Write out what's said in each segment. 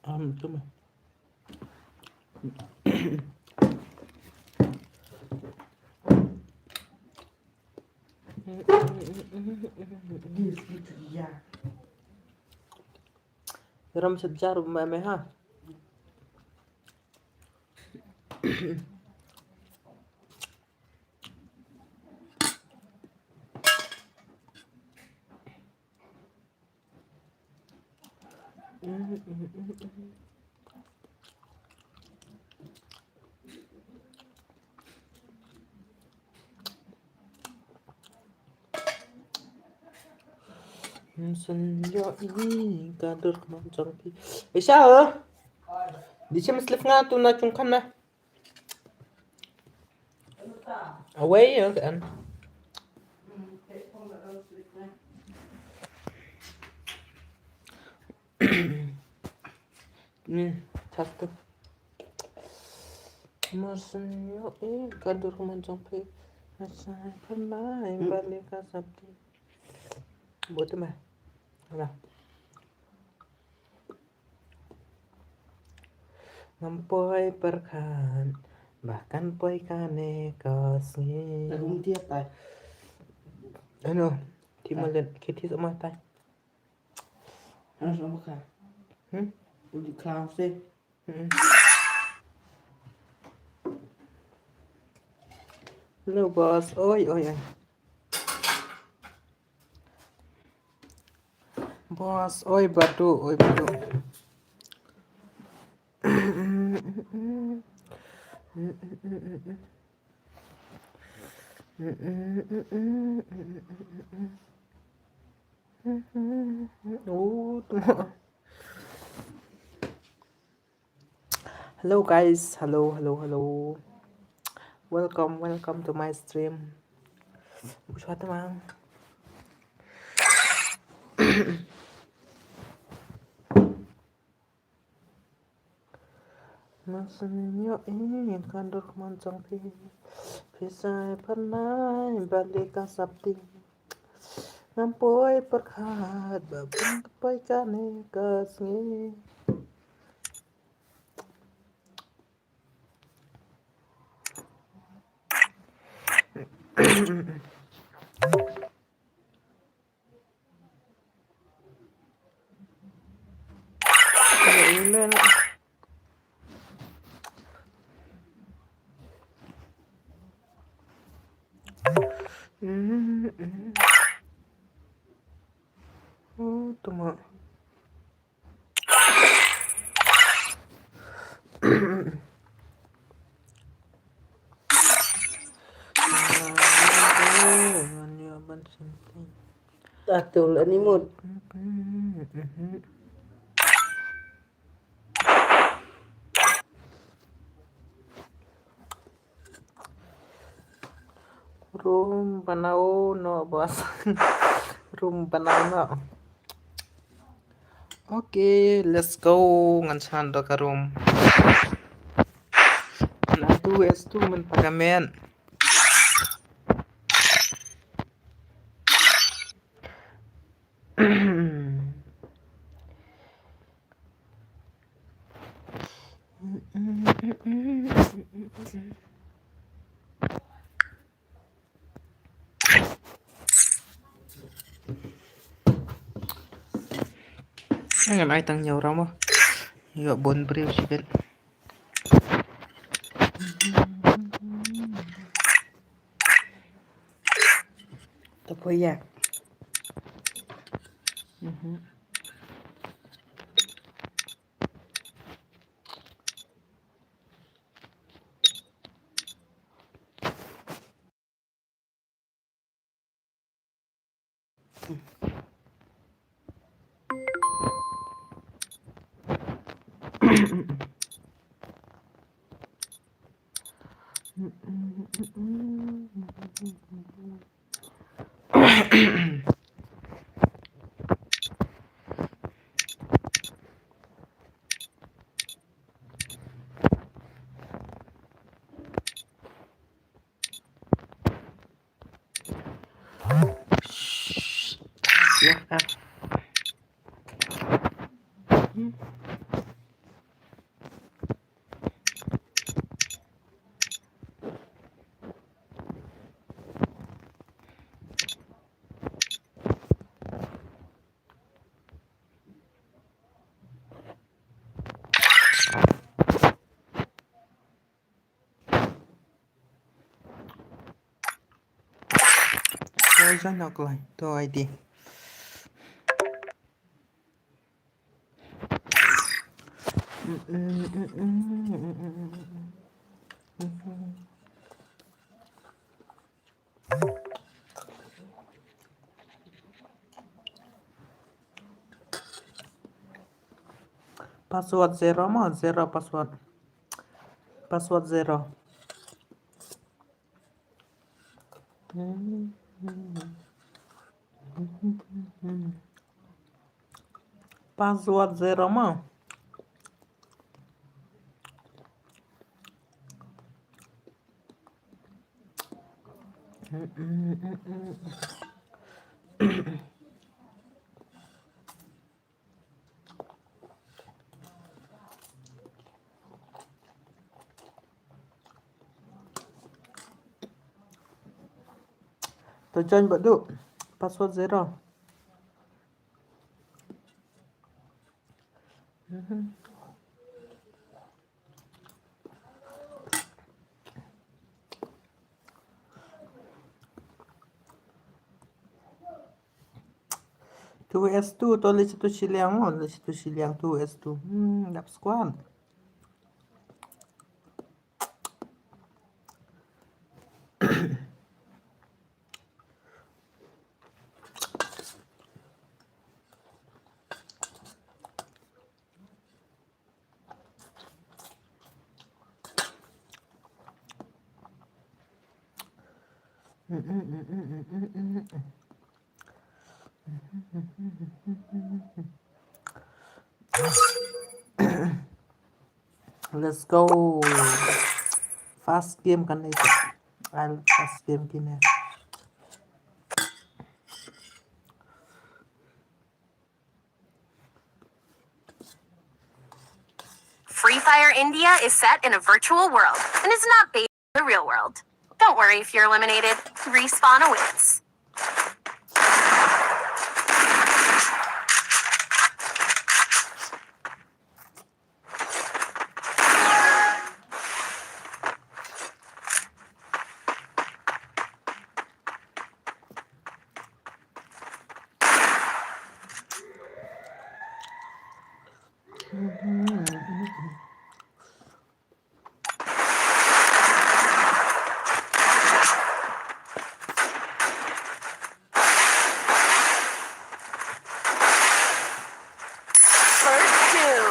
Tuma. Ram sejar meme ha. Senja ini kader mancang pi. Isa di siya maslif nga to na chung kan na. Away ya kan. Satu. Senja ini kader mancang pi. Asa pernah balik ke sabti. Buat mah. Nah. Ngampoi perkan bahkan poi kane kasih Tarum dia tay. ano timalan kiti sama tay Ano sama ka? Uli clown sih. Hello boss oi boss oi batu hello guys hello welcome to my stream buat teman Maksudnya ini kandur mancang pi bisa pernah balik ke sabti ngampoi perkat babun kepai kane kasih ini tuma Tatul ani mood. room panau no bos room panau no okay let's go ngan sando ka room na tu es tu men pagamen Jangan ai tang nhau ramo. Yo bon breu sikat. Tapoyak. Ya, Join offline to ID. Password zero mo, zero password. Password zero. Password zero mo. To join ba do? Password zero. Two S2 to list to Siliang mo, list to Siliang 2S2. That's squad. Let's go. Fast game kan ito. I'll fast game kina. Free Fire India is set in a virtual world and is not based in the real world. Don't worry if you're eliminated. Respawn awaits. First two.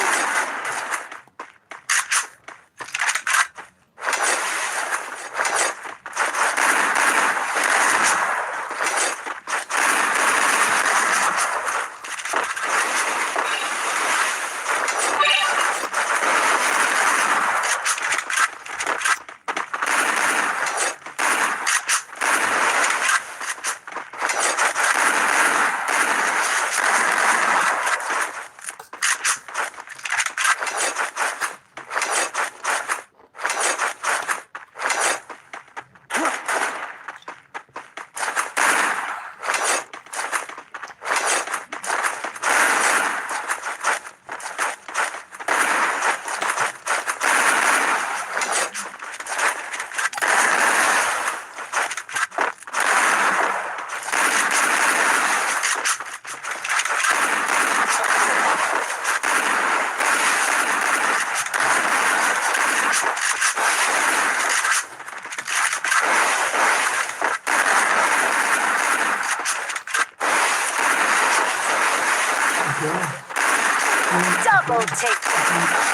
Double takedown.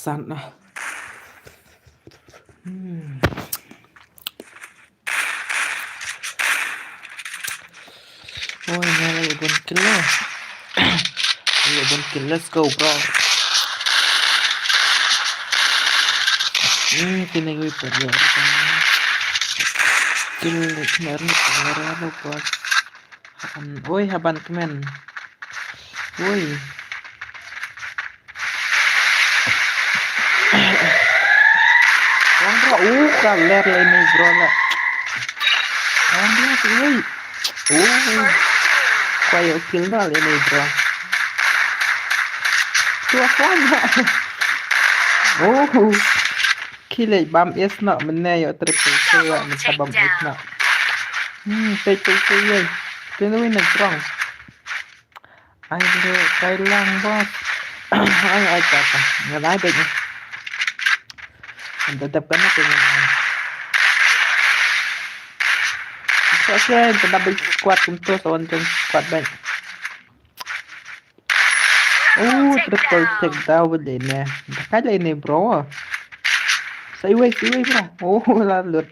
สั่นนะโอ้ยแม่เราอยู่บนกินเลยเราอยู่บนกิน let's go bro tiene que ir por allá kemarin lupa woi haban kemen woi orang bro kaler ini bro lah orang dia sih woi kayak kill dah ini bro tua sama Kile bam is not mene yo triple kill mình ta bam is not tay ye tên win là strong ai đưa tay lang boss ai tập người lái được mình tập cái nó cái này ok mình double squad cùng tôi son trên squad bên triple take down với đây nè cái này nè bro Say way bro. Là lượt.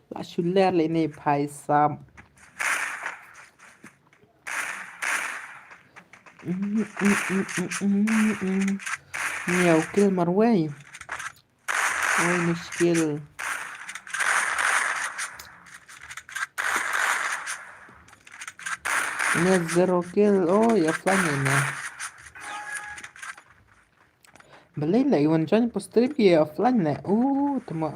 Là chun lẹ lên này phải sam. Nhiều kill mà way. Ôi nó skill. Nè zero kill. Ôi offline này nè. Balik lại mình cho những post trivia offline nè. Tama.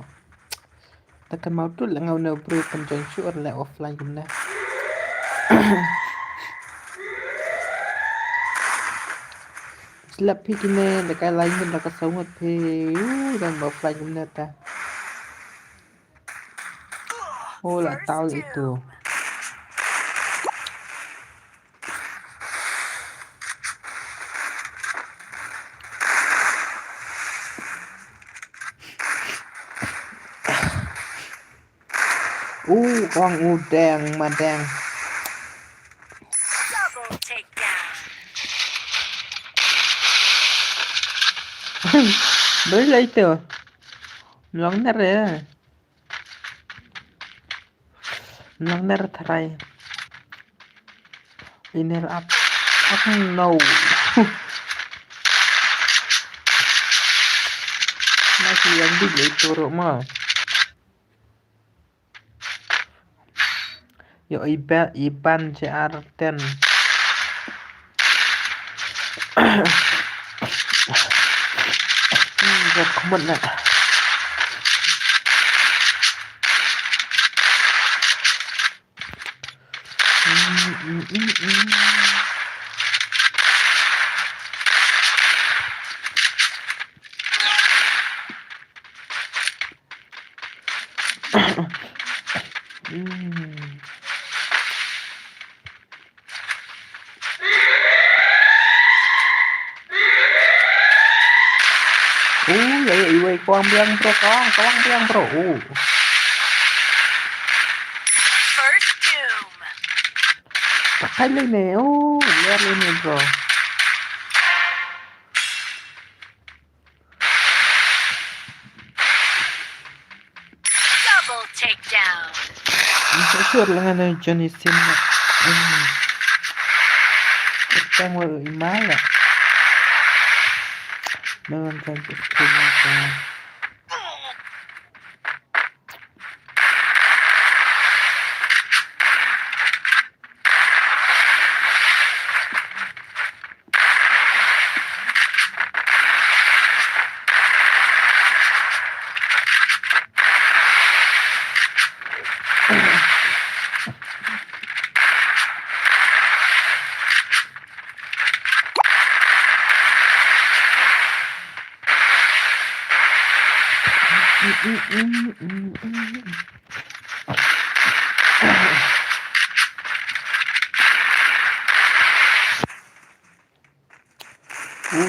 Takkan mau tu lah ngau no bro penjon sure lah offline guna. Slap pi kine dekat lain pun dekat sangat pi. Dan offline guna ta. Lah tahu itu. Con đèn mà đèn đối lấy từ lóng nè rồi lóng nè thay ini up no masih yang di itu mah Yo Iban CR10 Rất comment nè vậy con biang bro con biang bro First doom. Pakai nih, oh, lihat ini bro. Double takedown. Bisa sur dengan Johnny Sins. Kita mau imala. Naman kan terima.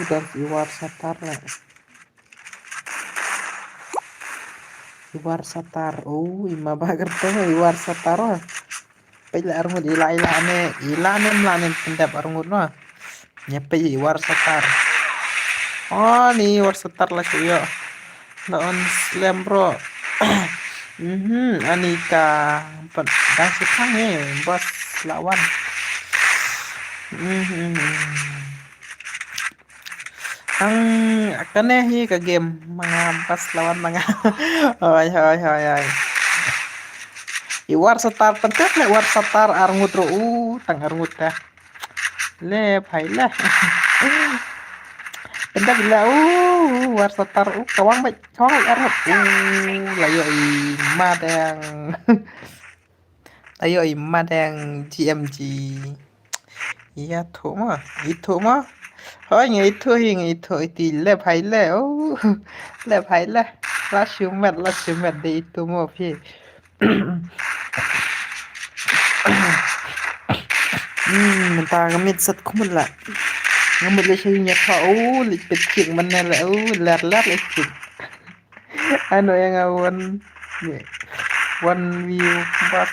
Dan Iwar Satar. Iwar Satar. Oh, ima bagar tuh Iwar Satar. Pila arungud ilane mlanen pendap arungud no. Nyepe Iwar Satar. Oh, nih Iwar Satar lah yo. Lawan Slam bro. Anika dan sekarang bos lawan. Ang akan ke game mga pas lawan mga hoy. Iwar Satar pentet le War Satar arngut ro tang arngut dah. Le phai le. Pentet bila War Satar kawang arngut. Layo i madang. Layo i madang GMG. Iya itu mah. Thôi nghĩ thôi thì lep hay le lep hay le last you met di itu mau pi mentah ngemit set kumun lah ngemit le sih nyata lik pecik mana lah lar lecik ano yang awan one view pas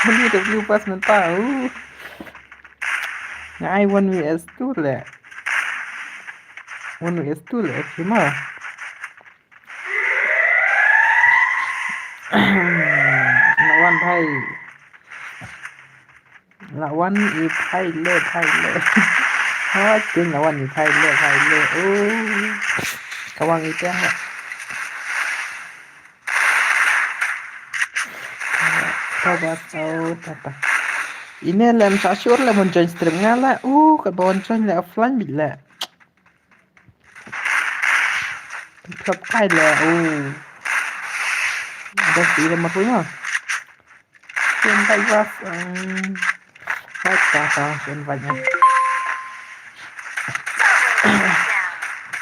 ini the view pas mentah ngai one vs tu lah one vs tu lah cuma lawan Thai lawan i Thai le jeng lawan i Thai le kawang itu coba tata ini lem sasur lemon join stream ngala kat bawon join le offline bila klub Thai le ada sih lemah punya Senpai was baca senpainya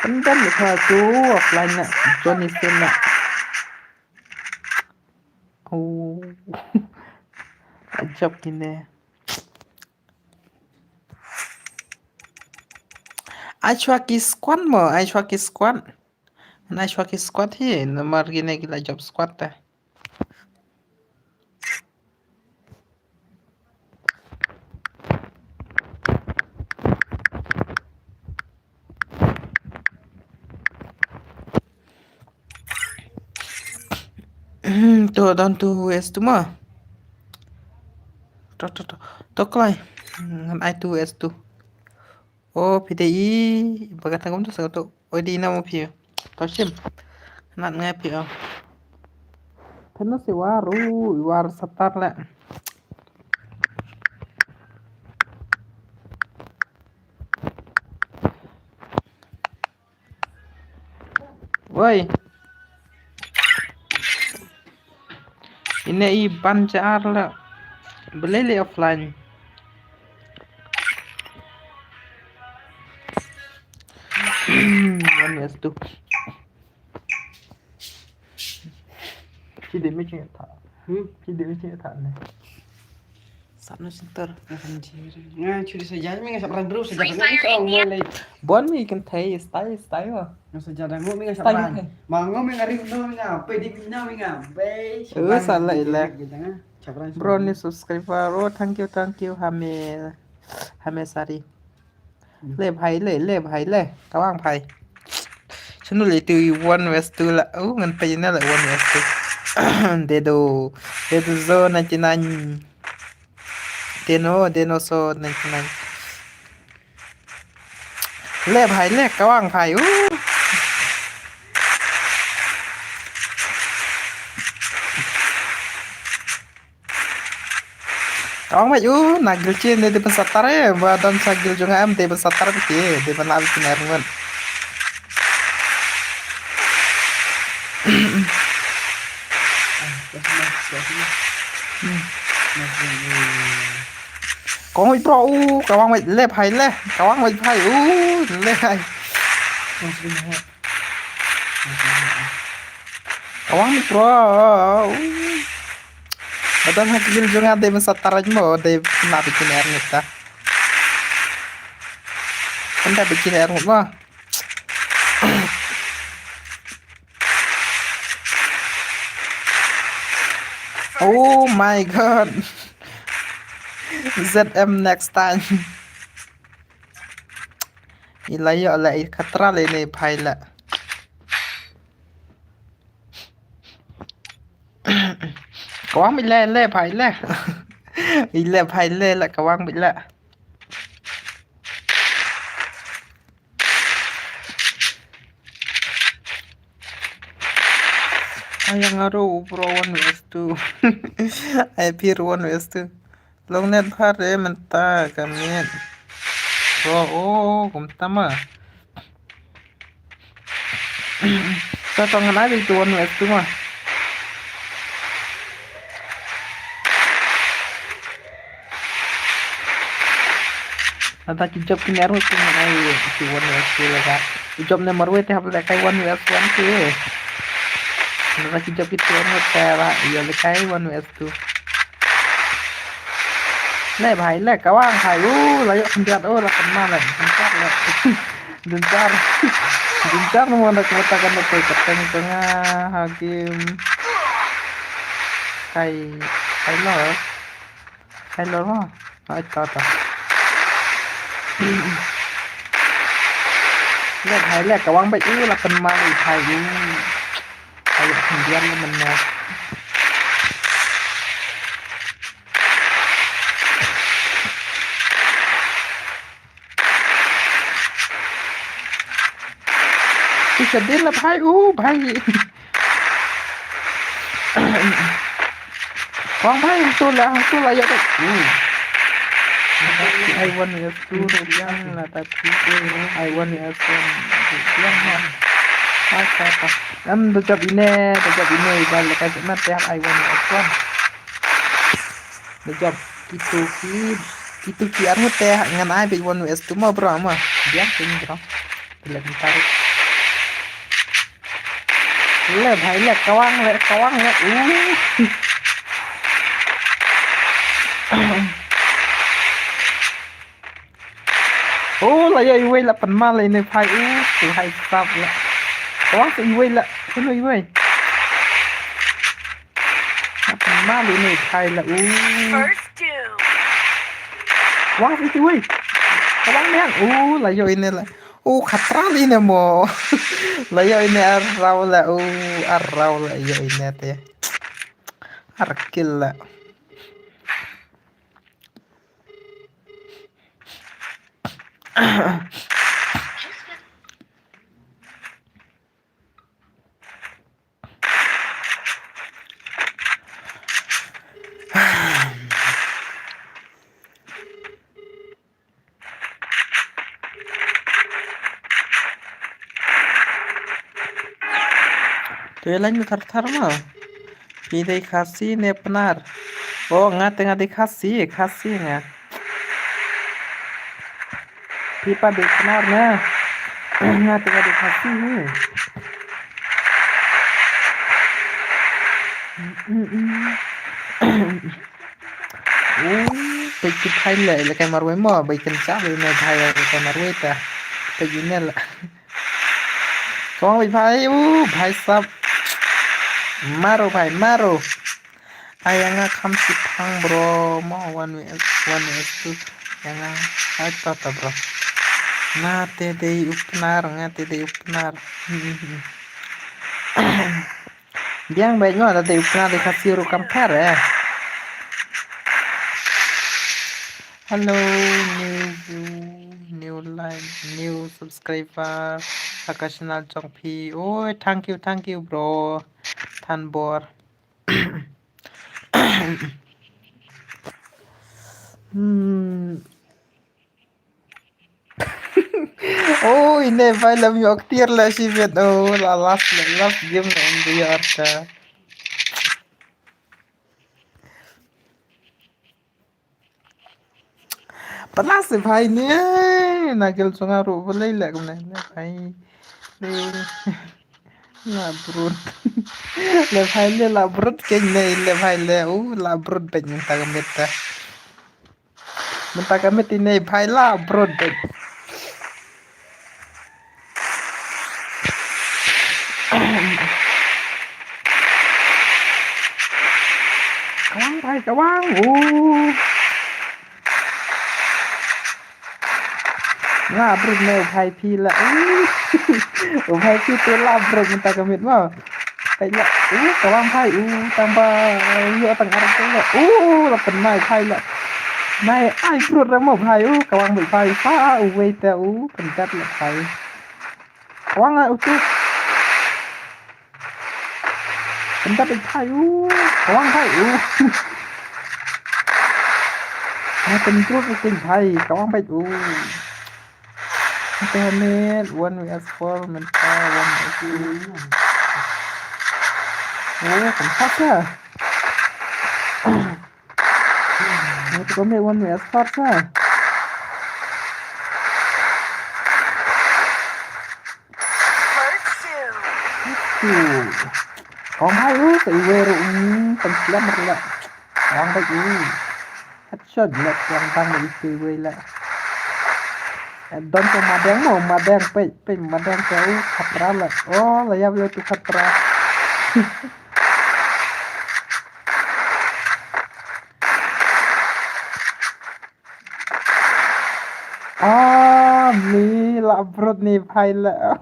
kan lupa tuh offline nak Johnny Sin nak ajab gini Aishwaki squad hi nomor gini gila job squad dah tuh down to west tu mah tok lai ngan I to west tu PDI bagat ngom tu satu di nama pi toshim nak ngai pi Karena si war Satar lah woi ini ban jar lah beli offline one tu chỉ để mấy chuyện thả này Sana center. Nga curi sejarah mi nga sabran terus sejarah mi sa mulai. Bon mi kan thai style à. Nga sejarah mi nga Style sabran. thế. Mango mi nga ring no mi nga pe di pinna mi nga. Be. Salah ilah. Sabran. Bro ni subscriber. Oh thank you hame sari. Le bhai le. Kawang bhai. ฉันเลยตัววันเวสตูละโอ้เงินไปนั่นแหละวันเวสตูเดโดโซนั่นจีนันเดโนโซนั่นจีนันเล่ไผ่เล่กระว่างไผ่อู้กระว่างไผ่อู้นักกิลจีนเดเป็นสัตว์อะไรบ้าดอนสักกิลจงแอมเดเป็นสัตว์อะไรไปเดเป็นลาบิกินเอร์มัน có mấy pro cả băng mày lép hay lép cả băng mày hay lép hay cả băng mày pro betul hak kecil juga ada mensatar aja mau ada nak bikin air kita kan tak bikin air mah oh my god ZM next time อีไลเยอะเลยคัตราเลยในไพ่ละกวางไม่เล่ไพ่ละอีเล่ไพ่เล่ละกวางไม่ละยังรู้โปรวันเวสตูไอพีรวันเวสตูลงเน็ตพาเรมันตากันเนี่ยโอ้ผมตามมาก็ต้องหาไปตัวหน่วยตัวมาnanti job ini harus mengenai si one west lah kan job nomor itu harus lekai one west one sih nanti job itu harus terah iya lekai one west tuh le bhai le kawang bhai layak penjat lah kena lah penjat lah gencar mau nak katakan apa keteng tengah hakim kai lo mah tak le bhai le kawang bai lah kena bhai kayak penjat lah mana sedih lah bhai bhai Hoàng bhai tôi là ya đấy I want to do yang là ta thi I want to yang ha apa em tôi chụp ini balik cái mặt ya I want to tôi chụp itu kian teh ngan ai bị one west tu mau bro mà dia ting bro bila tarik le bhai le kawang le là vậy quay là phần ma này phải từ hai sập là kawang từ quay là cái này quay phần ma này phải là kawang itu quay kawang nè là vậy này là khatra ini mo lah ya ini arraw lah ya ini teh arkil lah Tuh lain thar mah. Pidai kasih ne benar. Oh ngate kasih nggak. Pipa benar nah. Ngate kasih nih. Peki Thailand là cái marwai mo bai kan sa bai na Thailand là cái marwai ta peki ne la con bai phai bhai sab maro bhai maro ayanga kham si phang bro mo one way tu yanga ai ta bro na te de upnar biang bai ngo ta de upnar de khasiru kam khare hello new line new subscriber Akashna Chongpi oh thank you bro than bor oh ini film yok tier lah si vet oh la last game na in the arta pernah sih bhai ni nagel songaru boleh lah kemana bhai la brut le bhai le la brut ke nei le bhai le la brut pe minta kamit ini bhai la brut pe kawang bhai kawang la brut ne bhai phi la bhai phi tu la brut minta kamit mau kayaknya kawang bhai tambah yo tengah tu la la penai bhai la nai ai brut ra mau bhai kawang bị bhai fa wei ta pencat la bhai kawang tu pencat bị bhai kawang bhai nah pencut itu bhai kawang bhai internet 1vs4 minta 1vs2 kompak lah itu kami 1vs4 lah còn hai tự về rồi phần lắm rồi lại còn cái gì headshot lại còn tăng bị tự về lại don cho madang mau madang pe madang kau khatra la la ya veo tu khatra mi la brot ni bhai la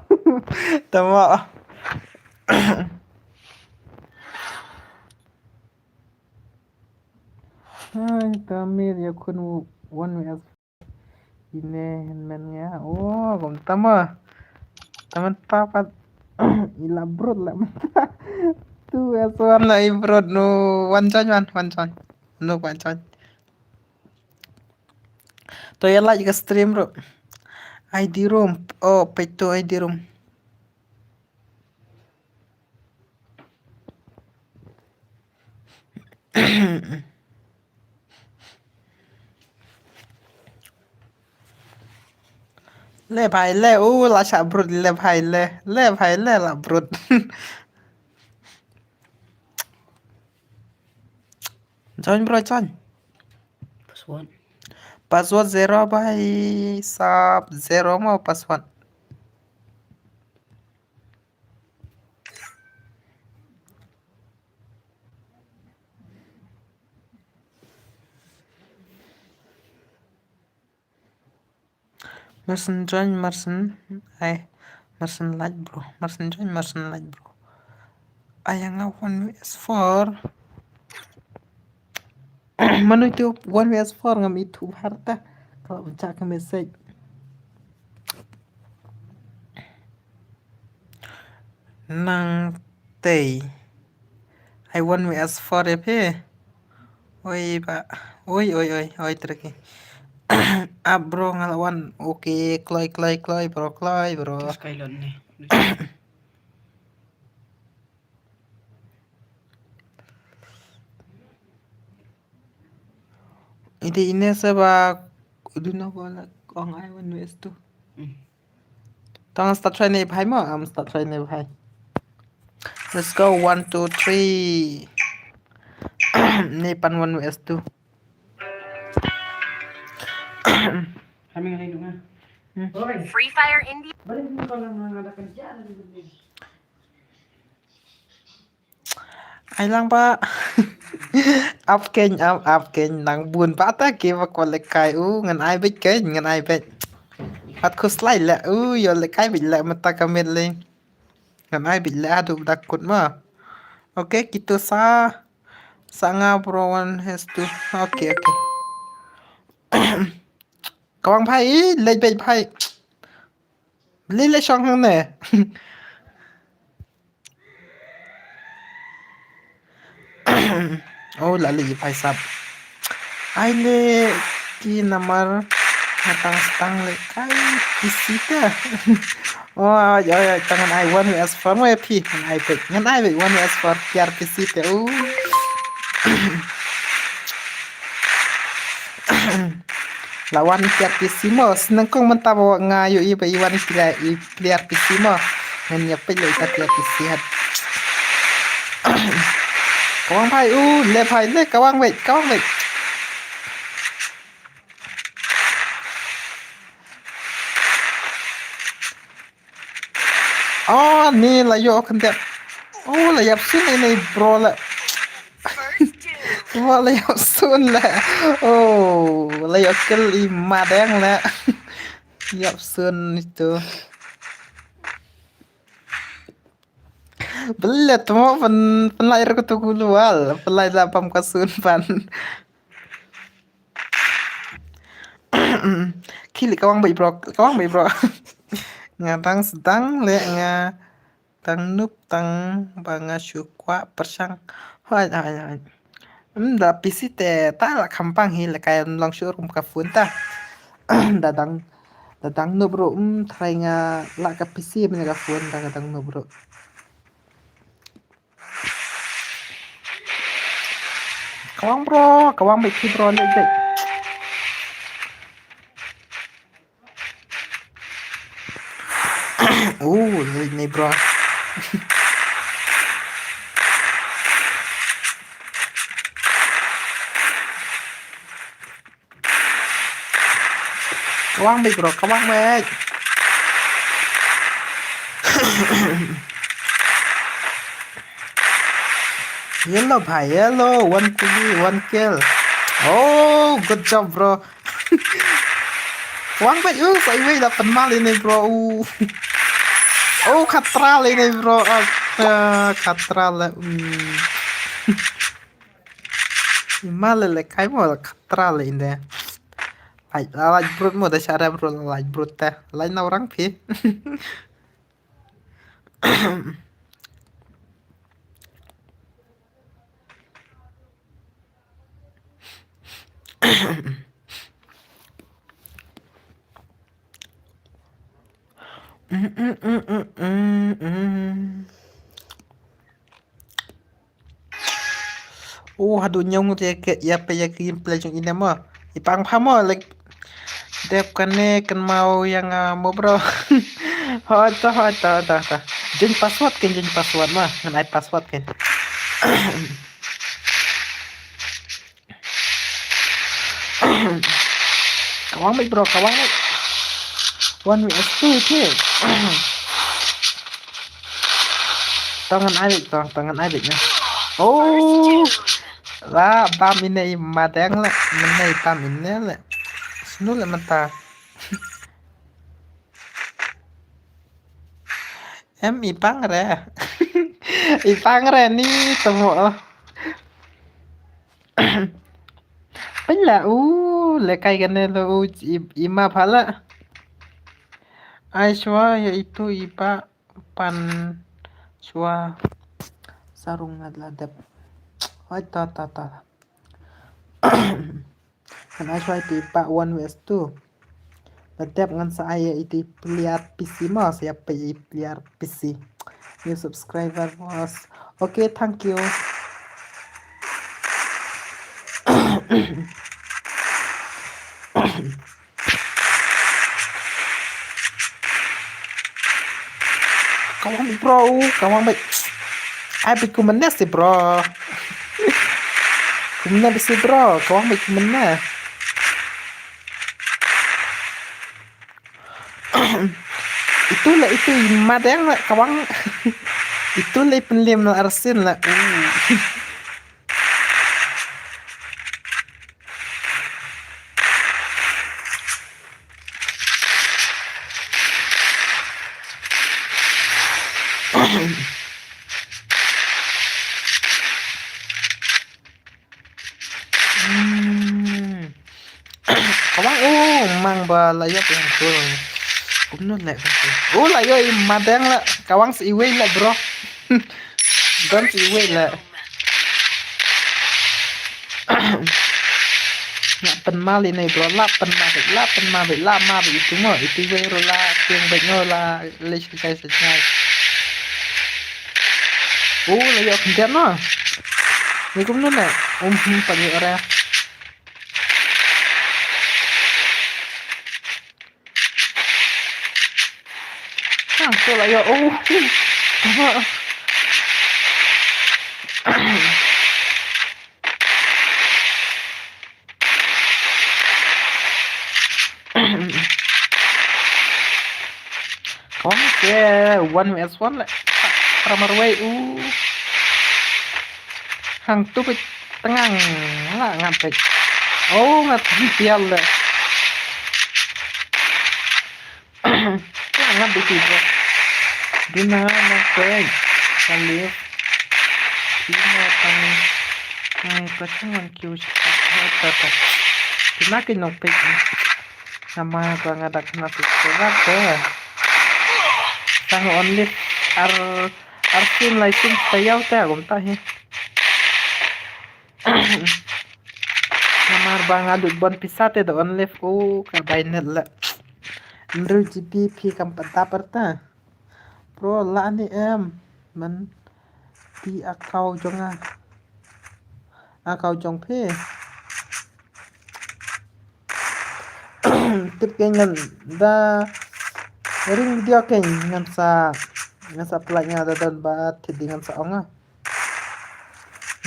tama hai tamir ya kun 1vs ini handmannya kom tama teman tapat ila brot lah tu asuan lah brot no one chon no one chon to ya like stream bro ID room peto ID room le bhai le la cha brut le bhai le la brut join bro join password 0 bhai sub 0 mau password Merson join Merson Merson like bro Merson join Merson like bro ayang 1vs4 manu itu 1vs4 ngam itu harta kalau baca ke message nang tei ai 1vs4 ya pe oi pak oi terki bro ngelawan oke kloy bro Skylon nih ini sebab duna wala kong ai 1vs2 tang start try ni bhai mo start try ni bhai let's go 1 2 3 ni pan 1vs2 Kami nga rin nga. Oy, Free Fire India. balik mo ka lang mga kerja. Ay lang pa. Up kênh nang buồn vã ta kia và còn lại cài ngân ai biết kênh ngân ai biết bắt cô slide lại giờ lại cái bị lại mà ta comment lên ngân ai bị lại được đặc cột mà ok kita sa ngabroan has to ok các bạn phải lên bên phải lên lên xong hơn nè oh lali phải sắp ai le ki namar matang stang le kai kisita oh ya tangan ai one as for my pi ai pe ngan ai be one as for kiar kisita lawan kiar kisimo senang kong mentabawa ngayo iba iwan kiar kisimo ngan ya pe le ta kiar kisihat kawang phai le kawang vậy oh ni là yo kan tep là yap sun này bro là bro là yap sun là là yap kel ma đen là yap sun itu belet mo penlayar ko to gulual penlay lapam kasun pan kili kawang bay bro nga tang sedang le nga tang nup tang banga syukwa persang hai da pisite ta la kampang hi la kay long showroom ka funta dadang no bro try nga la ka pisi men ka fun dadang no bro kawang bay ki bro le dek ini bro kawang bay bro kawang bay yellow bhai yellow one kill oh good job bro kawang bay phải way dapat mal ini bro khatra ini bro khatra le mal le kai mo khatra le ini like brut mo da cara bro like brut ta lain orang pi hadu nyong te ke ya pe ya kim play chung ina mo ipang pha mo like dep kan mau yang mo bro ta jin password mah ngan ai password ken kawang bay bro kawang one vs two chứ tangan ai bị nha là bam ini madang lah menai bam ini lah sunu lah mata em ipang re ni temu Pala lekay ka nila ima pala ay shwa ya itu ipa pan shwa sarung adladap ay ta kan ay shwa itu ipa 1vs2 ladap ngan saya itu piliar PC mo saya piliar PC new subscriber was okay thank you Kawang baik ai bị kumena sih bro kumena bisa bro kawang baik kumena Itulah itu madang lah kawang. Itulah penlim lah arsin lah. Kawang mang ba layap yang tuh. Cũng nó lại lại ơi mà đang là cao ăn sĩ quay lại bro. Đón sĩ quay lại ngạ pen ma lên này bro lap pen ma vậy la ma vậy chúng rồi itu quay rồi la tiếng bệnh rồi là lấy cái sai là do content nó này cũng nó này phần nhựa ra tôi lại do có cái one vs one lại ramar way hàng tu bị tengah nggak ngapain nggak pial lah nggak begitu bro di mana keng kali ini tang kacang kiu apa semakin nopik sama gua nggak ada kena pikiran deh sang only arsin license saya udah gom tahu Namar bang adut bon pisate do only kabainat la Andrew GDP kam perta pro la ni man di akau jonga akau jong pe tip kenyan da ring video ken ngan sa pelanya da dan ba tidingan sa onga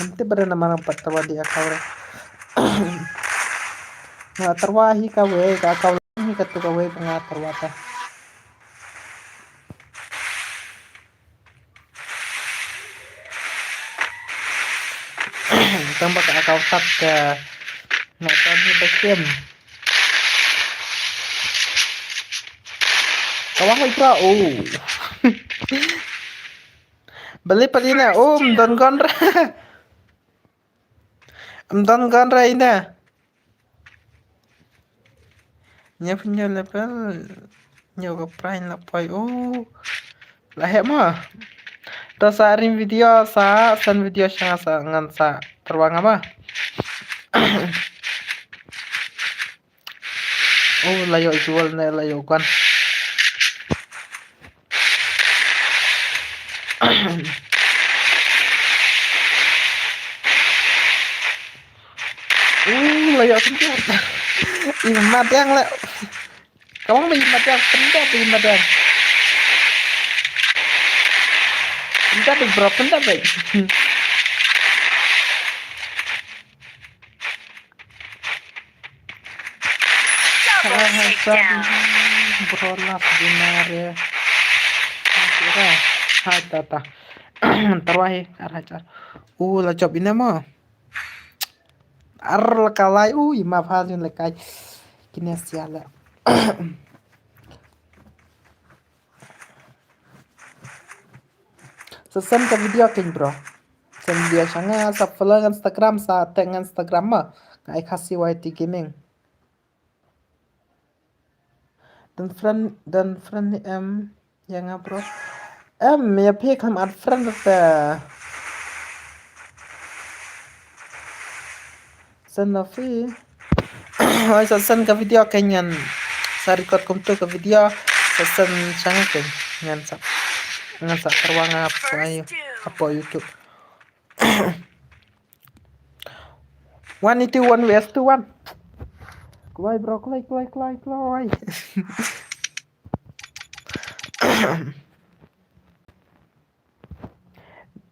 nanti pada nama pertawa di akau nggak terwahi kawe kakau ini ketu kawe pengatur wata tambah ke akau tap ke nggak tahu ni besim kawang bro beli palina don gondra don gondra ini nya punya level nyaw ka prime la poi lah mah ta saring video sa san video sa ngan sa terwang apa layo jual na layo kan layo penjat ini madang lah kamu main madang penjat di madang penjat bro penjat baik bro lah benar ya kira hata terwahi aracar lah job ini mah kalai maaf halin lekai kini siala sesen ke video king bro sen video sanga sa follow Instagram sa tag Instagram mah kai kasih YT gaming dan friend yang bro ya pek ham ad friend Sanofi oi sen ke video kenyan sa record kumtu ke video sen sangat ke ngan sa terwang apa ayo apa YouTube 181 vs 21 klai bro klai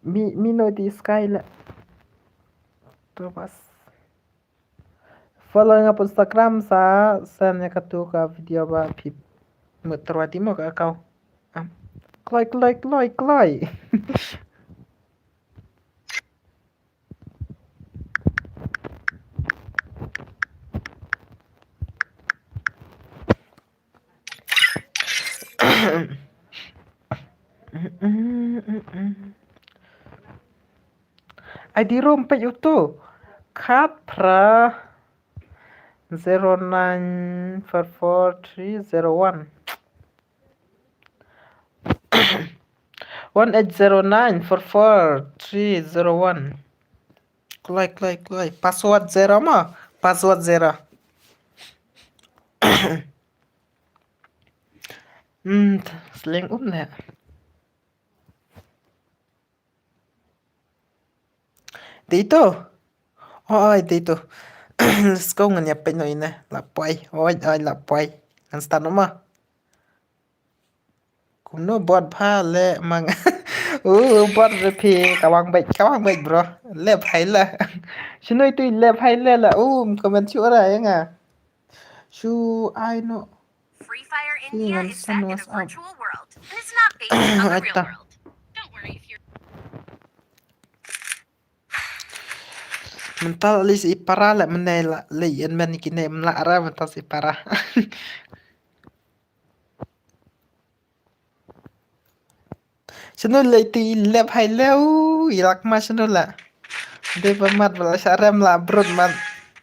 Mino di sky lah terus follow nga po Instagram sa sen ya katu ka video ba pip terwati mo ka kau. Kloi. ID rompet itu. Kat pra 09443001 1809443001. Kloi. Password zero mah. Password zero. Sling nè. Dito. Ôi, dito. Let's go nga niya Pinoy na. Lapay. Ôi, lapay. Ang stand mo. Kuno bot pha le mang. Bot repi kawang bait bro. Le phai la. Shinoy tu le phai le la. Comment chu ra nga. Chu ai no. Free Fire Hindi India nga is set in a what's up. virtual world and is not based on the real Ata. world. Don't worry if you're Mental lis ipara la menela le yen men kine mlara mental si para. Sino le ti lep hai leu ilak ma sino la. De pamat bala saram la brod mat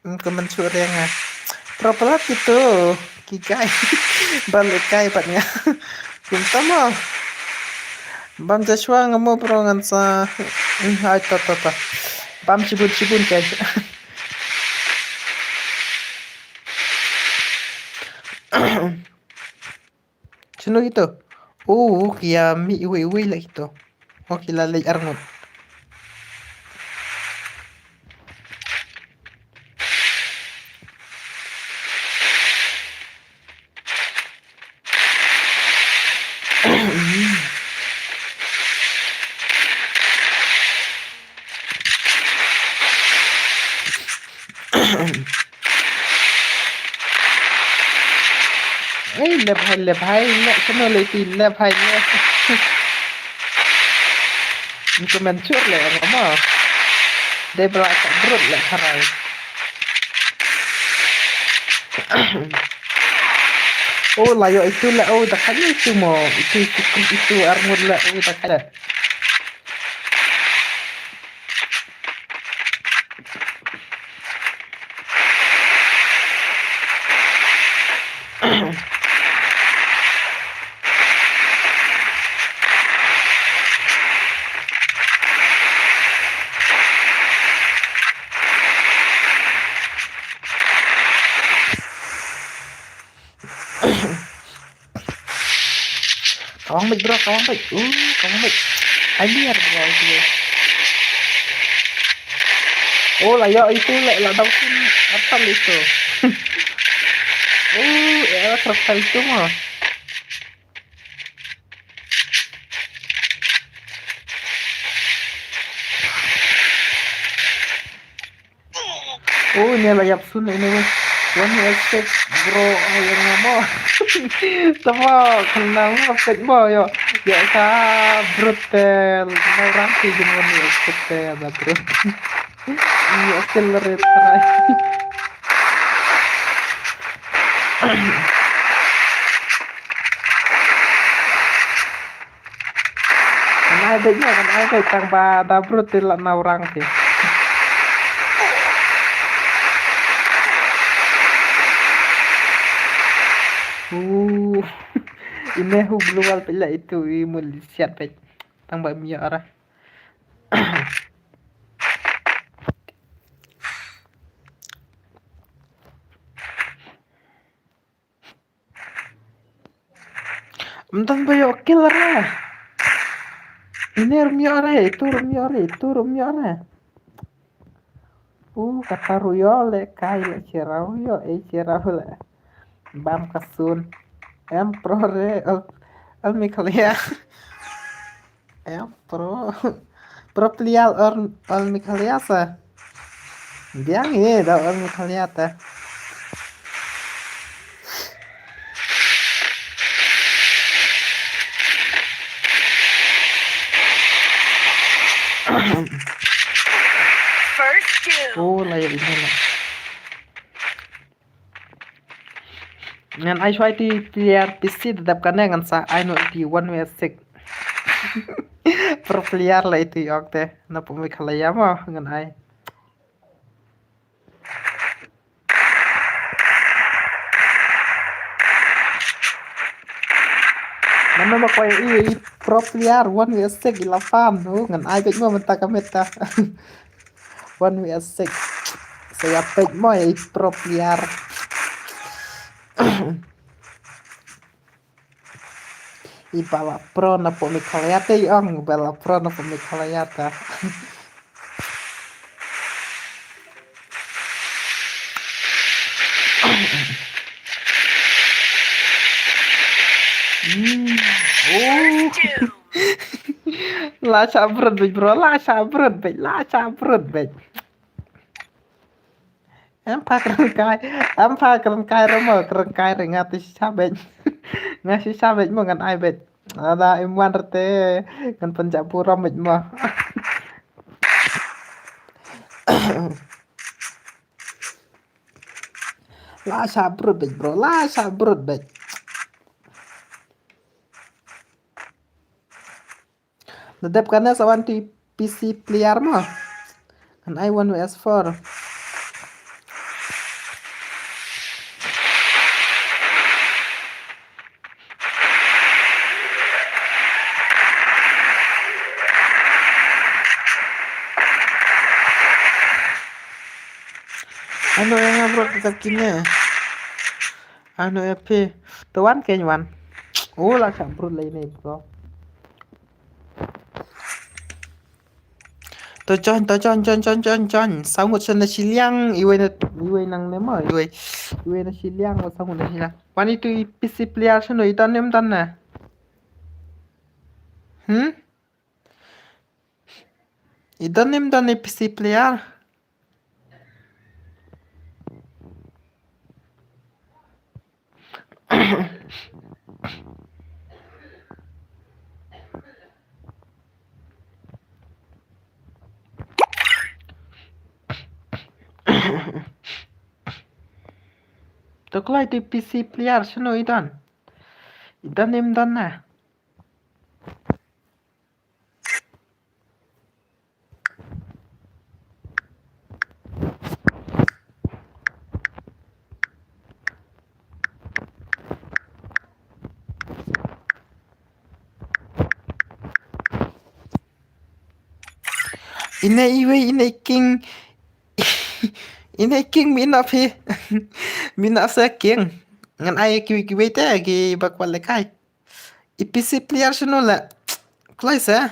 kemen sure nga. Propelat gitu. Kikai. Balik kai patnya. Kunta mo. Bam Joshua ngamo perongan sa hai ta. Bam cibun kai. Sino gitu? Kaya mi iwi lah gitu. Kila lay arngot. lep hai nè sino lay ti lep hai nè. Itu mencur le ngamo. De belaka brut le harai. Layo itu lah. Dakanya itu mo. Itu armor lah. Dakanya. Kawang baik bro, kawang baik. Ajar bro itu. Layo itu lah dausin apa itu. Serta itu mah. Ini layap sun ini weh. One escape bro yang ngamo. Tama kenal escape mo yo. Ya ka brutal. Kenal ranti gimana escape ada bro. Ini accelerate try. Kan ada tang ba da brutal na orang sih. Ini hublual pala itu imul siat pet tambah mia arah. Mentang bayo killer lah. Ini rumia arah itu rumia arah. Kata ruyo le kai le cerau yo cerau le. Bam kasun. Prore al Mikalia. Pro plial al Mikalia sa. Dia ngi da al Mikalia ta. First doom. Oh, layak ini lah. Ngan ai choi ti player PC tetap kana ngan sa ai no ti 1v6. Pro player lah itu yok teh. Na pumi khalaya mah ngan ai. Mana ma koy i pro player 1v6 ila farm no ngan ai pek mo menta kameta. 1v6. Saya pek mo i pro player. I bala pro na pumi khalaya te yong bala pro na pumi khalaya ta. Oh. La sabrut bej bro, la sabrut bej. Em pha kerengkai romo kerengkai ngati sabej. Ngasi sabej mo ngan ai bej. Ada iman rete ngan penjapura bej mo. La sabrut bej bro, la sabrut bej. Dedep kana sawan ti PC player mo. Kan I 1vs4. Ano yang bro tetap kini. Ano EP. Tuan kenywan. Oh lah sabrut lah ini bro. To John sao một chân là xí liang iwe nang nema iwe na xí liang và sao một là xí liang wani tu PC player chân rồi tan nem tan nè itan nem tan ne PC player to klai tu PC player chân rồi itan nem tan nè ine king mina phi mina sa king ngan ai kiwi te ki bakwal le kai PC player chano la klai sa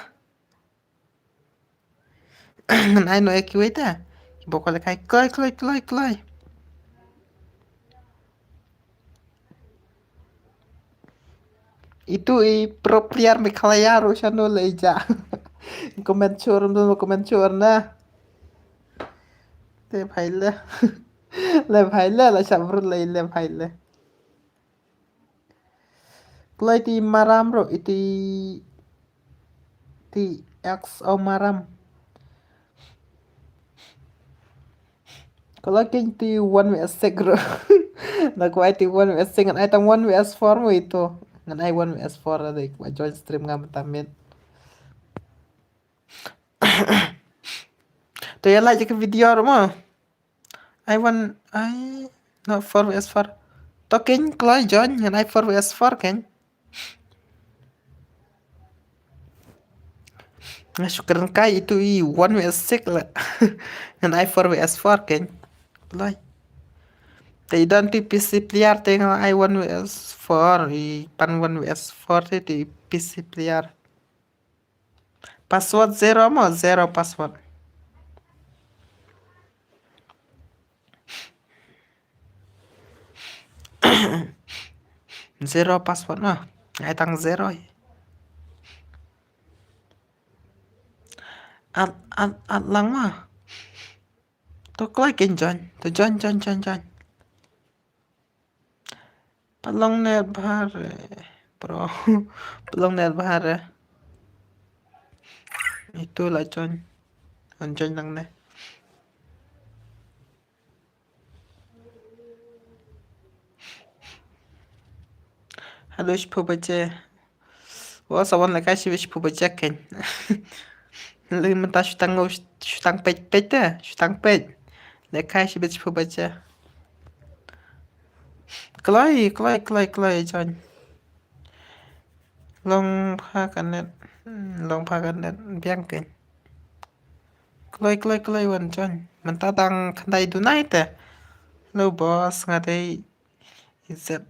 ngan ai no kiwi te ki bakwal le kai klai itu pro player me khalayaro chano la ija comment chor na te भाई ले la sabrut le भाई le klai ti maram bro ti x o maram kalau king ti 1vs6 bro na ko ai ti 1vs6 ngan ai tang 1vs4 mo itu ngan ai 1vs4 ada ko join stream ngam tamen to ya like ke video mo I no 4vs4 to king klai join ngan ai 4vs4 ken na syukuran kai itu 1vs6 lah ngan ai 4vs4 ken klai te dan ti PC player te ngan ai 1vs4 pan 1vs4 te PC player password 0 mo 0 password zero password mah ai tang 0 at lang mah to klai ken join palong net bahar bro palong net bahar itu lah join lang ne Hallo, ich Pubertät. Was a one like I wish Pubertät kennen. លឺមិនតាស្តាំងស្តាំងពេជ្រពេជ្រទេស្តាំងពេជ្រលក្ខខែជីវិតឈ្មោះបាចាខ្លីចាញ់ឡងផាកាណេតbien que ខ្លីវិញចាញ់មិនតាតាំងខ្នៃទូណៃទេនៅបស្ងាត់ឯ is it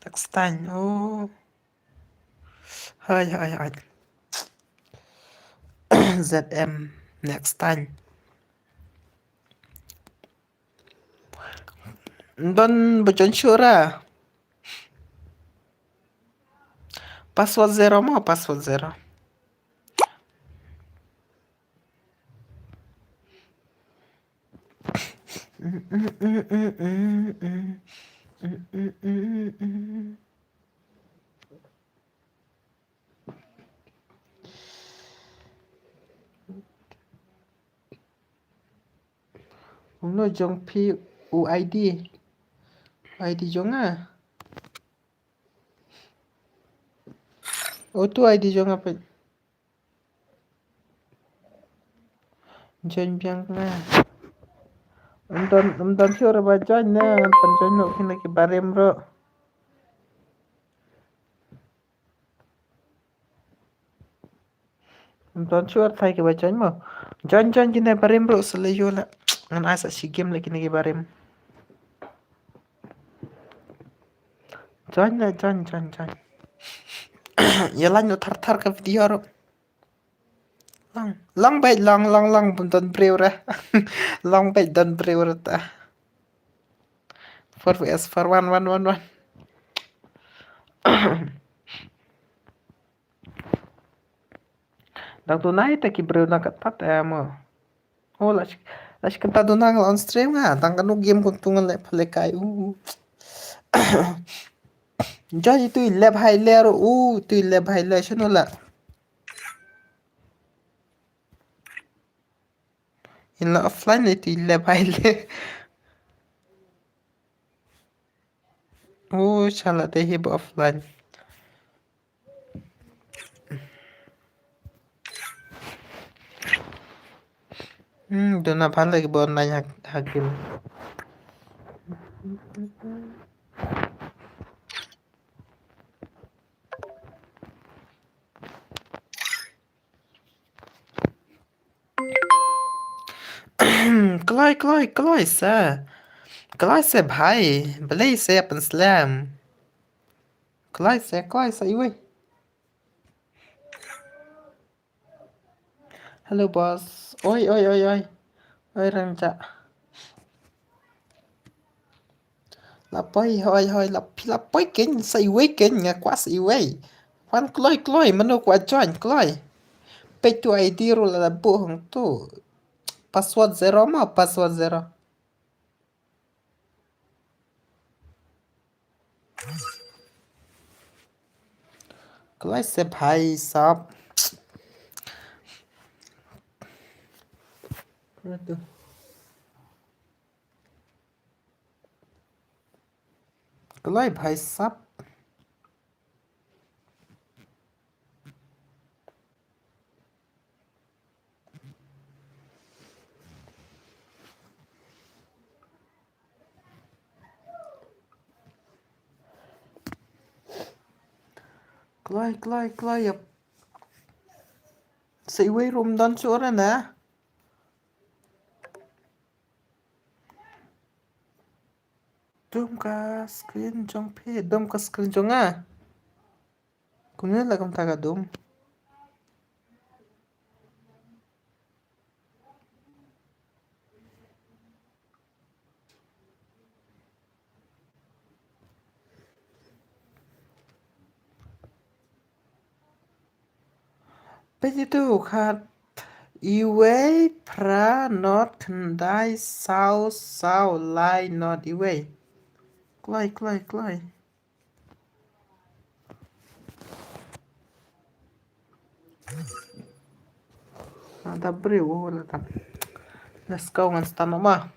tak staňអូហើយ ZM next time Don bocon syura password zero mau password zero Nó trong PUID ID giống à tu ID giống apa Join biang na Unton sure ba join na Pan join no kina ki barem ro Unton sure thai ki ba join mo Join kina barem ro selayo la Ngan asa si game la kina ki barem Join Yalan no thar ka video ro Long bay long don breu ra Long bay don breu ra ta 4 vs 4 1 Dang tunai ta ki breu na kat pat mo Oh las kanta dunang on stream nga dang kanu game kuntungan le phale kai Join tu lab hai le ro tu lab hai le shano la In la offline le tu lab hai le Chala te hib offline Dona bhala ki bon nai hakim Kloi se bhai Blai se upon slam Kloi se iwi Hello boss Oi rang cha La poi ken sa iwi ken nga kwa sa iwi Wan kloi manu kwa join kloi Page tu ID ro la bu hong tu Password zero ma password zero Kloi se bhai sab Kloi bhai sab Kloi Sa iwi room don sura na Dum ka screen jong pe Dum ka screen jong a Kunin la kam taga dum Page tu khat Iwi pra not kandai sao lai not iwi Kloi Ada breu la ta Let's go and stand ma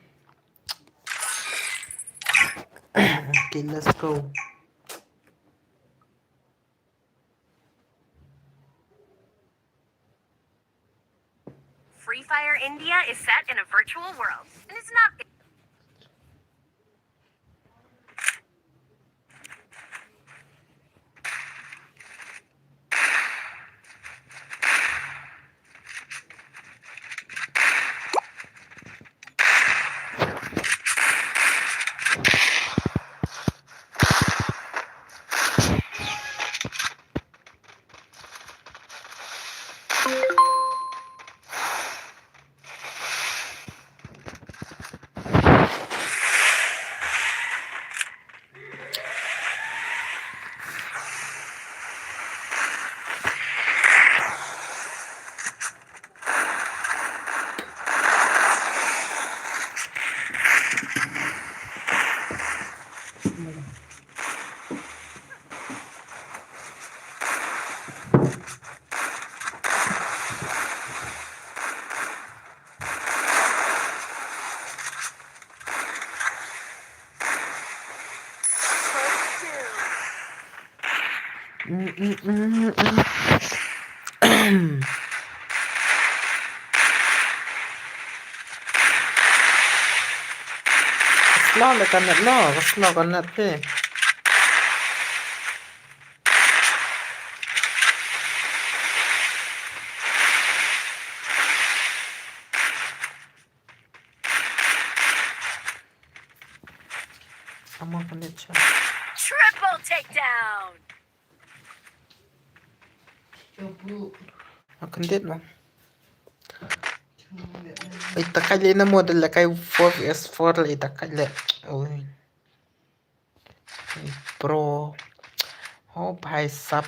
Okay let's go is set in a virtual world and is not. Slow le kan net lo, slow kan net pe. Sama kan net cha. Triple takedown. Coba. Akan det lo. Itakai le na model la kai 4S4 le itakai le. Ôi. Pro. Oh भाई साहब.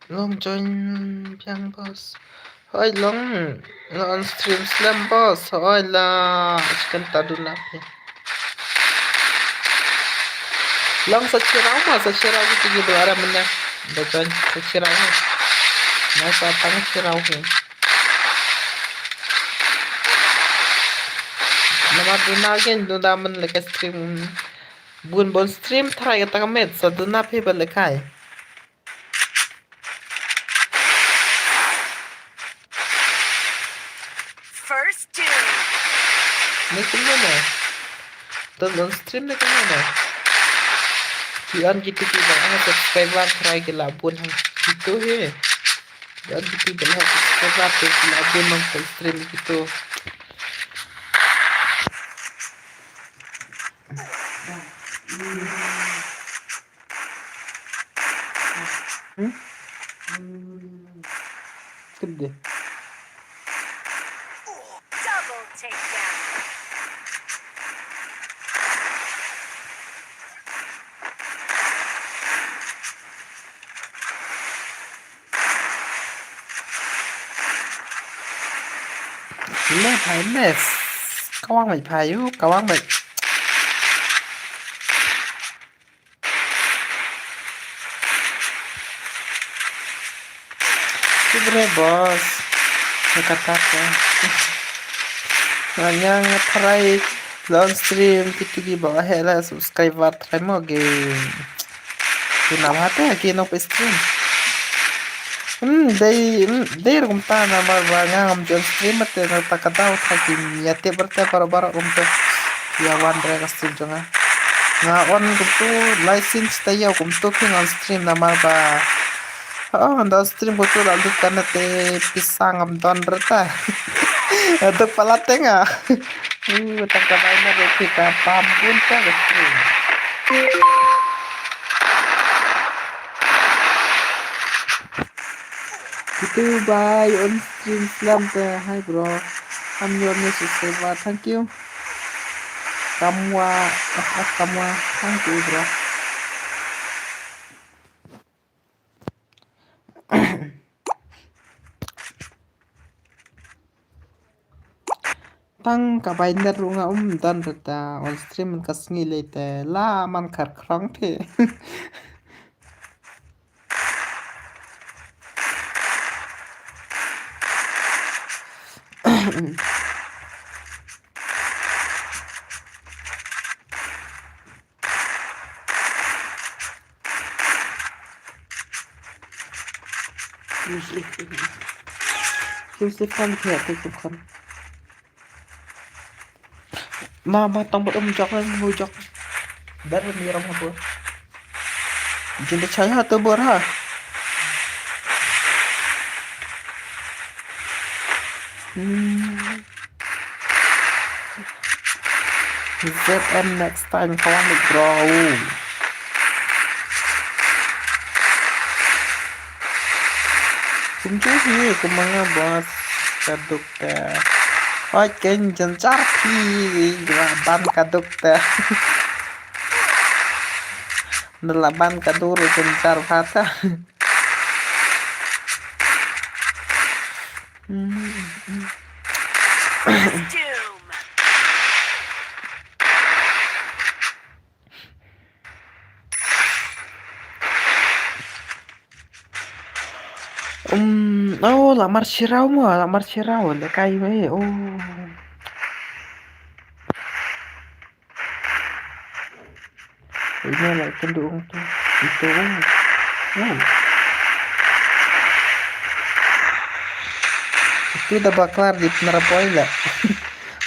Long join piang boss. Hoi long on stream slam boss. Hoi la chicken taduna pe. Long sa chirau gitu gitu ara mena. Da join sa chirau. Na sa tang chirau ke. Nama duna gen duna men le stream. Bun bon stream try ka met sa duna pe bal kai. First doom. Ni kumana. To on stream le kumana. Yan gitu kita ang subscriber try ke labun hang gitu he. Yan gitu bala subscriber ke labun mang stream gitu. Gede. Double takedown. Le phai mes. Kawang mai phai yu, kawang mai. Kibre boss. Nakataka. Nanya try long stream kitigi bawa hela subscriber try mo ge. Tunamate aquí no stream. Dei rumta na marwanga am jon stream te na takadaw thakin yate berte para umte ya wan drega stream jonga na on gumtu license tayaw gumtu king on stream na marba da stream gumtu lalu kanate pisang am don reta atuk palatenga takadaw na rekita pambun ta stream itu bye on stream slam hi bro I'm your new subscriber thank you kamwa thank you bro tang kabay na runga dan reta on stream man kasngi lete la man kar krong the คิวซิฟันเพียทุกคนมาต้องบดมจอกแล้วมูจอกแบบนี้เรามาบัวจินตใช้ฮะตัวบัวฮะZM next time เขาว่าไม่รอคุณช่วยนี่คุณมังบอสkaduk teh oi kencan carpi ban kaduk teh nelaban kaduru kencar fata oh lamar Shirao mah lamar Shirao le kayu oh ini lah cenderung tuh itu itu udah bakal di Nerboy lah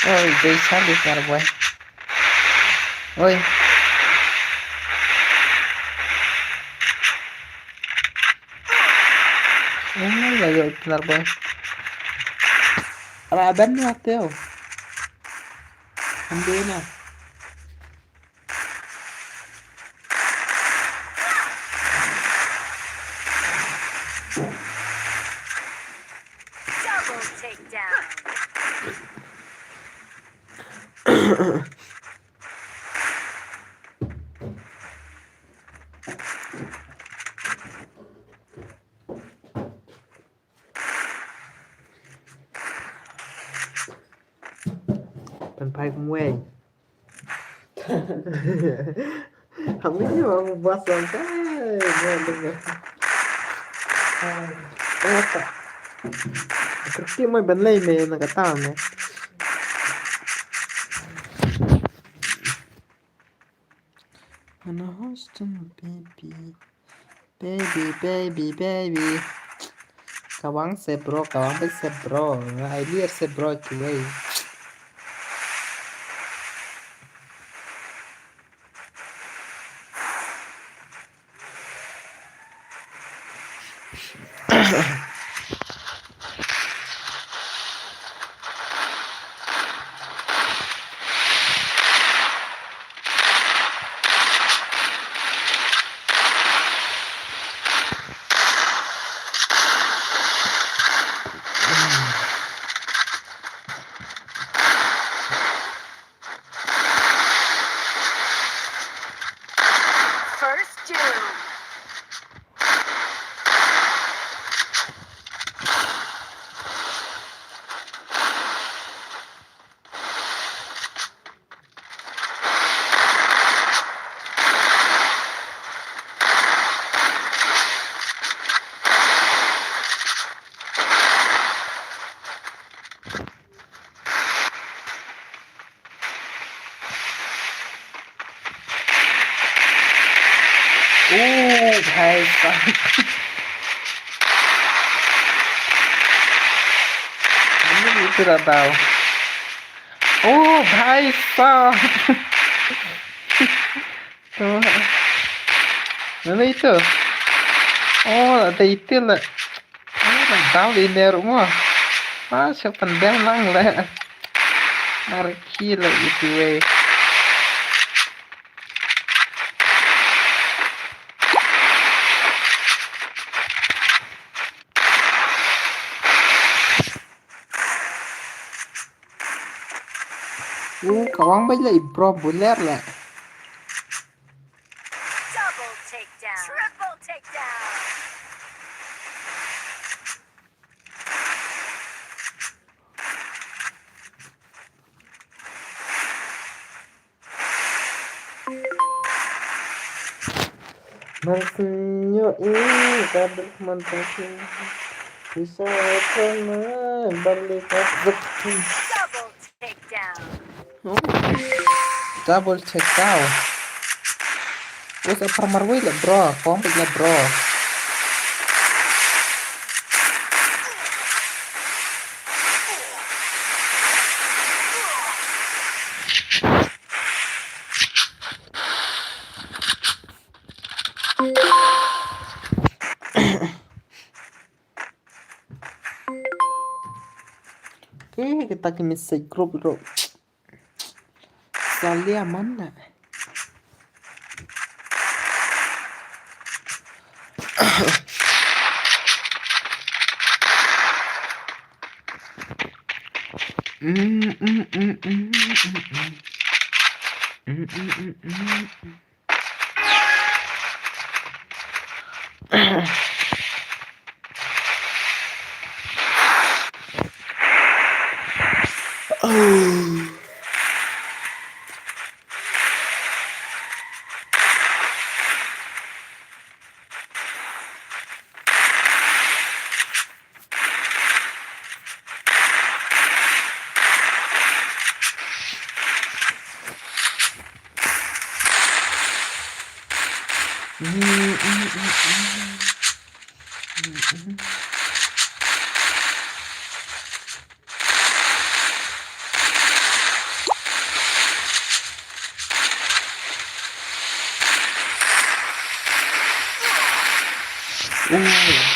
oh bisa di Nerboy oi oh lah ya Nerboy Raban lah tuh ambil nahเป็นไพ่กุ้งเว่ยทำไม่ได้ว่ามึงบัสลงไปเนี่ยมึงเนี่ยapa kerja mai banlay me nakataon me Ana hostum baby kawang se bro kawang be se bro I liar se bro cuy First Doom. भाई ini tidak tahu भाई साहब tuh mana itu ada itu lah tahu di rumah masuk pendem lang lah marki lah itu kawang bay là bro buller là Double takedown. Triple takedown. Maksudnya ini kabel mantap bisa pernah balik rezeki. Double takedown. Double check down. Wes permarway lah bro, komplit lah bro. Oke, kita ke message group bro. Salia mana?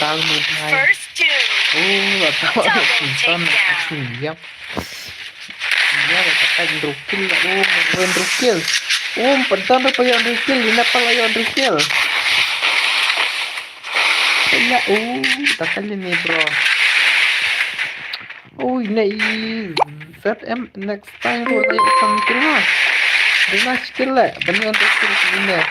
Tahu nih hai. First dude. Gak tahu ada Double Simpson. takedown. Siap. Iya, kata Rukil. Main Rukil. Pentan apa yang Rukil? Ini apa yang Rukil? Ya, tak kali nih bro. Ini ZM next time bro. Ayo sampai lah. Dengan skill lah. Benar Rukil ini.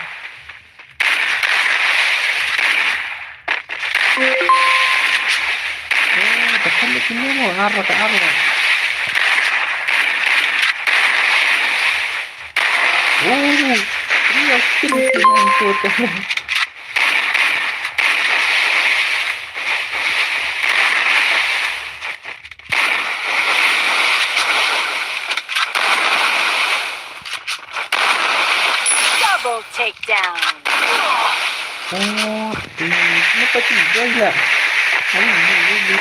Tekan di sini mau arah ke arah. Ini skill yang kuat. Double takedown. Ini pasti gila. Ini.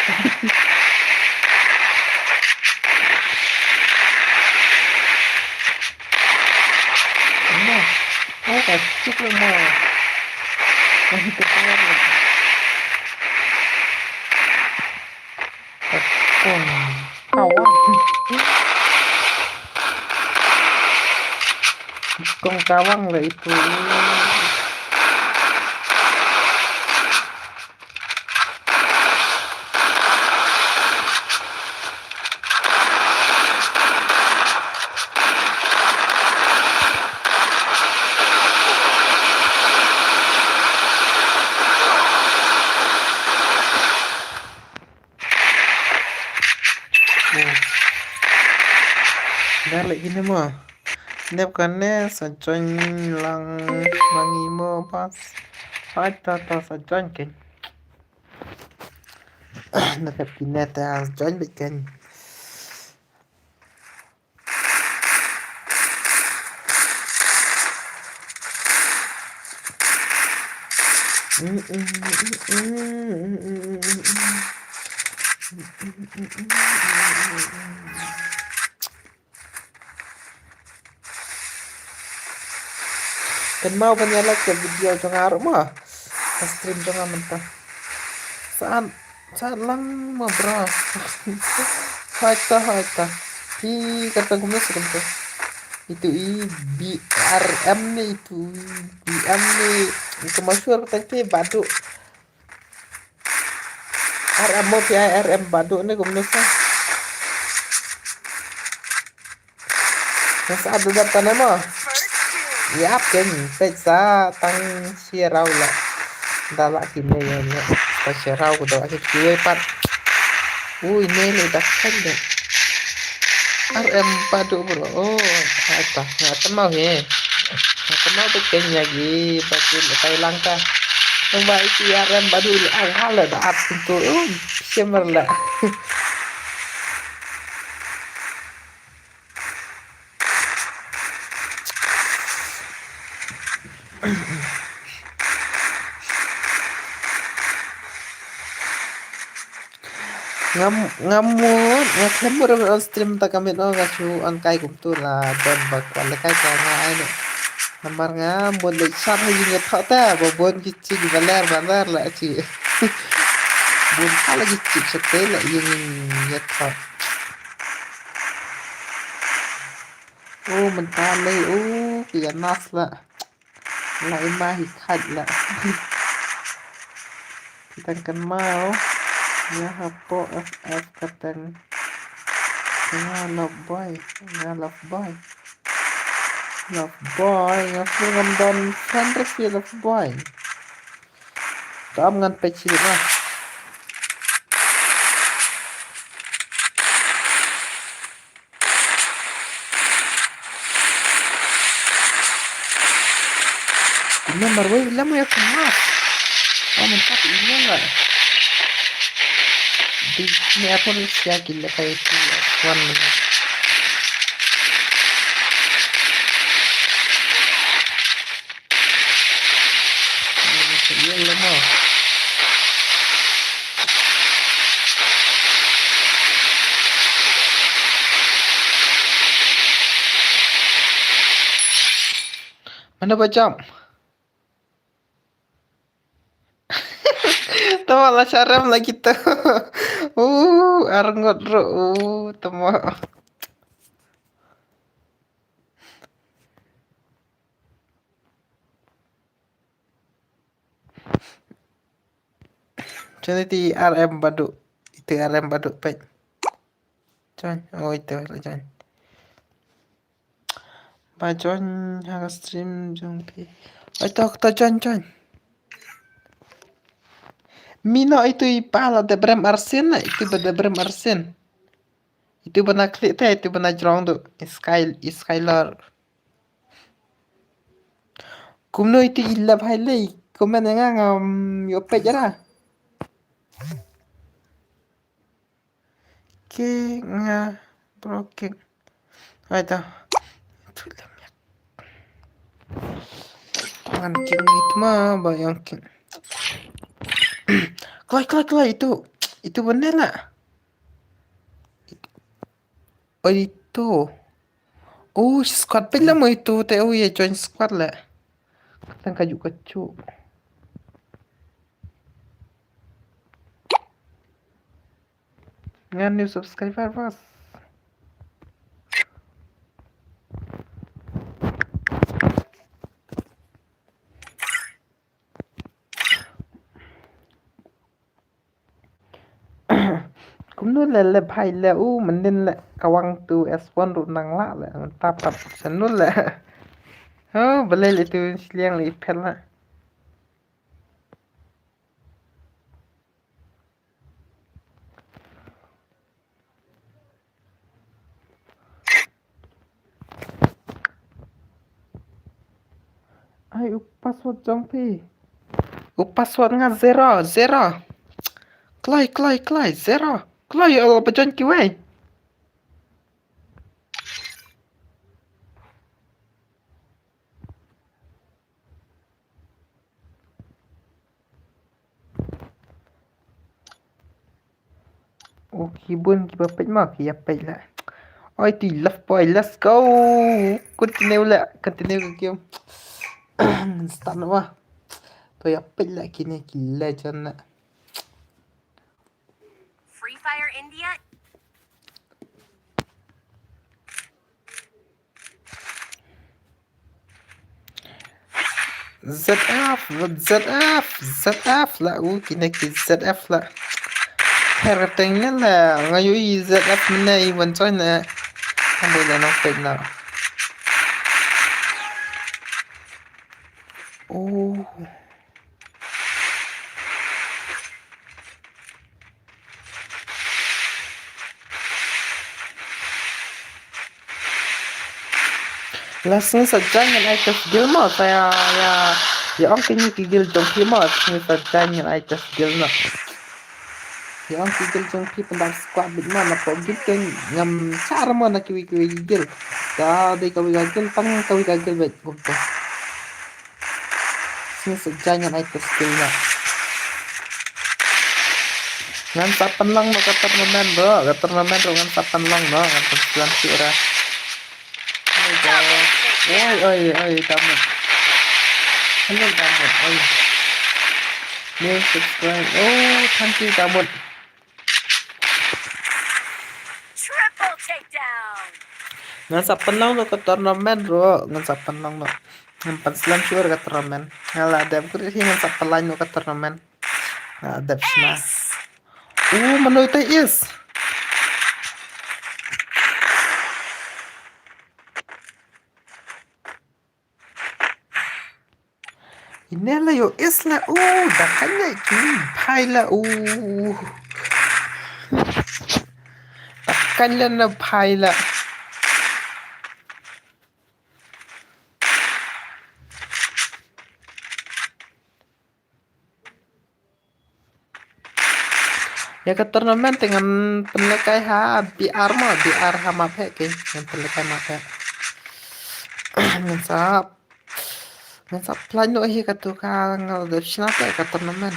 Kasih semua. Masih keluar. Kawang lah itu. Balik gini mah. Ini bukannya sajon lang mangimo pas. Tata sajon kan. Nakap kineta sajon bikin. Kan mau penyala ke video jangan mah stream jangan mentah saat lang mah bro. Haita kata gue serem tuh itu BRM nih itu BM nih itu masyhur tapi baduk RM mau RM baduk nih gue menurut saat ada data nama ya kan saya tang sirau lah dala kini ya ta sirau ko daw gue pat ini udah kan deh RM padu bro apa mau ya mau bikin lagi batu Thailand kah yang baik RM padu hal ada up untuk cemerlang. Ngamut ngamut on stream ta kami no kasu on kai kum tu la don ba kwan le kai ka nga ai no nambar ngamut le chat ha yin ta ta bo bon ki chi baler la chi bon kala ki chi chate la yin yet ta mình ta le kìa nas la lại ma hi khạch la kita kan mau ya hapo ff katan ya love boy love boy ya film don fantasy love boy tạm ngăn pe chi na ini marwai lamu ya kemas mentak ini enggak di ini apa ya gila kayak itu one minute ini lama mana bajam tama lah caram lagi tuh arngot bro tama jadi di RM Baduk itu RM Baduk pet John itu lah John John harus stream jongpi itu John Mino itu ipala de brem arsen itu beda brem arsen itu benar klik teh itu benar jrong tu Skylar kumno itu illa bhai lei komen ngam yope jara ke nga broken ada itu lemyak tangan kiri itu mah bayang Kelai itu bener lah. Itu. Squad pala mo itu. Tayo ya join squad lah. Katang kajuk. Nga new subscriber pas. Cũng nói là bài là mình nên là kawang tu S1 rồi năng lạ là ta tập sẵn luôn là bà lấy lại tu liang lại phép là ai password trong phi password nga 0 Clay 0 Clay ở bên trên kia ấy kibun kibapit mo kiyapit la oi ti love boy let's go continue ke game start na ba to yapit la kini legend na Free Fire India ZF la kini ZF la harap tingnan la ngayon ZF na iwan so na ano na no peg na langsung saja dengan item skill mo saya ya ang kini kigil jong kimo saja dengan item skill no yang kigil jong pi pendam squad bit mana po gil keng ngam cara mana kiwi gil da kawi gil pang kawi gil bet gumto sing sejangan itu skillnya ngan sapan lang no ka turnamen bro ngan sapan lang no ngan pensilan sira oi tamu halo tamu oi new subscribe thank you tamu Triple takedown. ngan sapan lang no ka turnamen bro ngan sapan lang no ngan pensilan sira ka turnamen ngala adab kuri ngan sapan lang no ka turnamen adab sna manoy tay is Inela yo isla dakanya kini phaila dakanya na phaila ya ke turnamen dengan penlekai biar hama ke yang penlekai maphe ngensap plan no hi katu ka ngal de snapa ke turnamen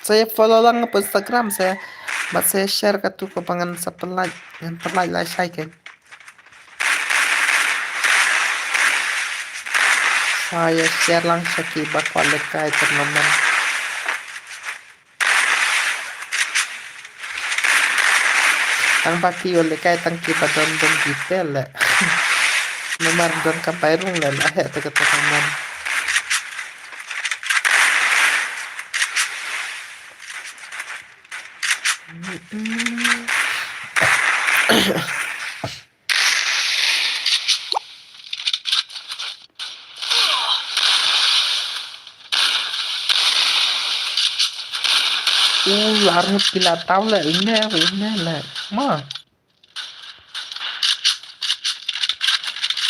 saya follow lang ke Instagram saya share katu ke pangan sapelaj yang pelaj lah saya ke saya share lang saki bakal lekai turnamen tang paki oleh kai tang kita don kita le nomor don kapai rung le lah ya kata teman larut gila tahu lah ini lah mah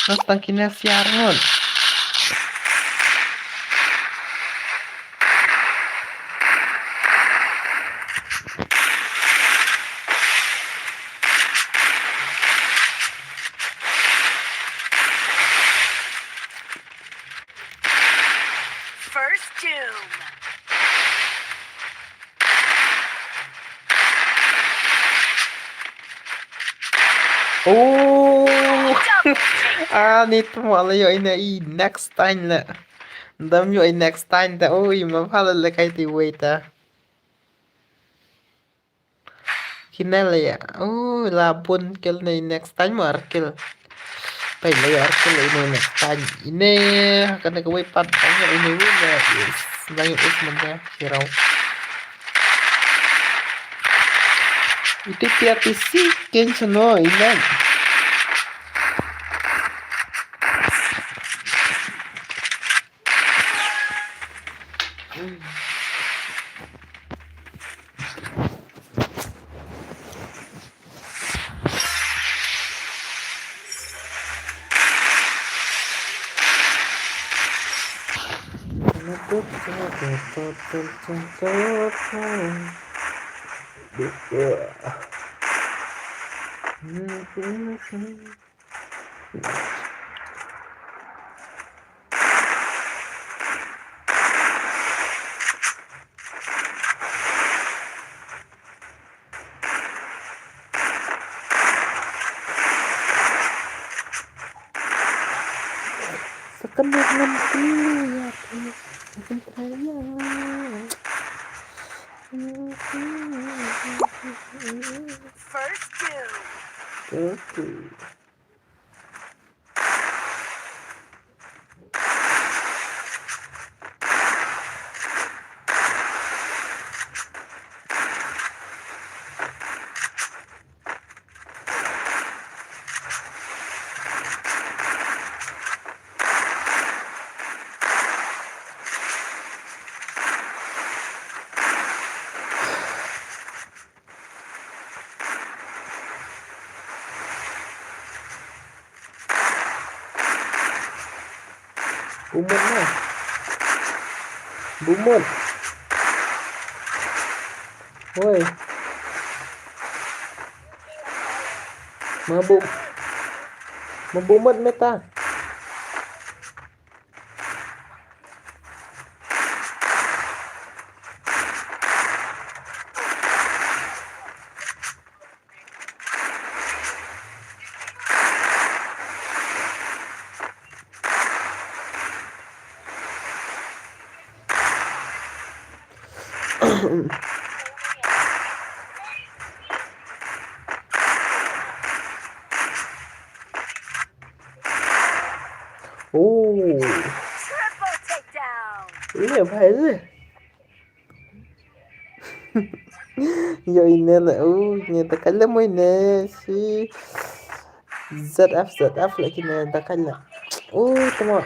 mas tangkinya siaran First doom. nito malah yo ini next time lah dam yo next time ta mapala le kai ti waita kinela ya labun kill na next time mo arkil pai le arkil ini next time ini kana ka way pat ini wala yes lang yung usman na siraw iti piatisi kenso no ilan sekedar nanti ya First doom. okay. Bumon. Woi, mabuk, mabumat meta. Oh, Triple takedown. iya bahaya. Yo ini lah, nyata kala mo ini si ZF lagi nyata kala. Tama.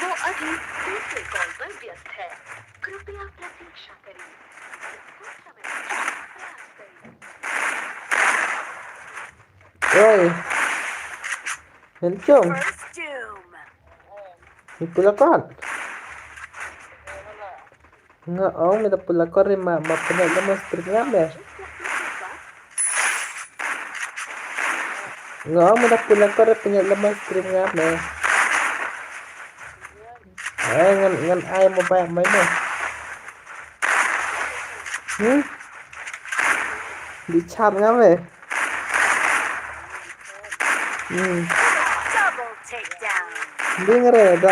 वो अभी दूसरे call पर व्यस्त है कृपया प्रतीक्षा करें कुछ समय प्रयास करें Oi, Hencong, First doom. ipulakon. Nga may pulakon rin mapanag na mas stream nga be. Nga may pulakon rin panag na mas stream nga be. Ay, ngan ay mo ba may mo? Di chat nga be. Double takedown. Hindi nga rin,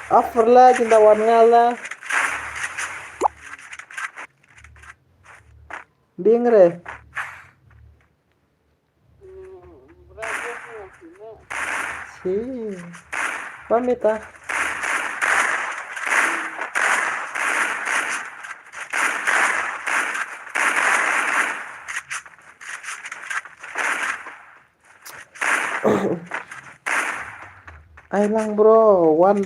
offer lah, cintawan nga lah. Hindi nga rin. Si, pamit ah. Ay lang bro, one.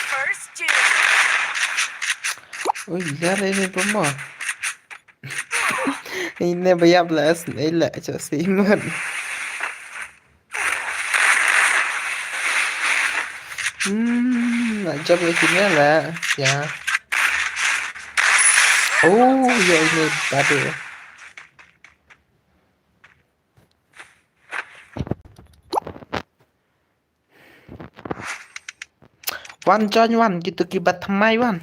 First doom. Ui, ra đây đây bấm mỏ. Ini bayar belas, ini cho siman. Jump ke sini lah, ya. Oh, ya ini tadi. Wan cho Wan gitu kibat thamai Wan.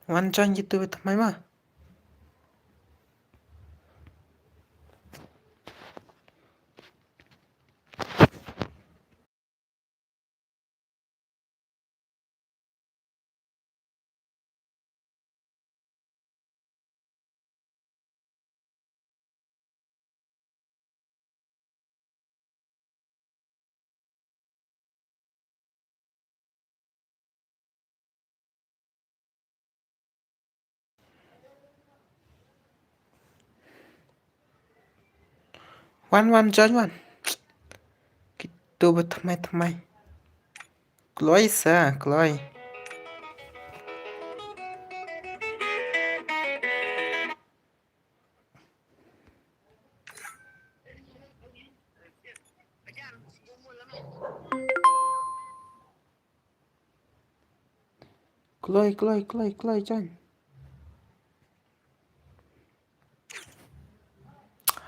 Wan cho gitu thamai mah. Wan cho Wan. Gitu bet thamai. Kloi sa, kloi. Kloi Chan.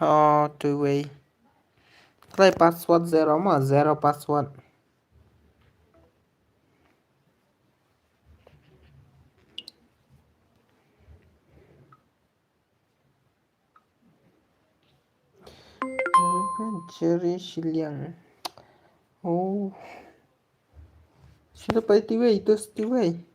Oh, two-way. Try password zero mo, zero password. Jerry Shiliang. Oh. Sino pa two-way? Itu two-way.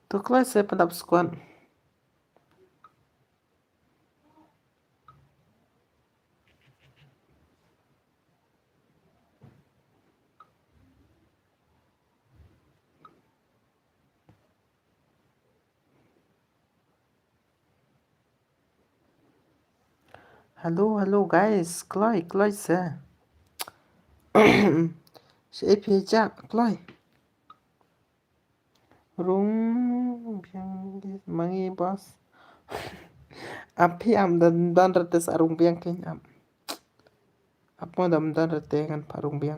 Tu kelas saya pendap squad. Hello guys. Kloy saya. Siapa pijak Kloy? Rung biang mangi bos. Api am dan rete sarung biang king am. Apa dan rete kan parung biang.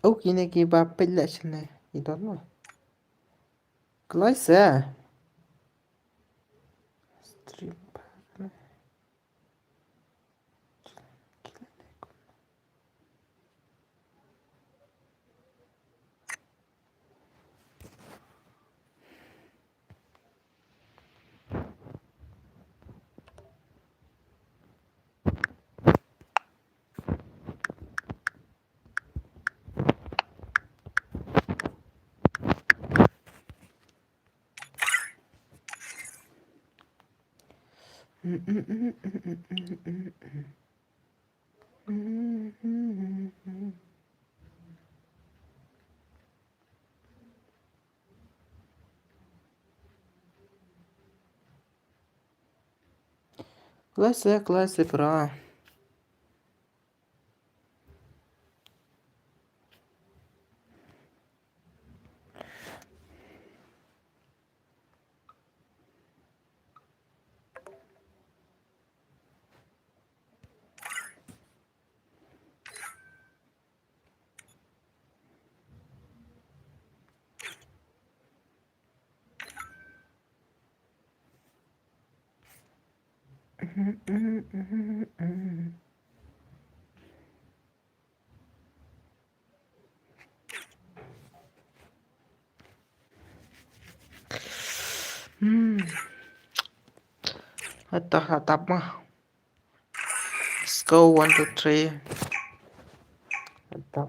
Oh kini ki ba pilla shne. I don't know. Kloy saya. Stream. Классе, бра. Hatap mah. Let's go 1, 2, 3. Hatap.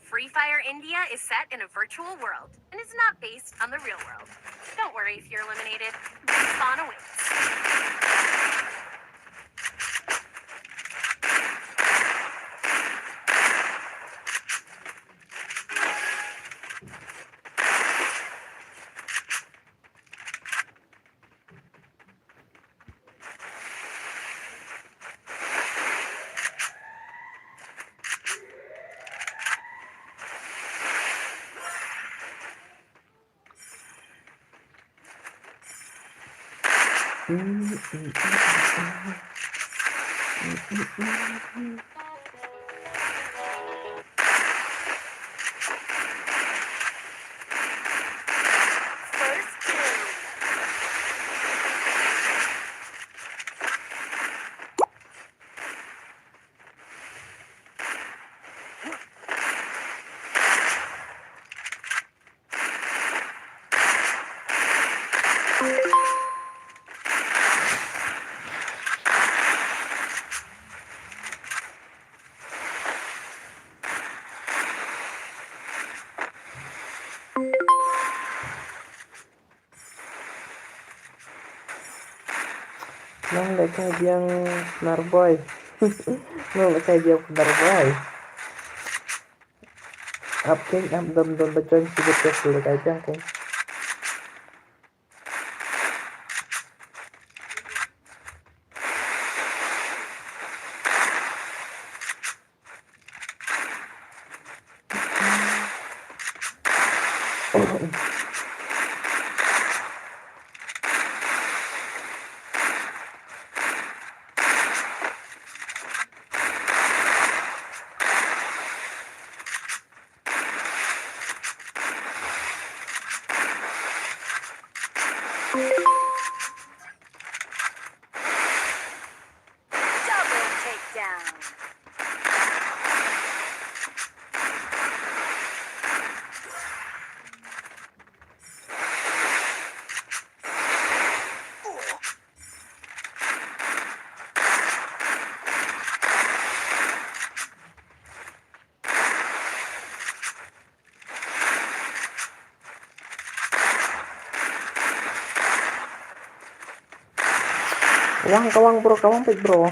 Free Fire India is set in a virtual world and is not based on the real world. Don't worry if you're eliminated. Respawn awaits. First kill. Nang lại kayak biang narboy. Nang lại kayak biang narboy. Up King, up đâm bật chân chỉ được cái sự cái cha King. Double takedown. Kawang bro, kawang pit bro.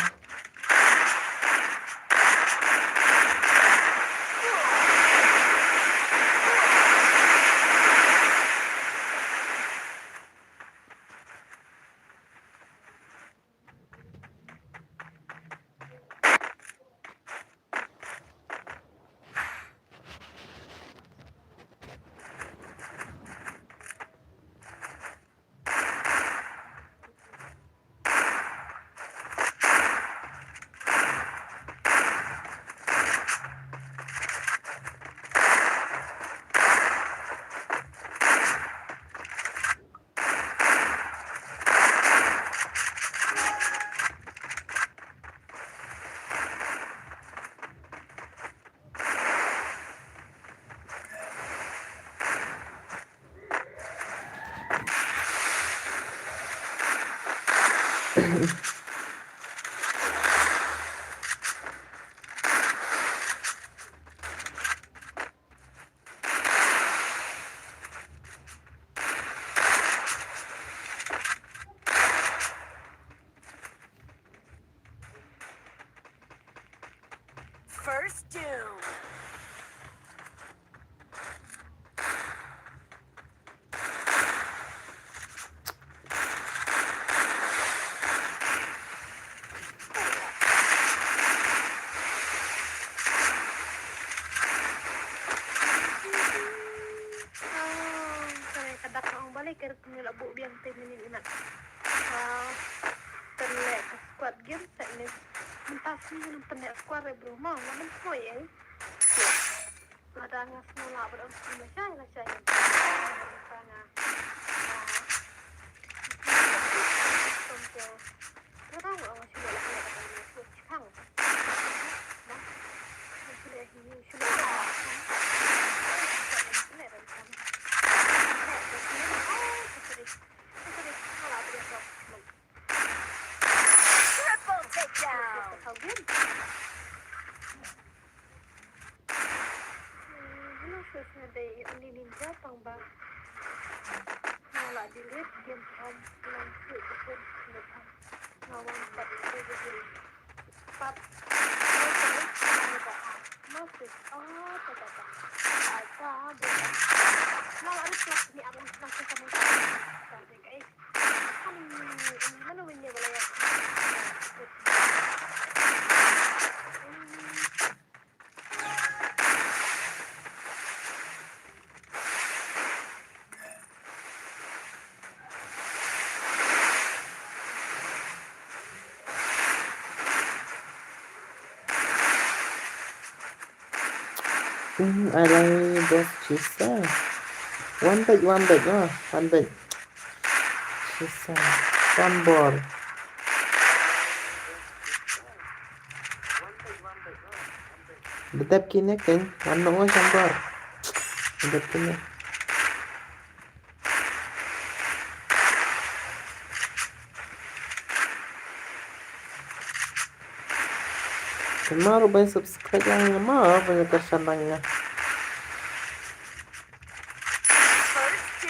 First doom. Kadak na ang balik kaya nilabo biyang 10 minutes na. Terlek squad game sa ini. Mentas ni ng penek squad bro mau naman ko eh. Ada ngas nula berang sama saya lah saya. Sana. Contoh. Orang orang sudah lah ada switch kang. Sudah ini sudah. Triple takedown. Day ini ninja pangba nala delete game om langsung pun lepas ngawang 4 masih tata nala refleks ni abang masih kamu sampai guys mana punya wilayah I like boss Chisa. One bit, one bit. Chisa. One ball. Detap kini King. One no sambar. Detap kini. Kemaru bay subscribe yang lemah banyak kesananya. First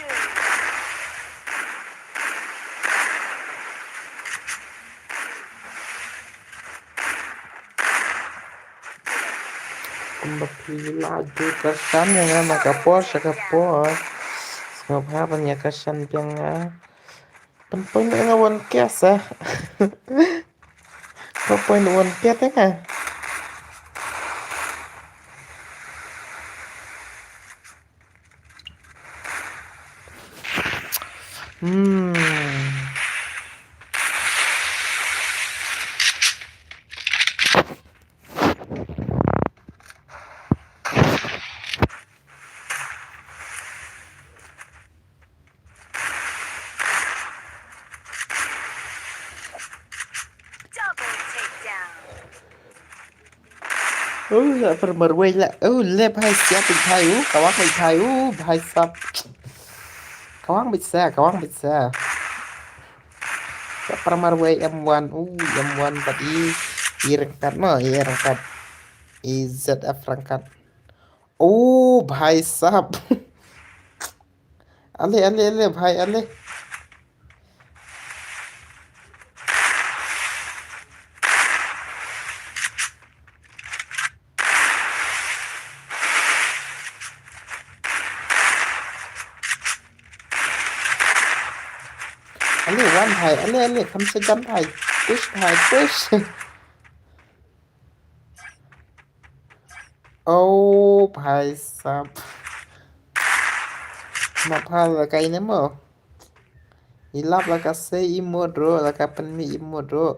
doom. Laju kesan yang maka pos Ngapanya kesan yang penting ngawan kiasa Papoy ngawan kiasa ka Double takedown. Lại phần mở quay lại lep hai siap bị thay kawang bị thay hai sap kawang bị xa Pramar way M1 M1 tadi irangkat irangkat IZF rangkat भाई साहब अले भाई अले one भाई अले कम से कम भाई push भाई साहब Mahal là cây nấm mà Ilap là cà xe imodro là cà penmi imodro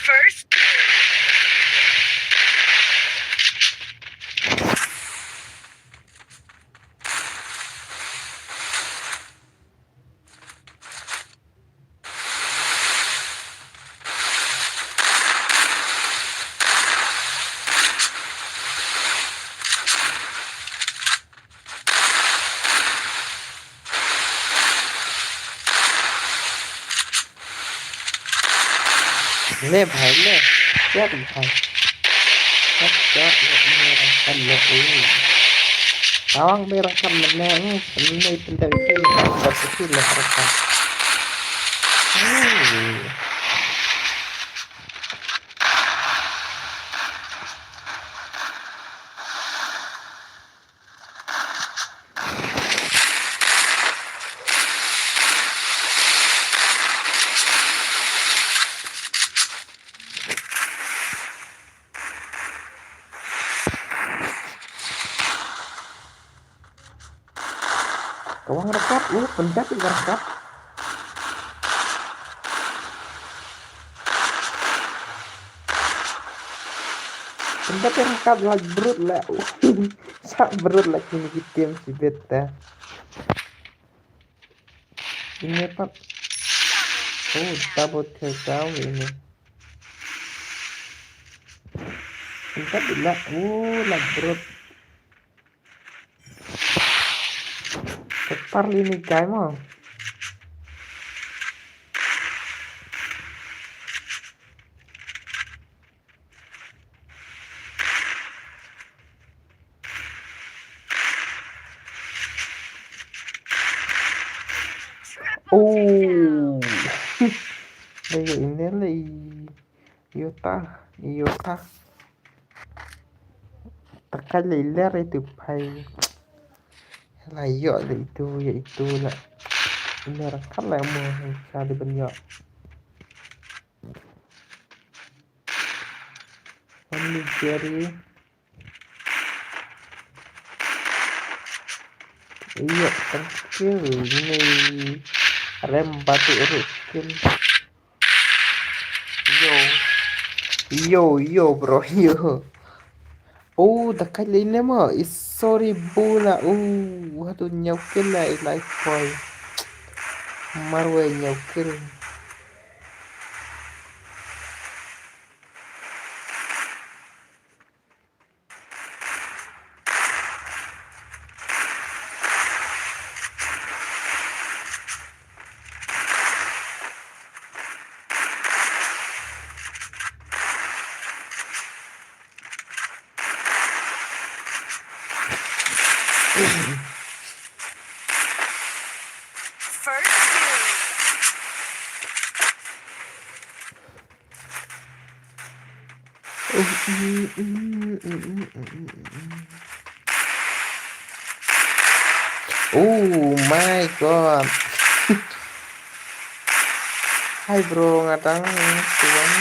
First ले भाई ले क्या तुम भाई क्या merahkan lo Tawang merahkan menang ini penting itu merahkan Kawang rekap pendat juga rekap pendat yang rekap lagi berut lah sak berut lagi ni tim si beta ini pak double takedown ini pendat bila lagi berut Tepar ini guys mau bây giờ ini là Iota terkait leader itu pai là dựa là itu là ini rekam là mau cari banyak Only Jerry iya kan ini rem batu rukin yo Yo, bro, yo. Oh, the kalinema is sorry bula. Oh, hatu nyawkila is like boy. Marwe nyawkil. First two. Oh my god. Hai bro, ngadang tuan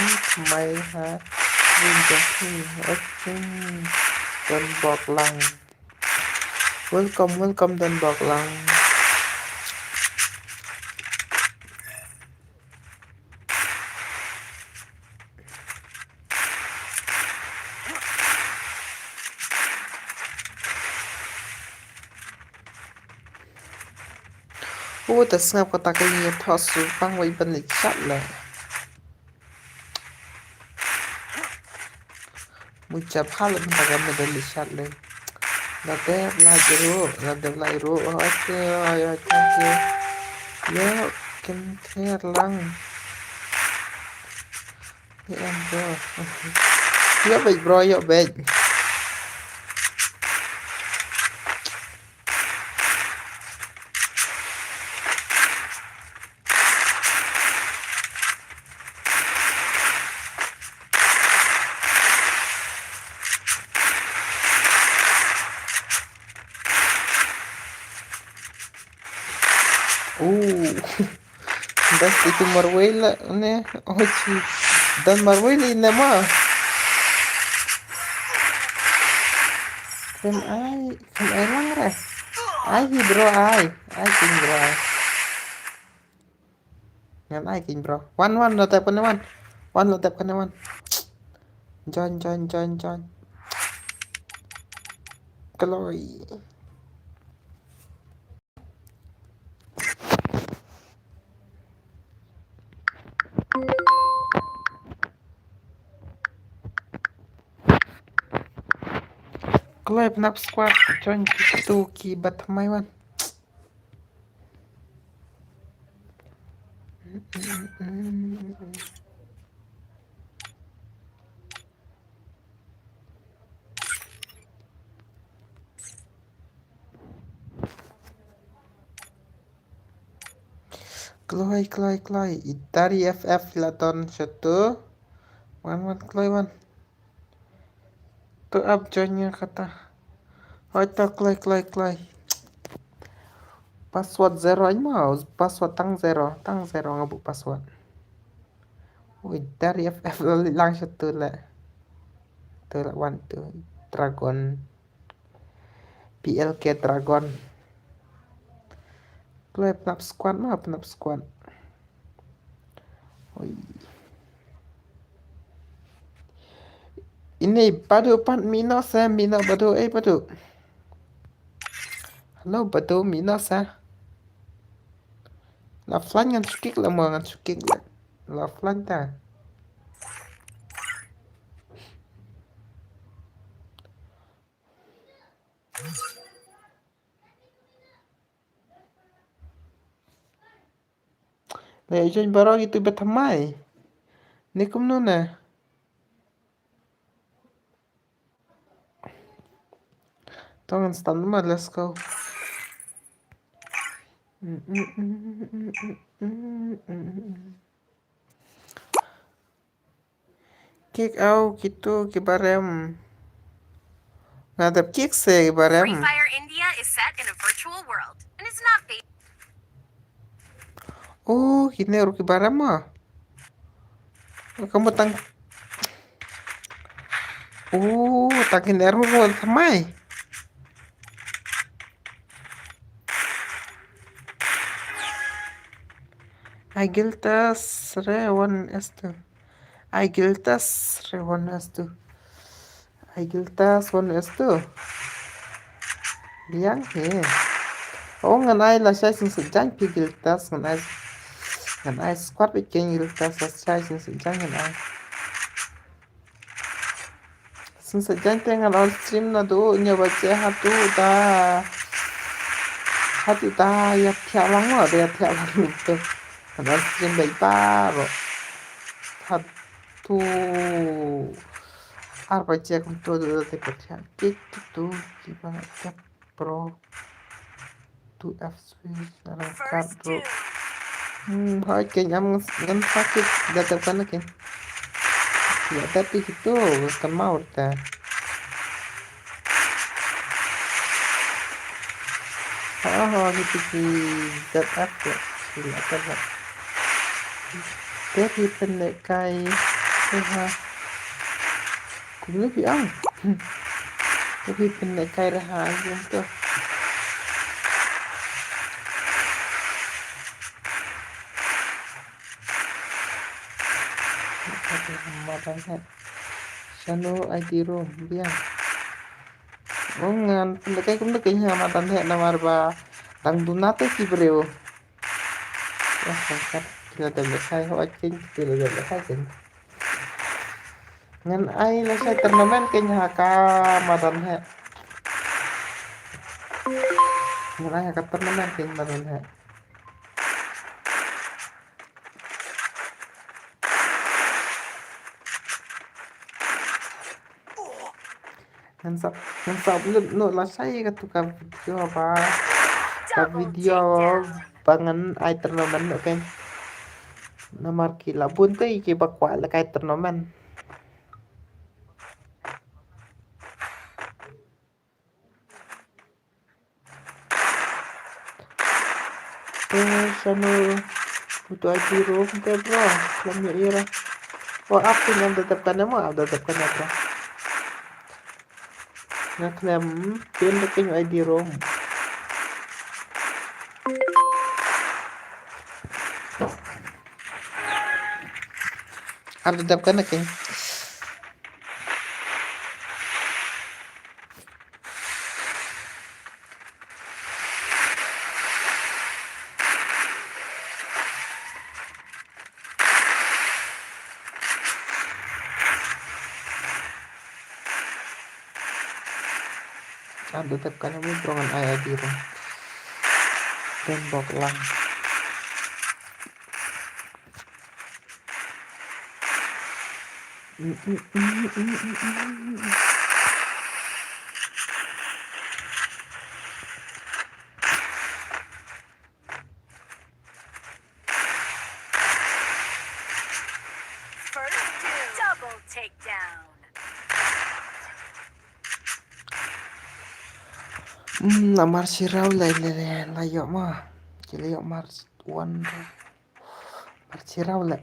mai ha. Win jadi. Okay. Don bok lang. Welcome Don bok lang. Oh, the snap kata kaya toss pang way balik chat lah. Mucha pala bentar medali chat lah. Nade lai ru. Okay. Yo, kenter lang. Ya bro. Yo baik bro, yo baik. Das itu Marwela ne. Ochi. Dan Marwela ini mah. Kan ai lang re. Ai bro ai. Ai king bro ai. Ngan ai king bro. One lo tap kena one. One lo tap kena one. Join. Glory. Clap nap squad join tu ki batmai wan. Kloy. Dari FF laton satu. Wan kloy wan. Tu up joinnya kata. Hoita kloy. Password zero aja mau. Password tang zero ngabuk password. Wih, dari FF langsung tu lah. Tu lah wan tu. Dragon. PLK Dragon. Kloy penap squad mah penap squad. Wih. Ini padu pan Mino padu padu. Halo padu Mino La flan ngan sukik lah mau ngan sukik lah. La flan ta. Le join baro gitu betamai. Nikum nuna. Tongan stand mah let's go. Kick out gitu kibarem. Ngadap kick se kibarem. Free Fire India is set in a virtual world and is not based. Oh, kini ru kibarem mah. Kamu tang. Oh, tangin error roll tamai. Agiltas re one este. Aigiltas rehonesto. Aigiltas honesto. Liang he. Oh ngan ai la sai sin sejang pigiltas ngan ai squad bikin giltas la sai sin sejang ngan ai. Sin sejang tengan on stream na do nya baca hatu ta ya thia lang ma de thia lang tu. Ngan on stream bai ta ro. Hatu apa cek untuk de percaya tik tu gimana pro 2F Swiss dalam First kartu. two. Thôi kênh em ngân sakit datang kana ken. Ya tapi itu kan mau ta. Gitu di ZF ya. Silakan lah. Tapi pendek kai. Cũng lebih ang. Tapi pendek kai rahasia tu. Matangnya Sano ID room biang ngan pendekai cũng được hình mà tận hệ nào mà tăng dunate ki breo ya sangkat kita tembak saya ho acing kita tembak saya cing ngan ai la saya turnamen kenya haka madan he ngan ai haka turnamen kenya madan he ngan sab no la saya ka tukar video apa ka Double video takedown. bangan ai turnamen no kan namar ki labun te ki bakwa la kai turnamen Sano butuh ID room te bro lamnya ira apa yang tetapkan nama tetapkan bro ngeklaim pin bikin ID room ada tetapkan lagi ada tetapkan nama perongan ID room tembok lang First two. Double takedown. Namar sirau layok mah layok mar one mar sirau lah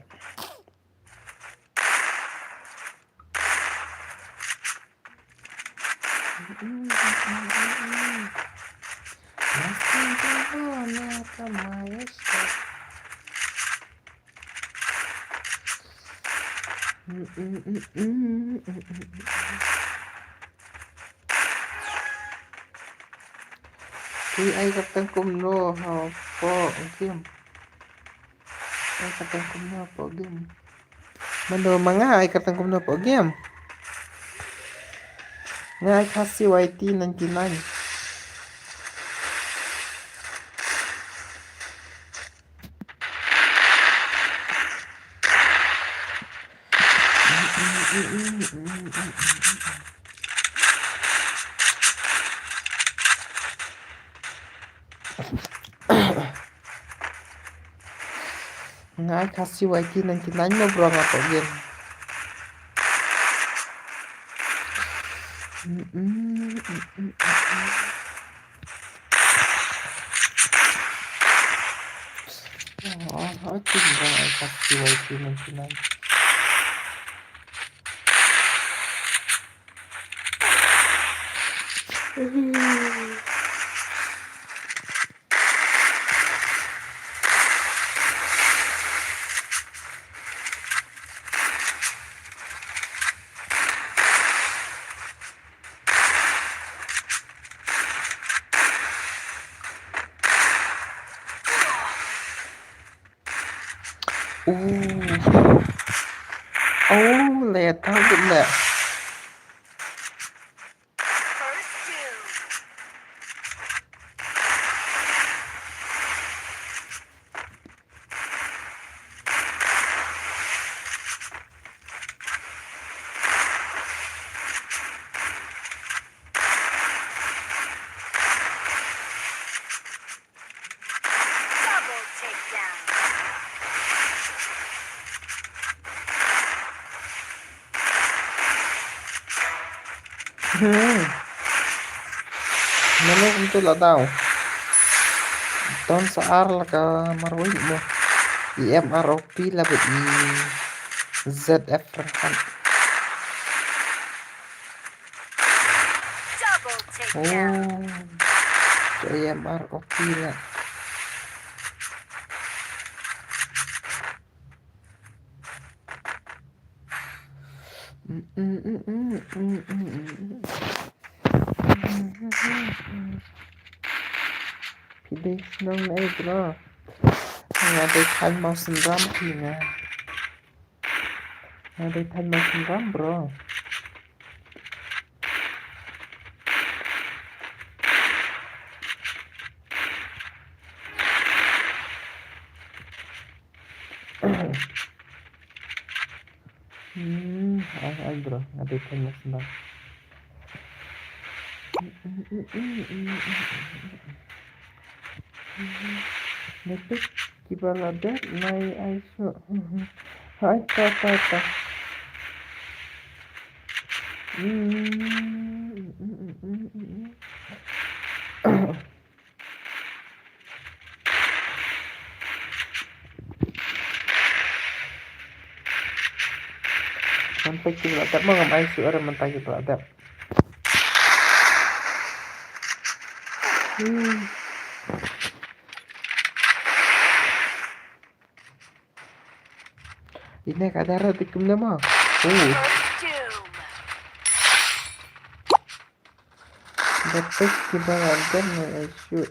Thì ai gặp tăng cùng nó họ có game ai gặp tăng cùng nó có game Mano mga ai gặp tăng cùng nó có game nga ai kasih YT 99 nga ai kasih YT 99 no bro nga có game hỏi chừng ra ai kasih YT 99 Lẹ tao cũng lẹ. First doom. Double takedown. Mana itu lah tau. Ton saar lah ka marwai mo. IMROP lah bet I ZF kan. Double takedown. IMROP lah. Pilih nang naik bro. Ada kan mau senram kina. Ada kan mau senram bro. Ay bro, ada kan mau senram. Nepek kibaladat nai aiso. Hai ta. Sampai kibaladat mau ngam aiso orang mentah kibaladat. Ini kadara tikum nama. First doom. Nepek kibaladat nai aiso.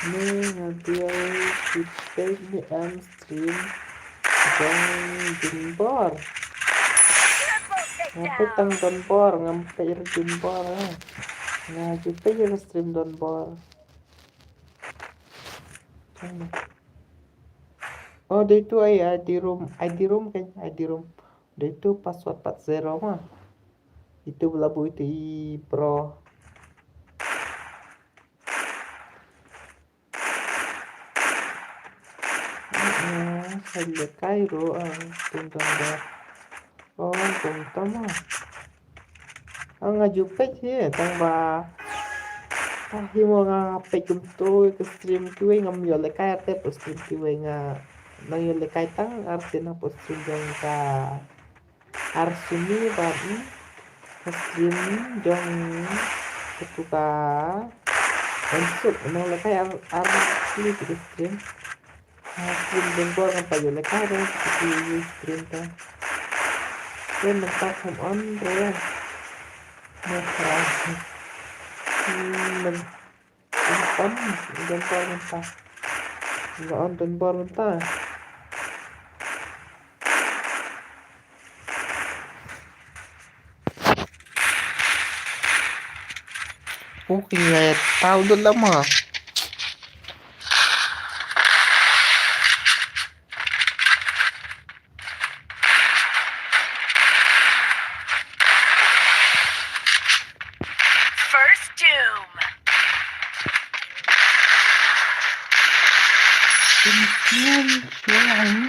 Nih nanti kita ini stream dan bar. Triple Ngapain tang takedown. don bar ngapain don bar nah kita yang stream don bar. Oh dia itu ID room kan ID room dia itu password 40 mah itu belabu itu bro. Saya Cairo tentang dah. Oh tentang mah ngaju page ya tang ba himo nga page kumto ke stream kiwe ngam yo le kai te po stream kiwe nga nang yo le kai tang arte na po stream jong ka arsuni ba stream jong ketuka ensuk nang le kai arsuni ke stream stream jong bo ngam pa yo le kai dong stream ta then mentah home on ya mentah on dan bar mentah nggak on dan bar mentah kaya tahu udah lama First doom.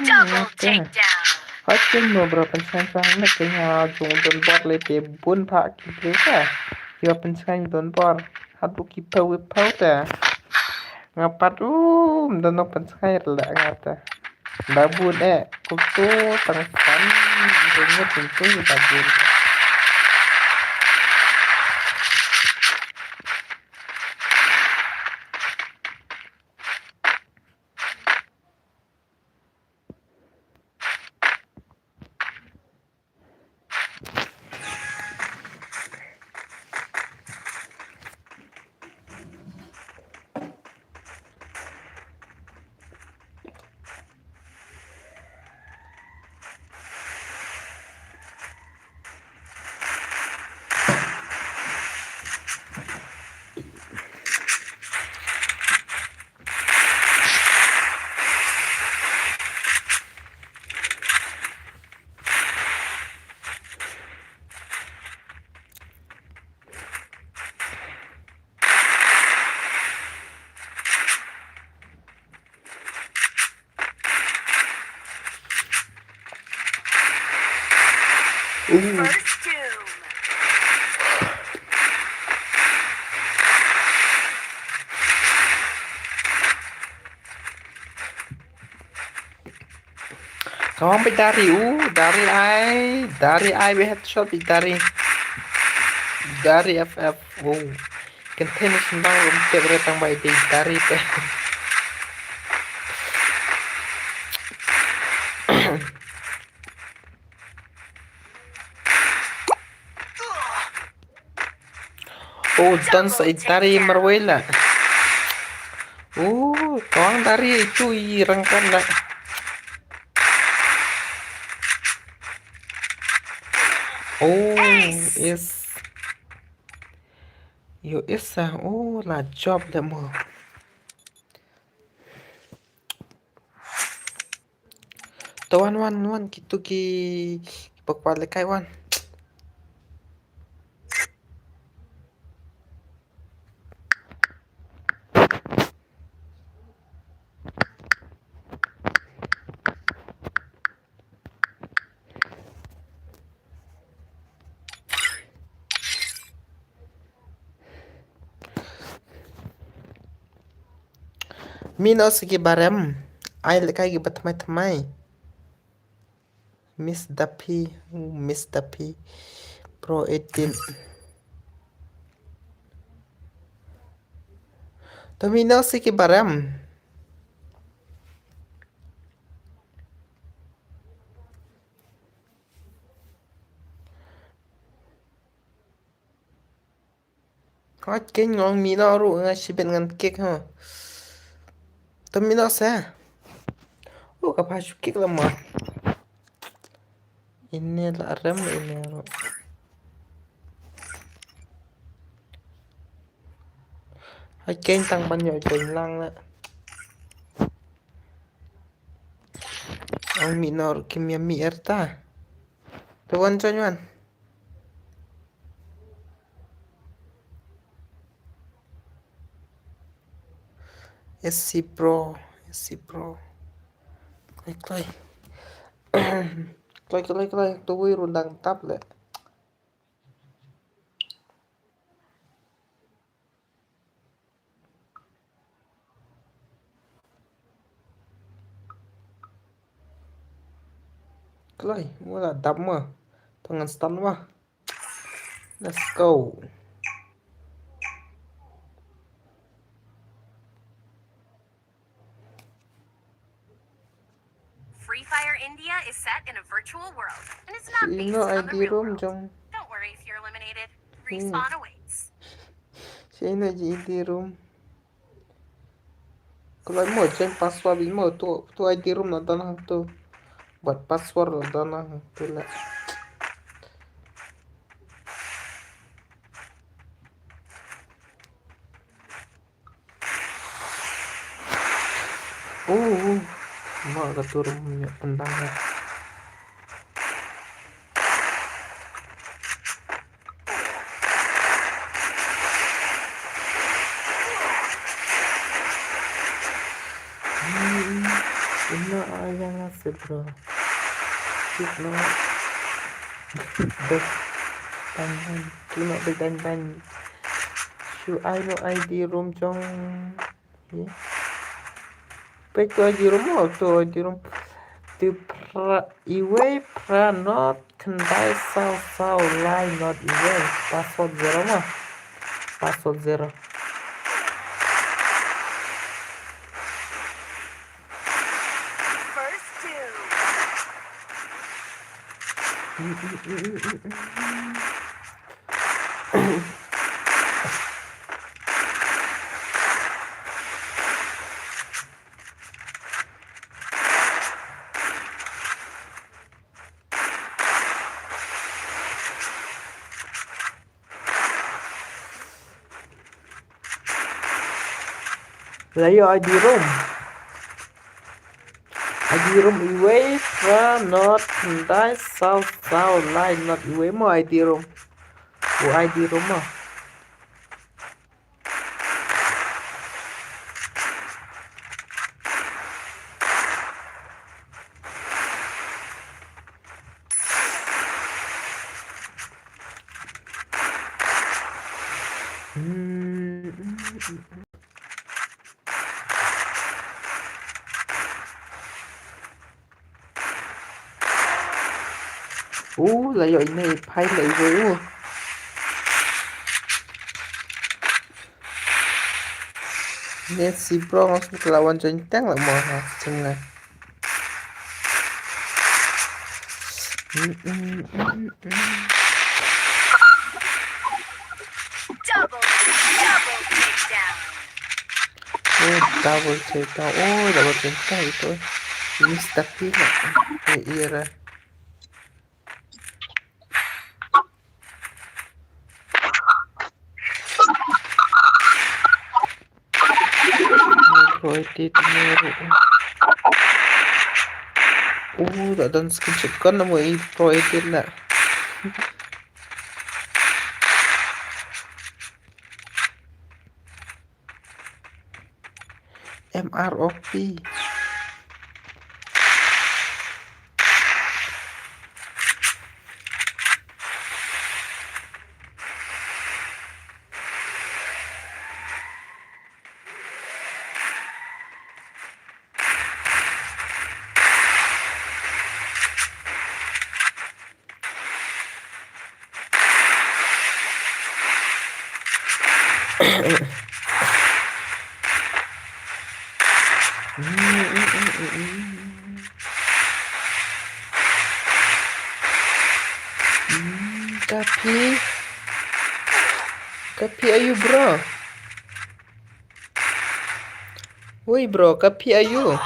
Double takedown. Hot mo bro pensan sana kaya jung don bar le te bun pak gitu ya Yo pensando don por hatu kipau ta ngapat dan no pensai la ngata babun kutu tangsan dengar tentu babun First doom. kawanไปdari ai we headshot ไปdari FF wow container sembang rumpiat retang by dari teh oh dan sa dari Marwela oh kawan dari itu irangkan lah oh is yo isa oh la job le mo to wan gitu ki pakwal kai wan Mino sige barem ai le kai gi batmai Miss Dapi Pro 18 to Mino sige barem hot ken ngong Mino ru nga siben ngan kek ha to Mino sa oh kapasuk kek lemah ini la rem ini ro hot ken tang ban yo chen lang la ang minor kimia mi erta to wan chonwan SC Pro klai to wi rundang tap le klai wala dap ma tangan stun ma let's go Free Fire India is set in a virtual world and is not based Sino on the ID real room world. jong Don't worry if you're eliminated. Respawn awaits. Sino ID room kalau mau change password mau tu ID room na tanah tu buat password na tanah tu lah mau ke turun punya pendangan Ina ayang ngasih bro Cik no bang. Do not be bang. Should I know ID room trong yeah. Back to ID room or to ID room. To Iway pra not kendai sao line not Iway. Password 0 mah. Password 0. First two. Layo ID room. ID room Iway pra not kendai sao line not Iway mo ID room. ID room mah. Layo ini pai lại với Nên si bronze lawan centang lah mau cengai. Double takedown. Double takedown. Double takedown itu. Ini tapi lah. Iya. Pro edit meru. Tak ada screenshot kan nama ini pro edit lah. MROP. Kapi ayu bro. Woi bro, kapi ayu.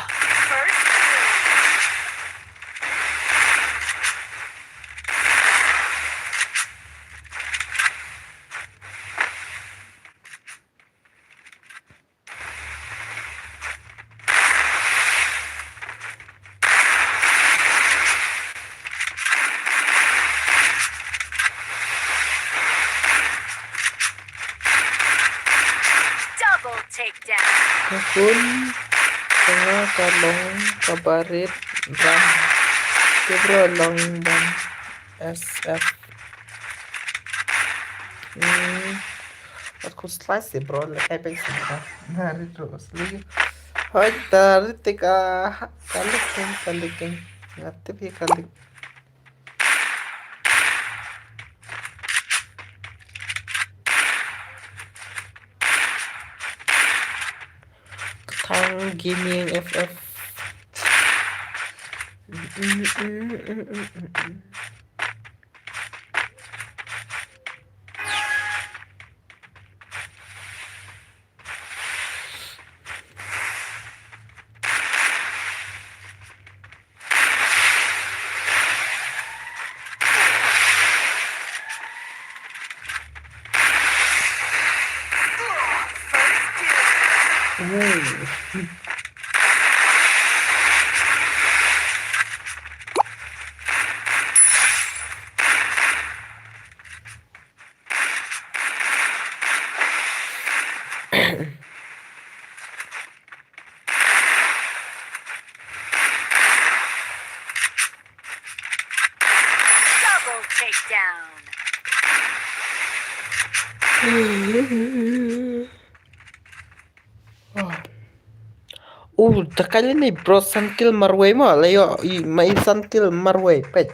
Double takedown. Kakun tengah kalong kabarit ram kebro long ban SF. Aku slice bro, lekai pensi nari terus lagi. Hai tarik tika kalikin ngatip ya kalik. Tang gaming FF. Takanya ni bro Sankil Marway mo layo may Sankil Marway pet.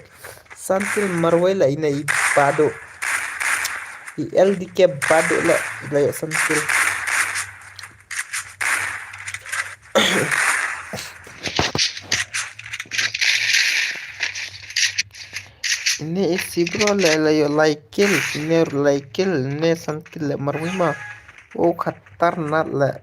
Sankil Marway la ina ipado. LDK bado la layo Sankil. Ini isi bro layo laikil ini laikil ini Sankil Marway mo. Oh khatar nat la.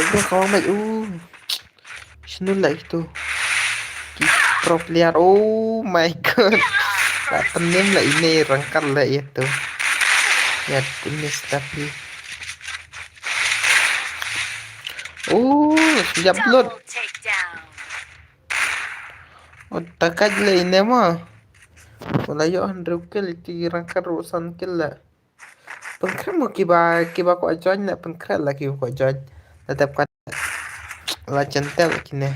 Bro kawan baik. Sino lah itu? Pro player. Oh my god. Tak penim lah ini rangkal lah itu. Ya tulis tapi. Jablot. Double takedown. Takaj lah ini mah. Wala yo 100 kill ti rangkal urusan kill lah. Pengkram mo kiba ko join na pengkram lah kiba ko join. Tetap kan la centel kini.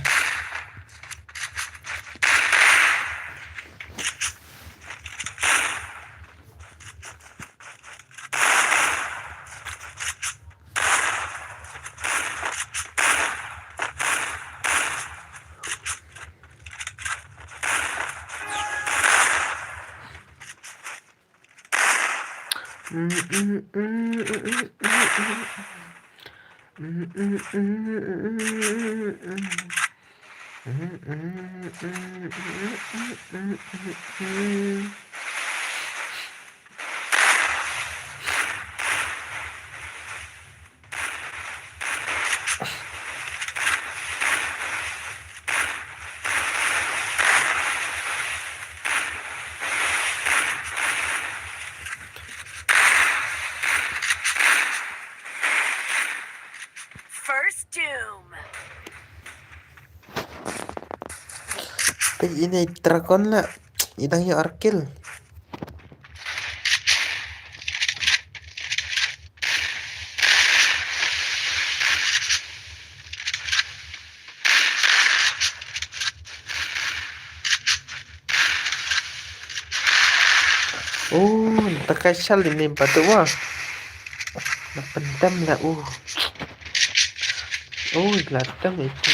First doom. Ini dragon lah. Idang yo arkil. Takasal ini batu mah. Napendam lah. Geladam itu.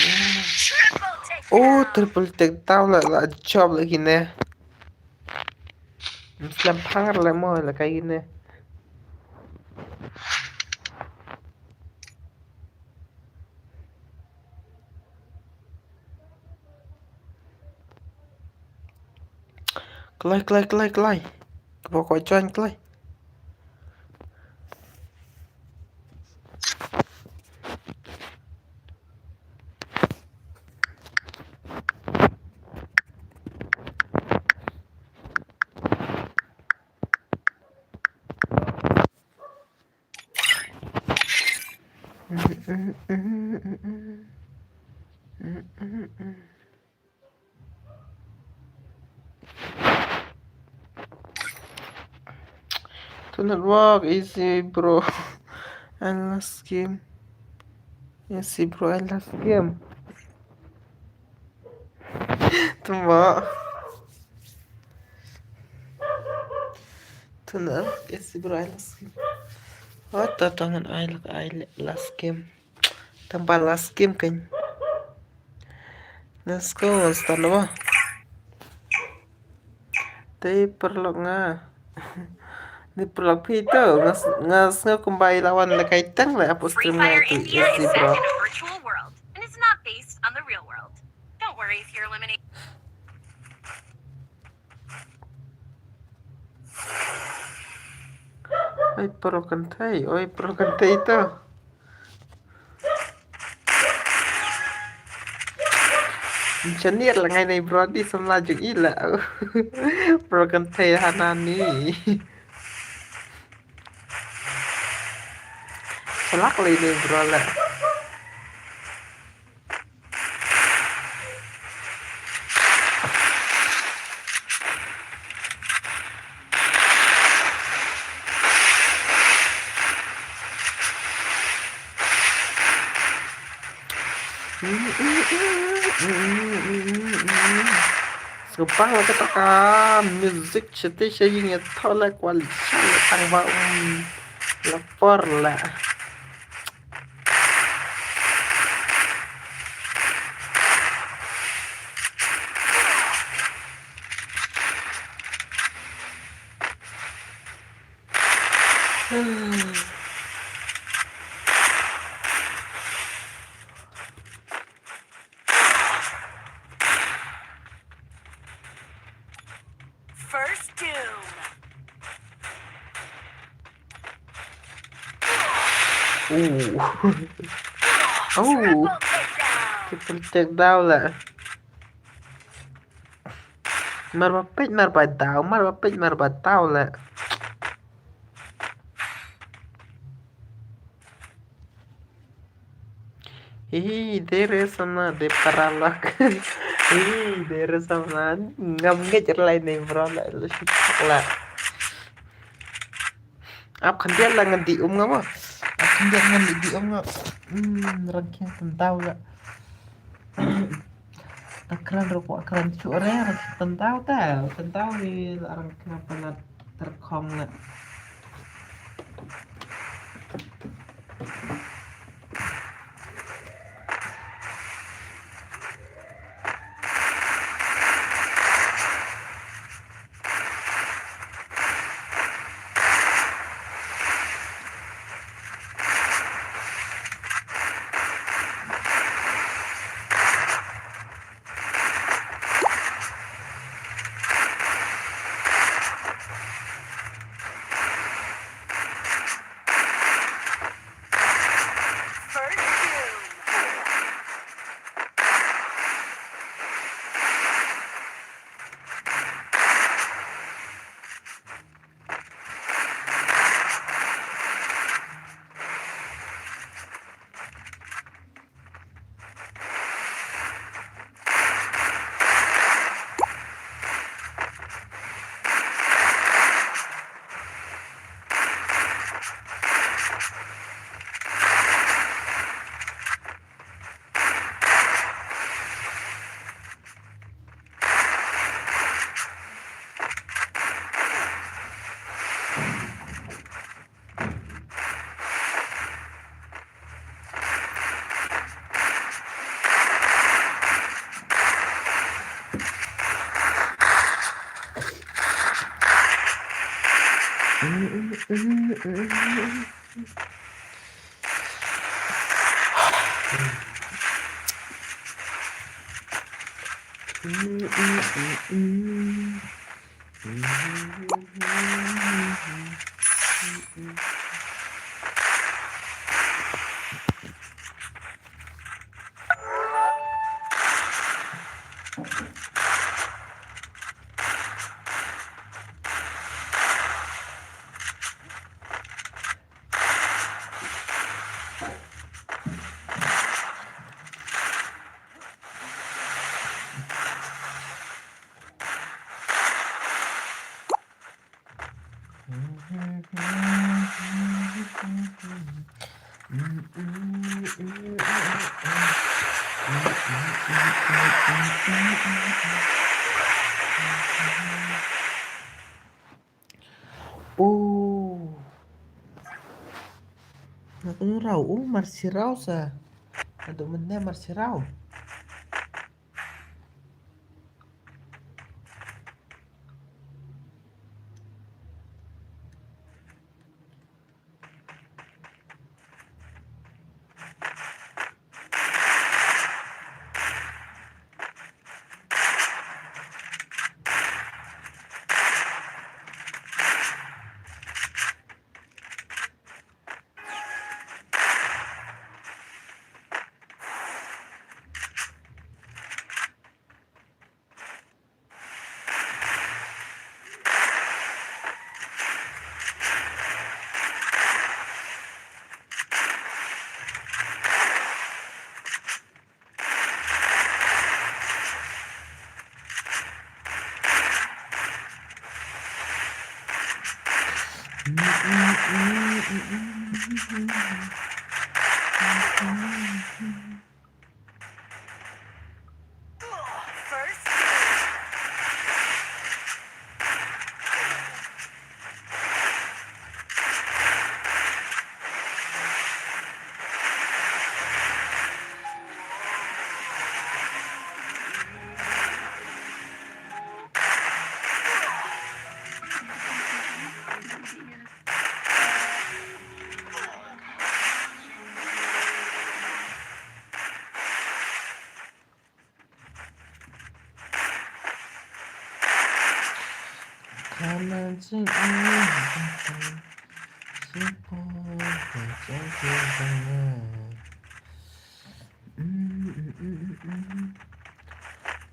Triple takedown lah job lagi nih. Muslim pangar lah mau lah kayak gini. Kelai. Pokok join kelai. To not work easy bro. I lost game. Easy bro, I lost game. Tuma. To not easy bro, I lost game. What tangan I last game. Tanpa last game kan. Let's go, start naman. Tay perlu nga. Di perlu pito. Ngas kumbay lawan na kaitang na apos Free stream Fire na ito. India is Easy set bro. in a virtual world and is not based on the real world. Don't worry if you're eliminated. Oi, pro cantei. Oi, pro cantei itu. Engineer là ngày này bro đi xong la chừng ý là pro cantei Hanani. Salak lên này bro là. Gampang lah katakan music station yang tolak kualitas tanpa lapor lah. First doom. Oh, triple check down lah. Marwapit marbatao lah. There is some de paralak. There is some ngam ngejar lain nih bro lah lu lah. Ap khandian lah ngadi ngapa? Ap khandian ngadi ngapa? Rangkaian tentau lah. Akran rokok akran cuore tentau ni larang kenapa nak terkong lah. First doom. Oh, aku nu raw marsiraw sa. Ado man na marsiraw. First, 가만히 있는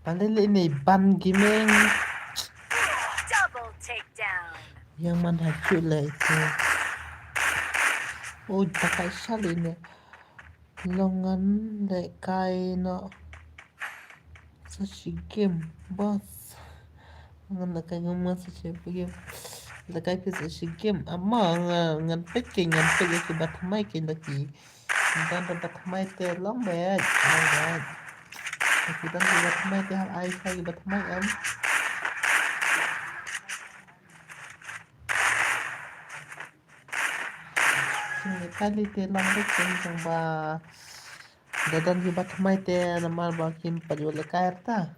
Padahal ini ban gaming double takedown. yang mana lah itu. Oh, pakai sal ini. Longan dek kain no. Sashi game boss. Longan dek kain ngomong sashi game. Dek kain pisa sashi game. Ama ngan peke akibat mai kain lagi. Dan dapat mai te long bed. Long bed. Kita akibat mai te hal ai akibat mai am. Kali te lang bed kung ba dadan akibat mai te namal ba kim pajul kair ta.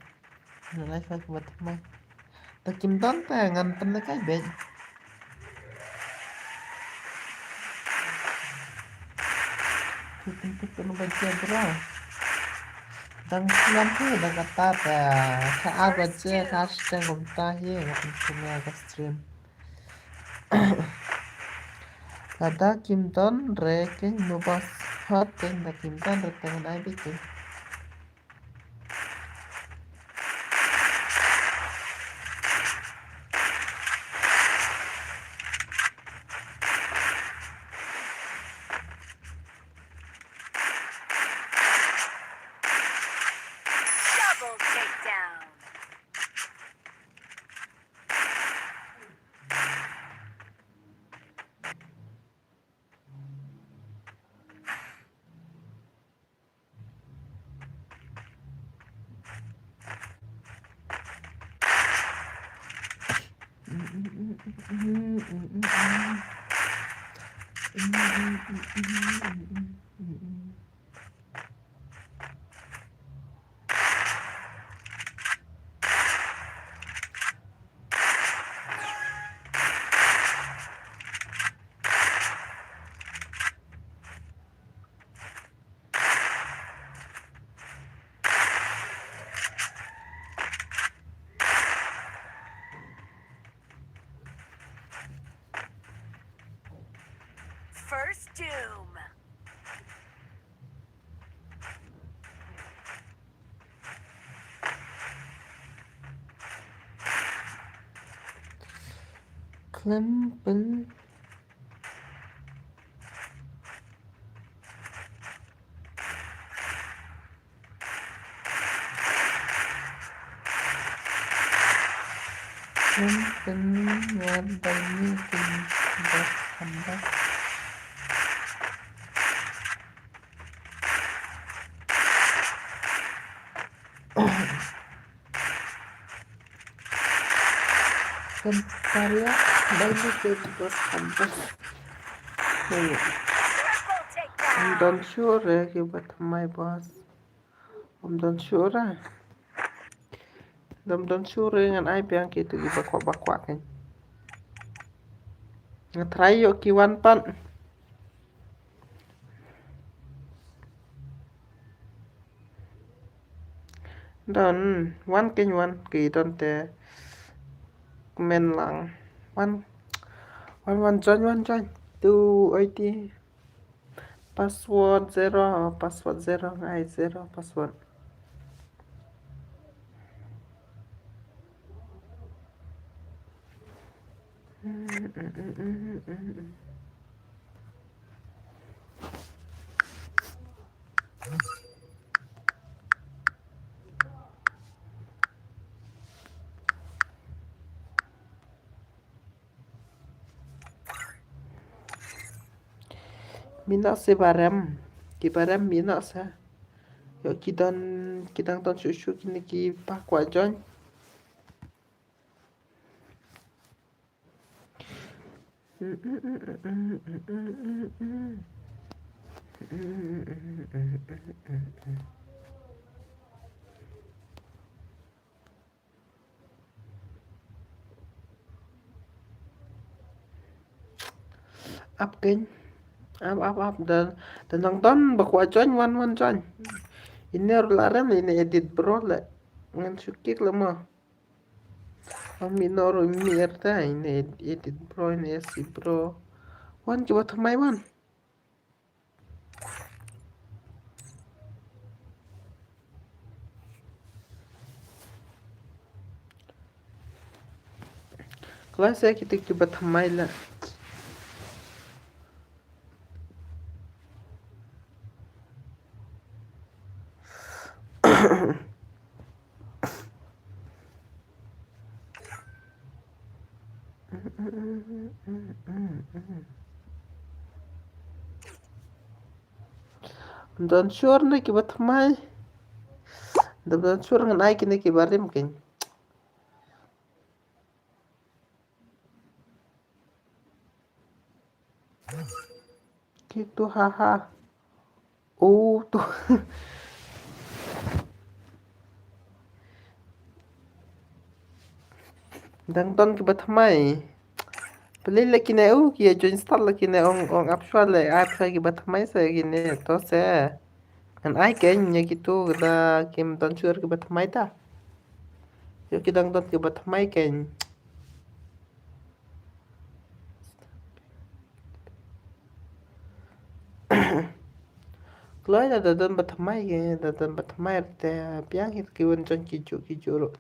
Nalai akibat mai. Takim don ta ngan pen kai bed. Tutup baca bro. Dang silam tu dah kata ta ka baca ka sedang gumta ye ngapun punya ka stream. Kada Kim Don re ke nubas hot ke na Kim Don re tangan ai bikin. Double takedown. First doom. Klempel. Klempel yang banyak tambah. Saya banyak juga tambah. Triple I'm takedown. done sure akibat my boss. I'm done sure. I'm done sure ngan ai biang gitu bakwa kan. Ngatry yo kiwan pan. Don one kỳ don te men lang one join tu IT password zero ngai zero password Mina se barem. Ki barem mina sa. Yo kita ton susu kini ki pa kwa jon. Up kênh. Up dan nonton bakwa jon wan jon. Ini larem ini edit bro le. Ngan sukik le mo. Minoro mierda ini edit bro ini si bro. Wan coba thamai wan. Kalau saya kita coba thamai lah. Don sure na ki bat mai. Don sure ngan ai kini ki barim kin. Gitu haha. Oh tuh. Dang don ki bat mai. Pelil lagi na ki jo install lagi na ong actual le app sa ki bat mai sa gini to se. Ngan ai ken nya gitu da kim don sure ki bat mai ta. Yo ki dang don ki bat mai ken. Kalau ada dan batamai ke, dan batamai te piang hit kiwan jon kicu ro.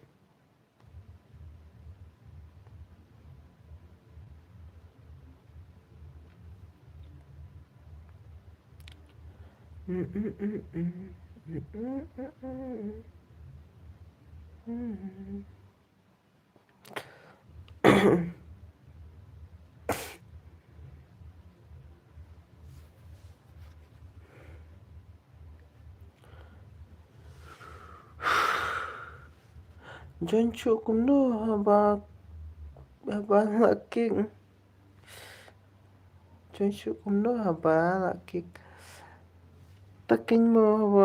Jon chu kum no ba laking. Jon chu kum no ba laking. Takin mo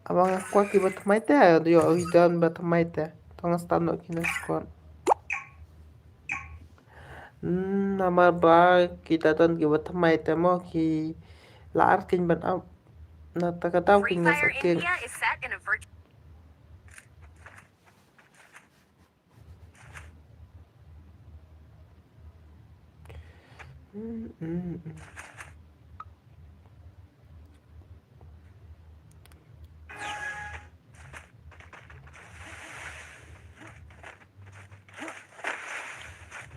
abang aku ki batamai te yo idan batamai te. Tong stano kinaskon. Nama ba kita don ki batamai te mo ki laar kin ban up. Na takataw Free kin na Fire saking. India is set in a virtual.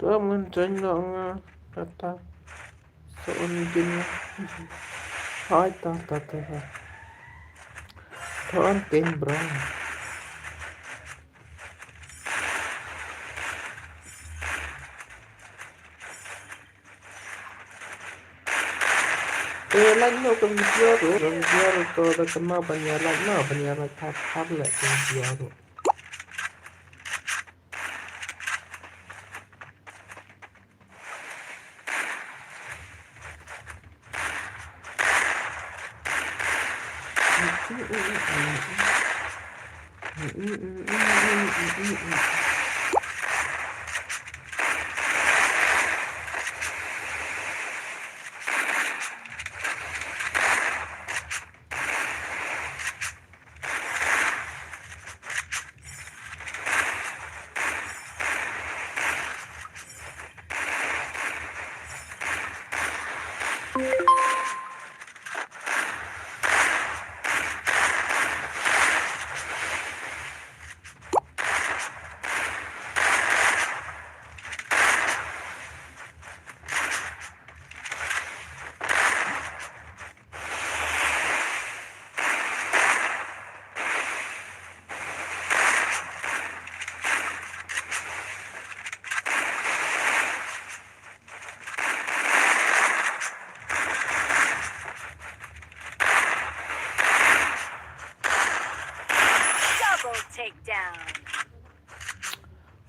Tuh muncul dong kata seunjin. Hai ta. Tuan ken bro. Lan no kan video to da kama banyaran tap le video ro.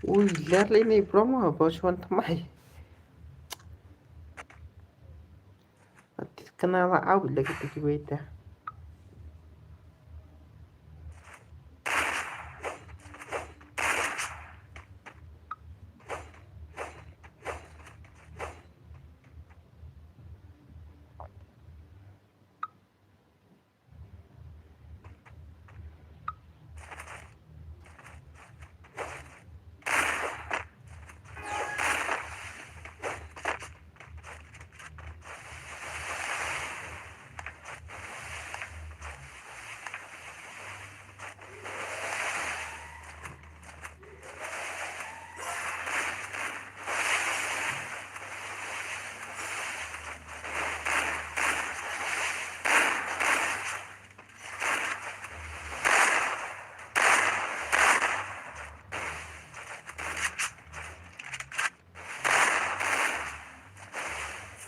อุ้ยแลดเลยนี่พร้อมอ่ะพอชวนทำไมkenapa out lagi tuh kita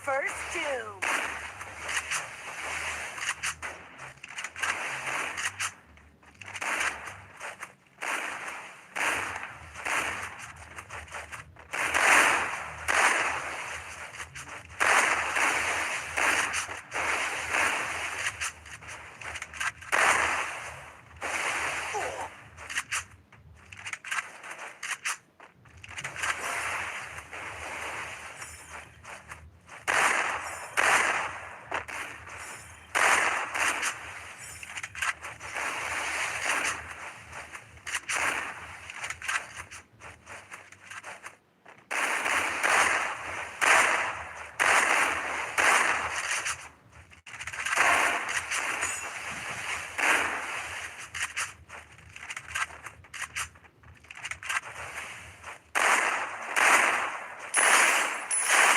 First doom.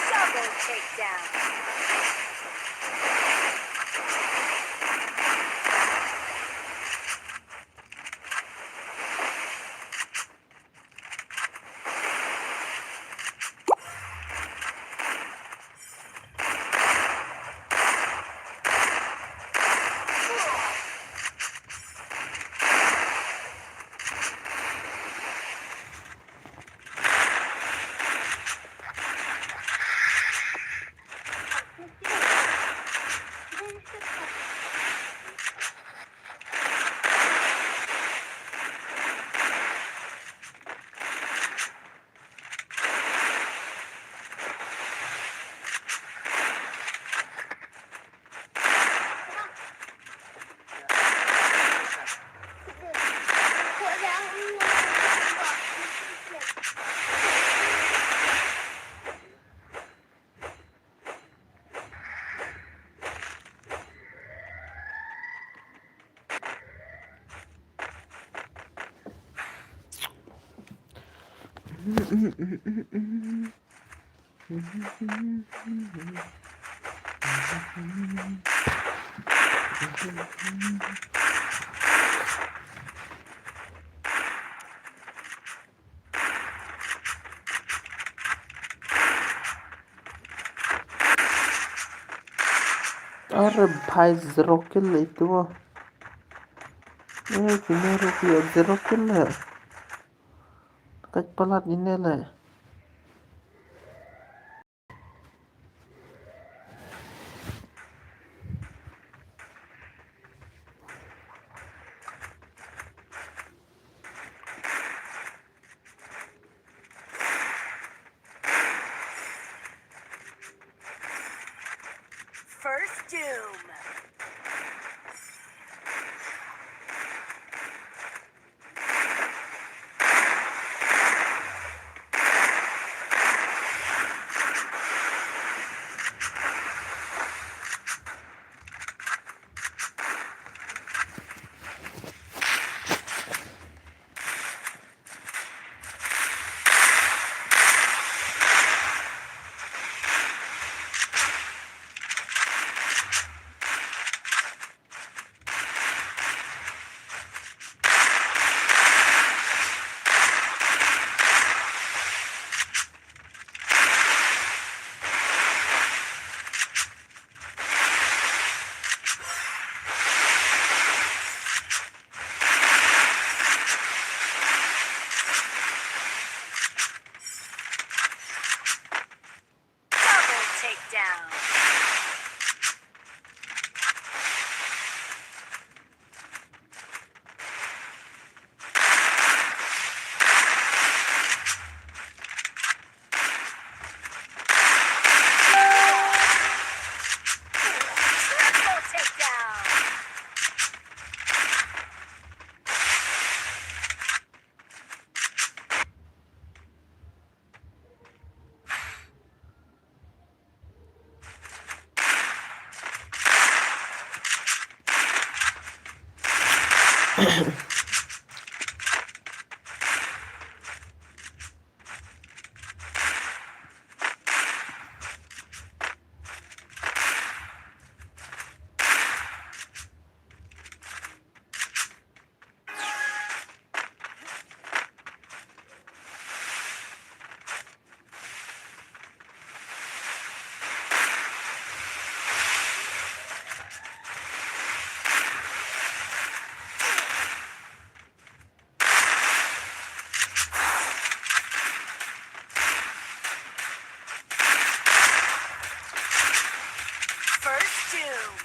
Double takedown. अरे भाई 0 किल itu punya rupiah 0 kill ya kayak pelat ini lah First doom. First doom.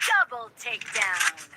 Double takedown.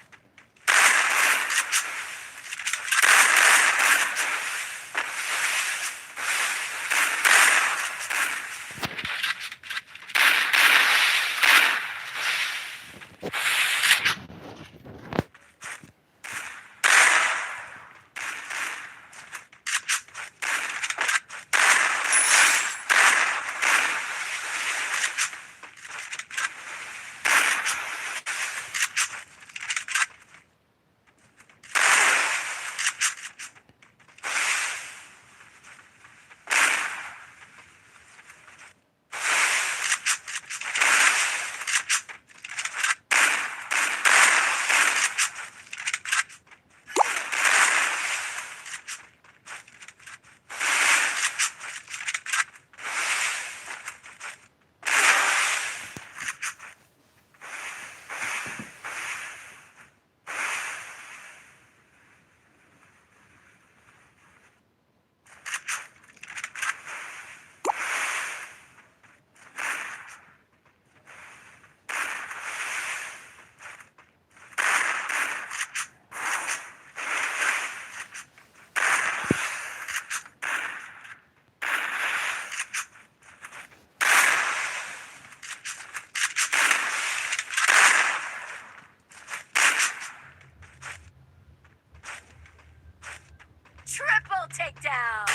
Triple takedown.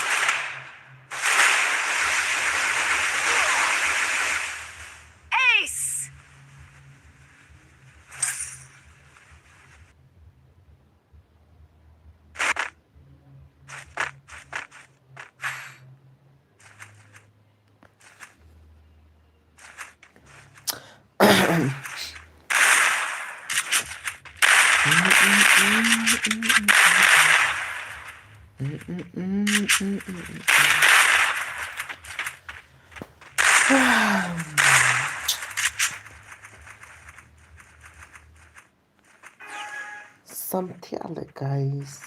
Ace. Samtidigt alle, guys.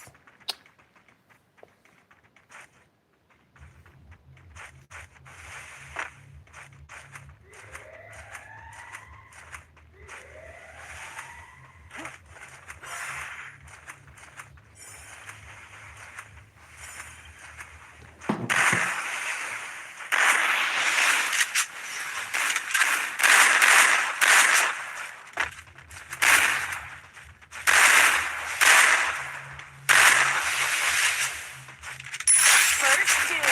First doom.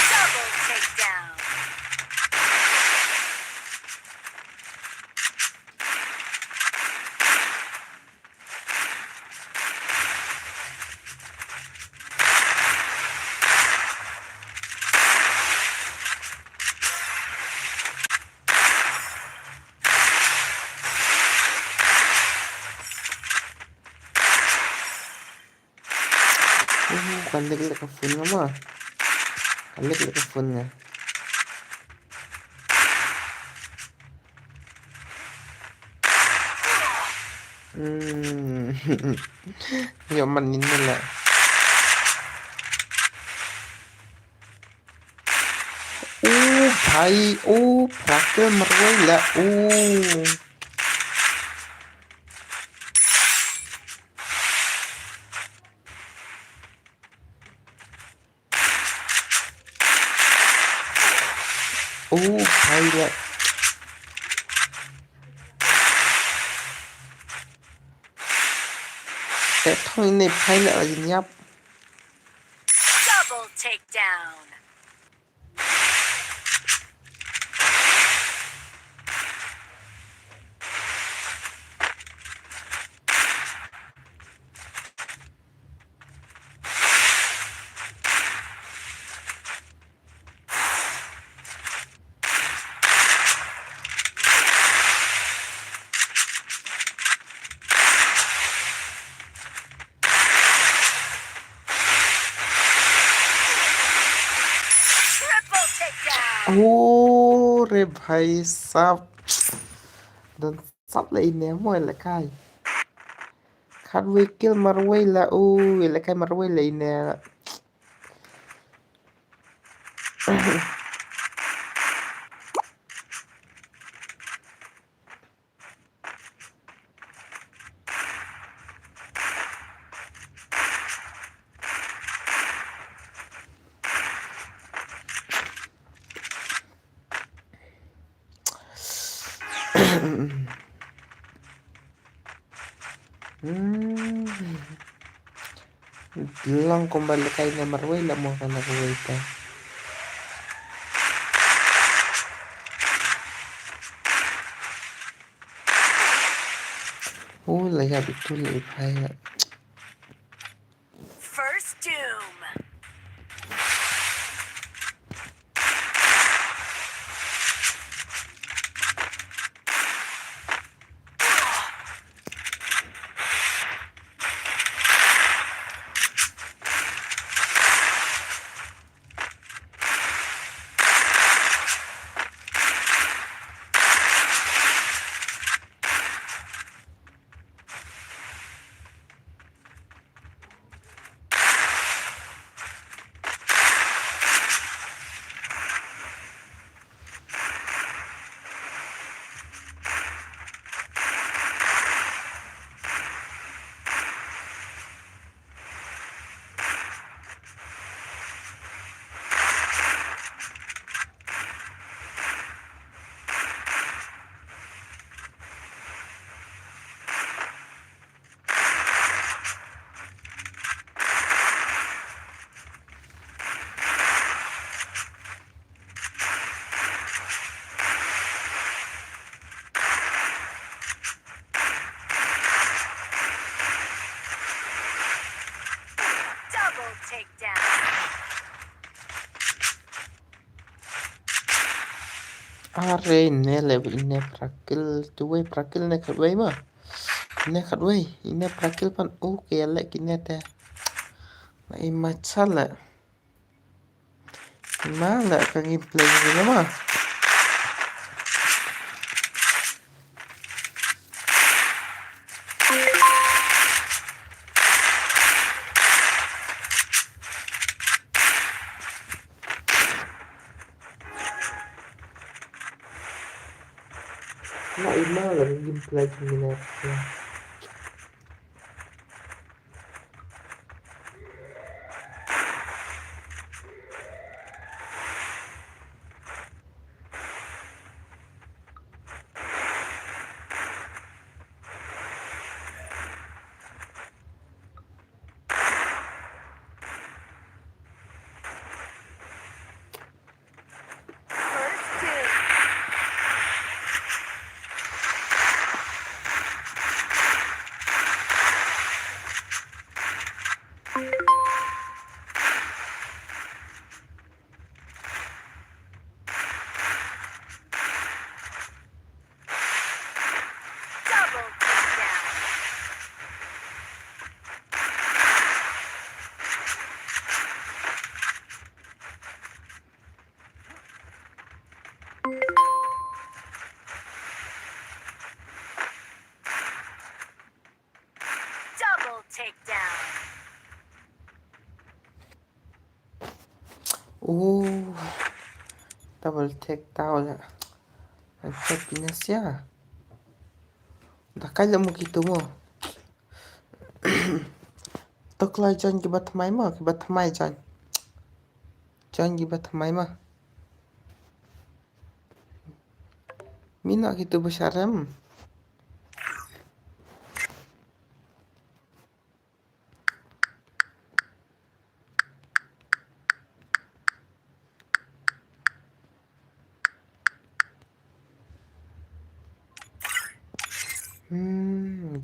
Double takedown. Balik ke phone lama. Balik ke phone nya. Yo man ini lah. भाई ओ fracture मर गई ला ओ Pilot. Sẽ thôi này pilot là gì nhấp. Double takedown. Triple takedown. रे भाई साहब. Dan sắp lại ném mồi lại cái. Khát vi kill Marway là lại cái Marway lại nè. Bilang kembali kayak Marway lah mau kan Marway ta. Lại gặp betul lại phải. First doom. Double takedown. Are ini level ini prakil cuy prakil ne khadway mà. Ini khadway ini prakil pan kayak lek ini teh. Nah macam lah. Malah kan gameplay ni mah. Nah ini lah gameplay ni lah. First doom. Double takedown. Double takedown. Double take down lah. Macam pinasya. Dah kaya mau gitu mau. Tok lai John kibat mai mà kibat mai John. John kibat mai mà. ina gitu besarem.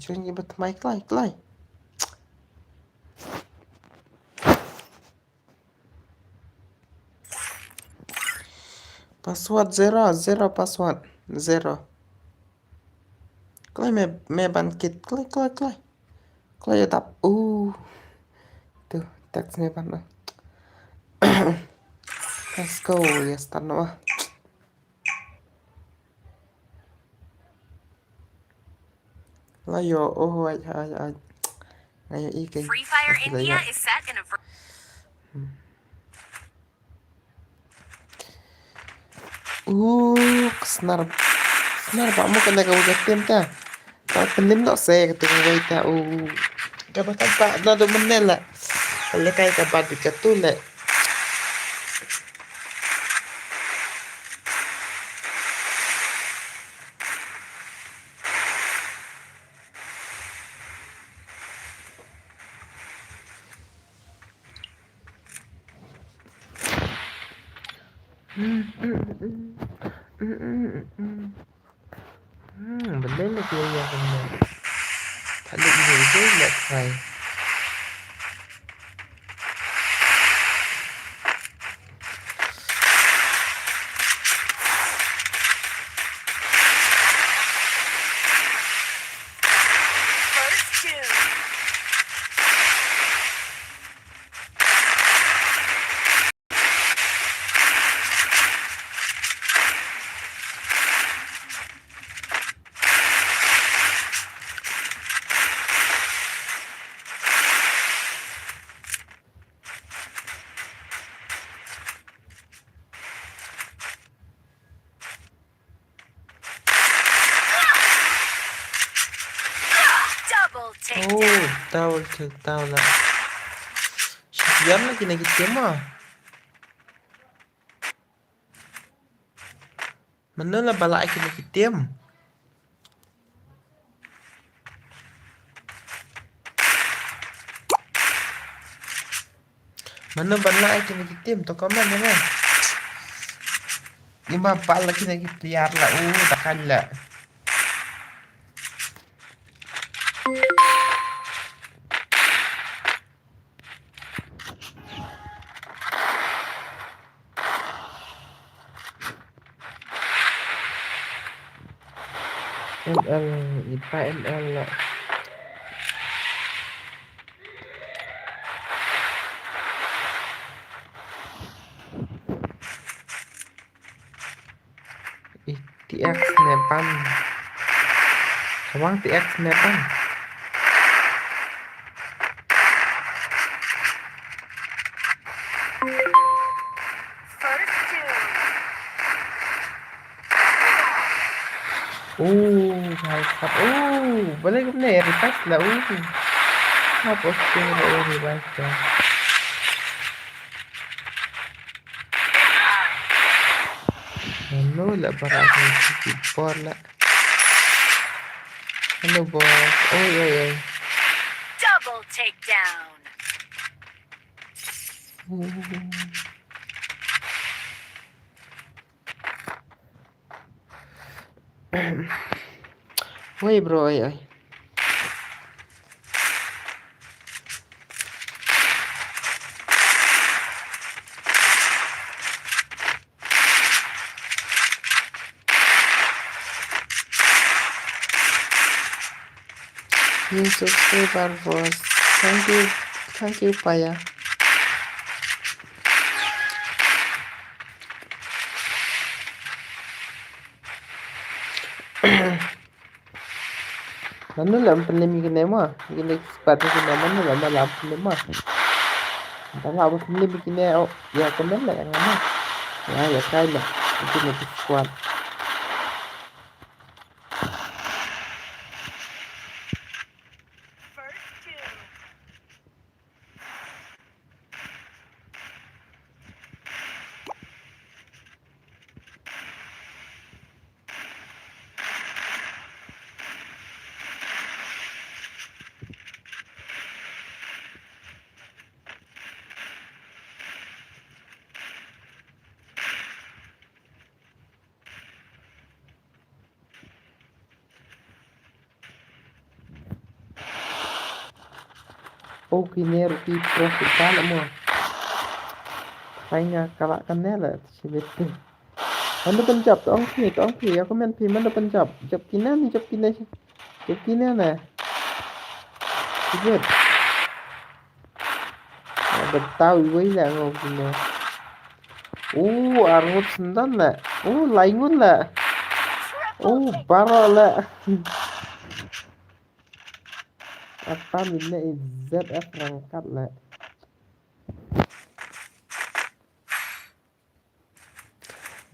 Cuy nyebat mic klay. Password zero password zero. Klay me bangkit klay. Klay tap. Tuh teks me ban. Let's go ya start no. Layo ai. Ngayo ikai. Free Fire India is set in a Senar pak mo kena kau gatim ta. Tak penim no saya ketung wai ta. Dapat apa? Nado menela. Oleh kai kabar dikatule. Bener lagi ya bener. Tadi ini lihat saya. first two. Double takedown. Tahu lah. Siapa lagi nak kita mah? Mana lah balak kita kitim? Mana balak kita kitim? Toko mana lah? Lima pal lagi nak kita liar lah. Takkan lah. ML IPA ML lah. TX Nepan. Awang TX Nepan. First two. Mantap. Boleh ke ni revive lah. Apa sih revive dah. Hello lah para support lah. Hello boss. Oi. Double takedown. Woi bro, oi. New subscriber boss. Thank you Paya. Mana lah pandemi kena mah? Gini sepatu kena mana lah malam pandemi mah. Entah apa pandemi kena ya kena lah yang mana. Ya kaya lah. Itu nanti kuat. First two. Oke nih rupi profit kalah mau. Kayaknya kalah kan lah sibet. Mana pencap tong pi aku main pi mana pencap. Jap kina nih jap kina nah. Sibet. Tahu gue lah ngopinya. Arngut sendan lah. Laingun lah. Baro lah. Apa minna ZF rangkat lah.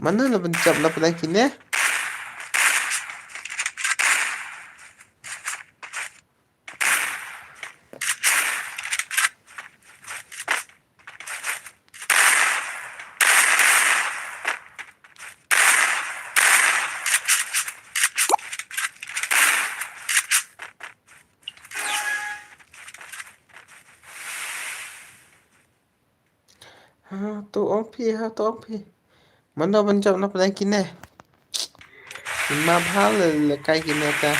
Mana lah pencap lah penakinnya? Tu ông phi. Mana pencap lah penakinnya? Lima hal là cái gì nè ta.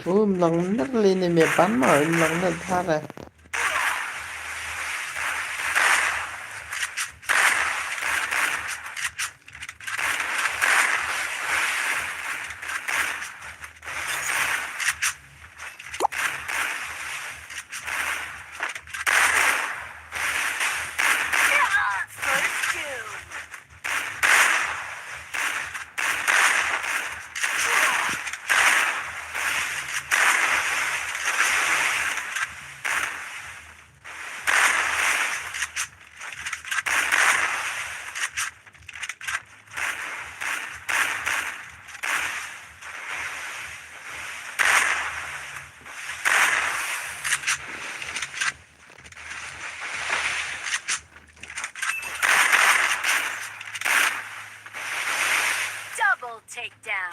Lần nít lên này mẹ bắn mà lần nít tha ra. First doom. Double takedown.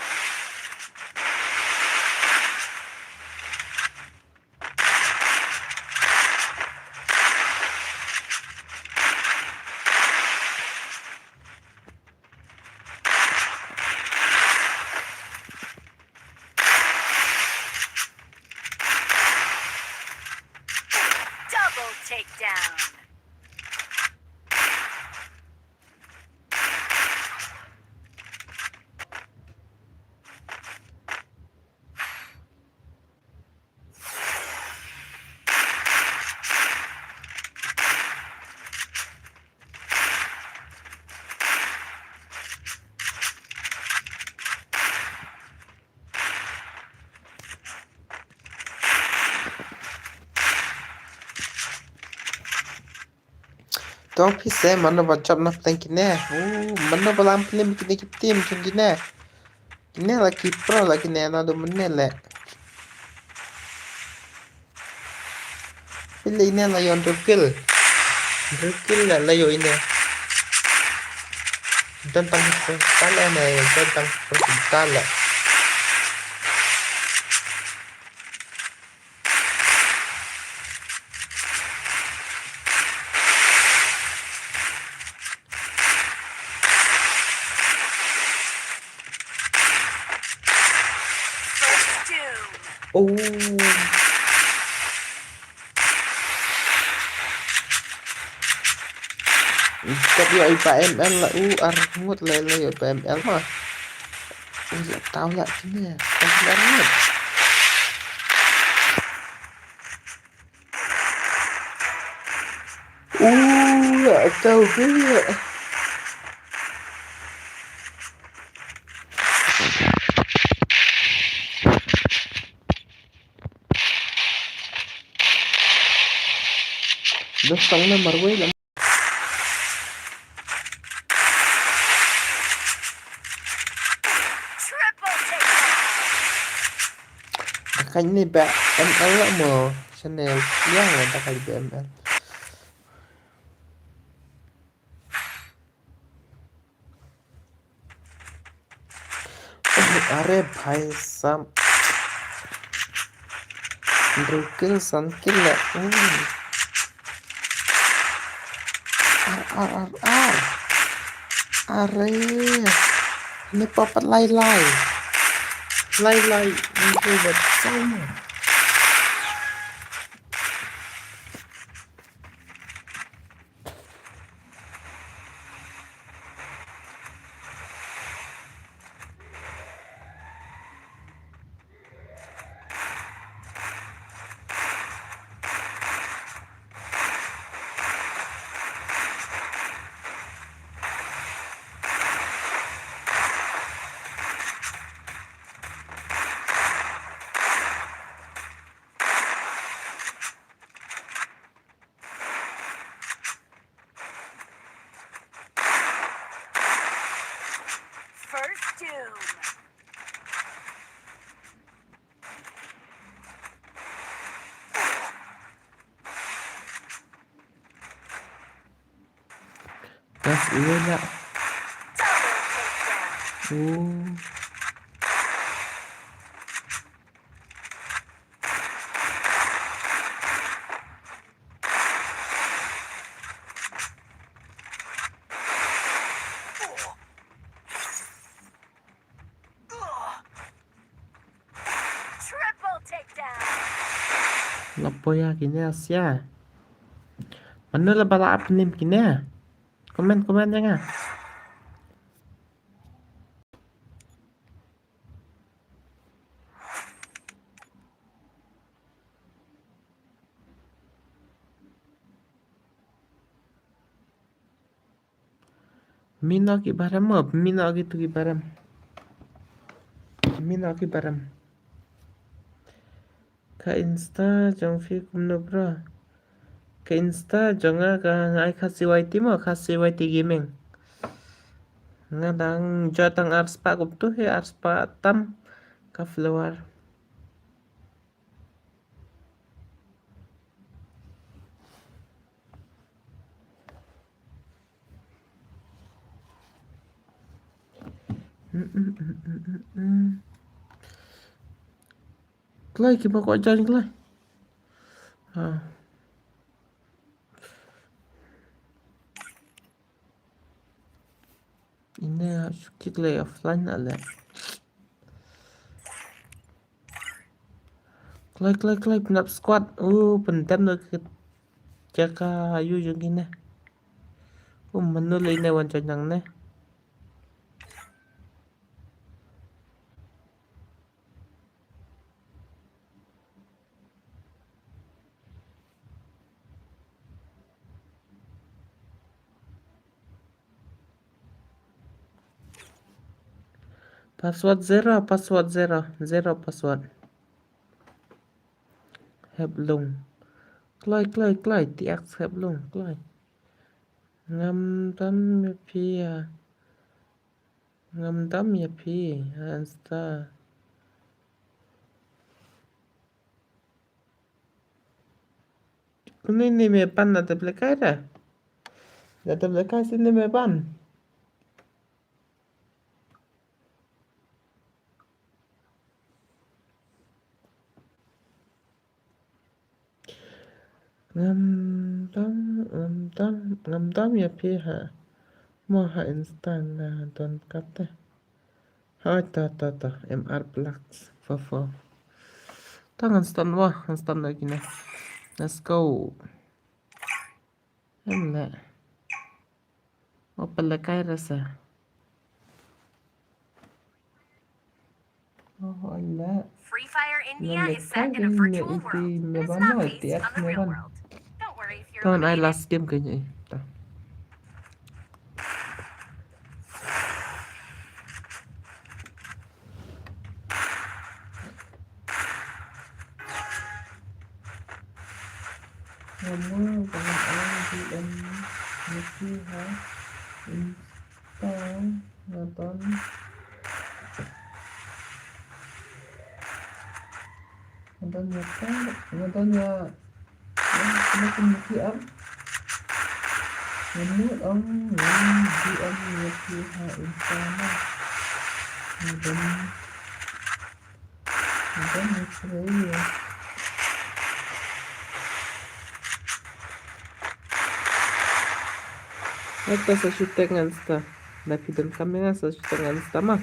Double takedown. Tong phi xe mana pencap lah penakinnya. Mana balam film kini tim macam gini. Ini lagi pro lagi nih ada mana lah. Pilih ini lah yang rekil lah layo ini. Tentang pertala nih tentang pertala. First doom. Tapi yo IPML lah arngut lah yo IPML mah. Tahu lah sini ya. Arngut. Tahu dia. Dostang na marway lang. Triple takedown. Kanya ni ba ML lah mo. Chanel yang ada kali BML. अरे भाई साहब रुकिल skill अरे Ini papat lai-lai. Lai-lai itu buat sama. First doom. Das iya nak. Double takedown. Oh. Triple takedown. Lapo ya kini Asia. Mana lah balap nim kini? Komen jangan. Mina ki baram apa? Mina gitu ki baram. Mina ki baram. Ka Insta jong fi kumno bro. Ka Insta jonga ka ngai khasi YT mo khasi YT gaming. Ngadang jotang arspa kup tu he arspa tam ka flower. Klai ki bako jan klai. Ha. Ini şükür klai offline ala. Klai penap squad. Pentem no ke jaka ayu jong kini. Menu lain wan chanyang ne. Password zero password. Hep lung. Klai tiak hep lung klai. Ngam tam ya pi Insta. Ini me pan na te plekai dah. Dah te plekai sini me pan. Ngam tam ya pi ha. Mau ha Insta na don kata. Ha ta MR Plus for. Tangan stand lagi na. Let's go. Emla. Apa lekai rasa? Oh, Allah. Free Fire India Nang is set in a lekai virtual ini world. iti It's mebano not iti based at on the real meban. world. Don't worry if you're Tangan ay eliminated. last game kanya eh. Ta. Kamu jangan DM Niki ha Insta nonton nontonnya semakin Niki up menurut DM Niki ha Insta nonton Niki ya. Esta se shooting Insta. Napidol kami nga sa setengah tama.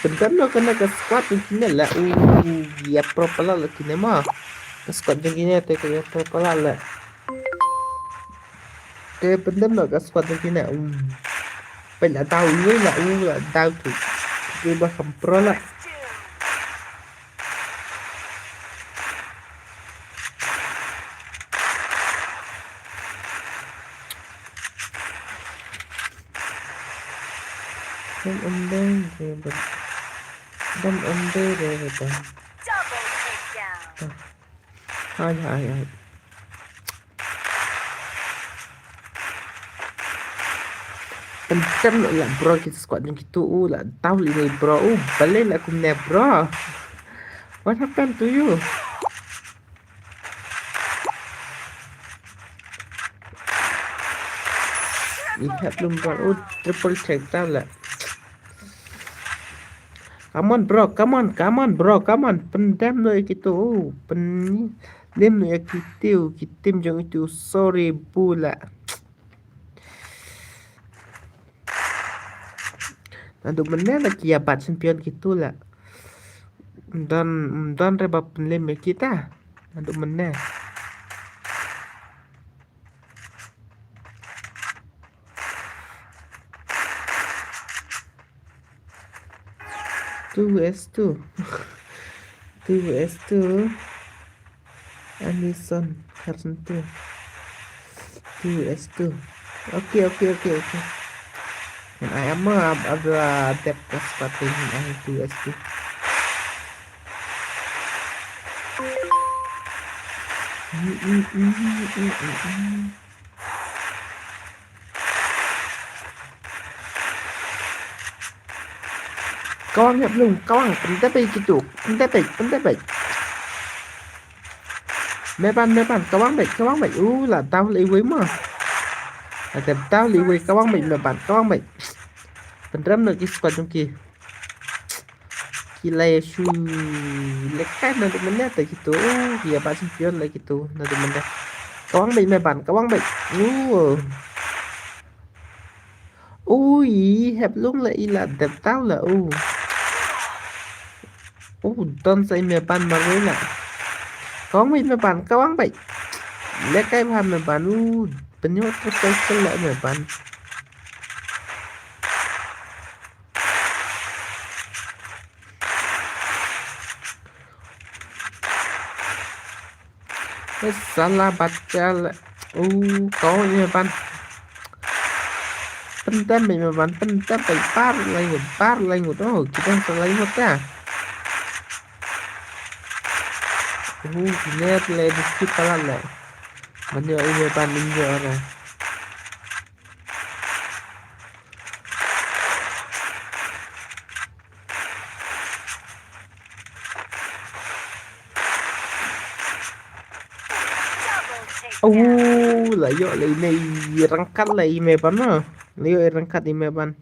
Bentar lo kena ke squad yang kini lah. Ya pro pala lah kini mah. Ke squad yang kini te ke ya pro pala lah. Ke bentar lo ke squad yang kini. Phải là tao với là là tao thì cái ba cầm pro là đâm âm đây rồi bật đâm âm đây rồi bật Double takedown. hai hai hai Pencam lah bro kita squad yang gitu lah tahu ini bro balik lah aku ne bro what happened to you lihat belum bro triple check down lah come on bro come on pendam noi gitu pendam noi gitu kitim jong itu sorry pula Nado mana lagi ya bat champion gitu lah dan rebab penlem kita nado mana two vs two two vs two Anderson Harrison two vs two okay and I am ada depth of starting I two vs two Kawan ya belum kawan pentas baik gitu pentas baik meban kawan baik lah tahu liway mah ada tahu liway kawan baik pendram nak squad chung ki kila su lekat nanti mana tak gitu dia bat champion lah gitu nanti mana kawan baik ui hẹp luôn lại là đẹp tao là don say mẹ bạn mà với là có mấy mẹ bạn các bạn vậy lấy cái bàn mẹ bạn bên nhau cái lại mẹ bạn cái salah baca là có mẹ bạn pentas mẹ bạn pentas phải par lại một đó kita selai một ta lihat le di kita lah banyak ini banding dia orang lại dọ lại này răng cắt lại mẹ bắn à lấy răng cắt đi mẹ bắn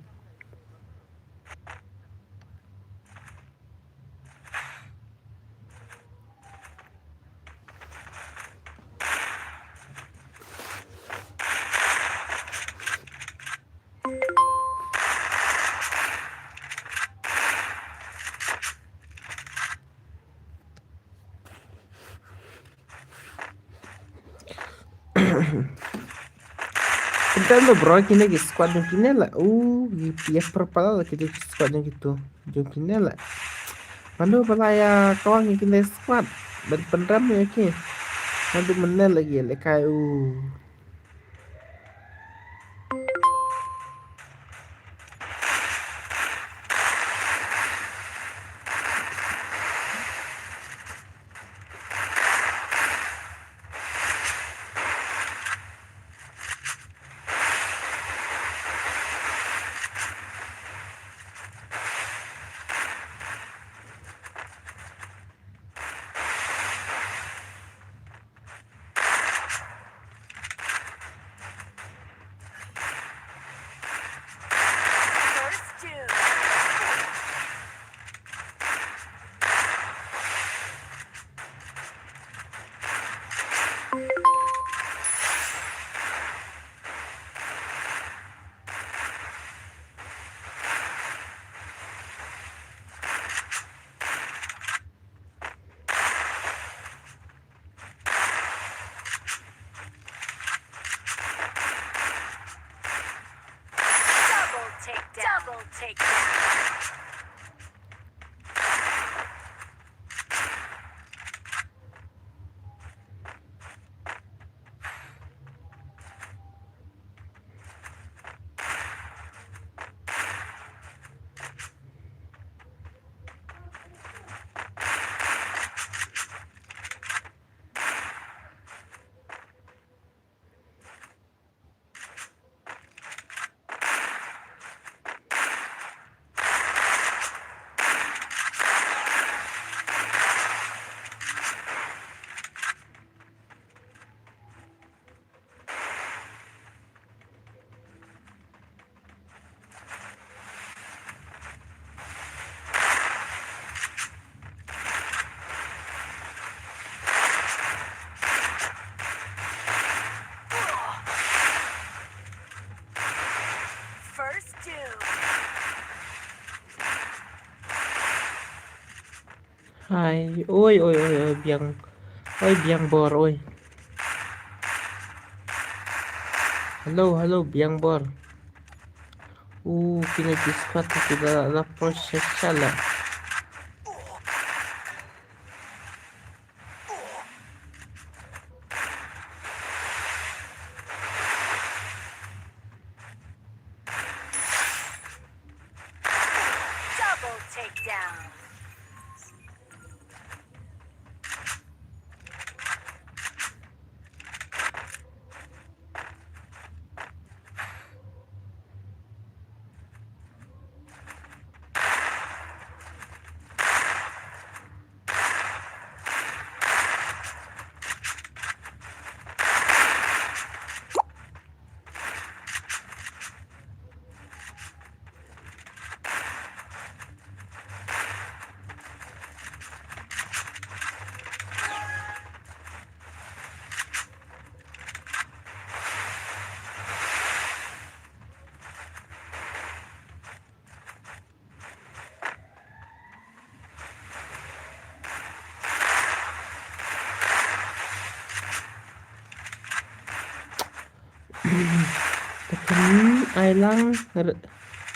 Kita lo bro kini ke squad yang kini lah ya perpala lah kita squad yang gitu yang kini lah mana pala ya kawan yang kini squad berpenram ya ke nanti mana lagi ya kayak ai ôi ôi ôi ôi biang bor ôi halo biang bor kini squad sudah ada proses salah Double takedown.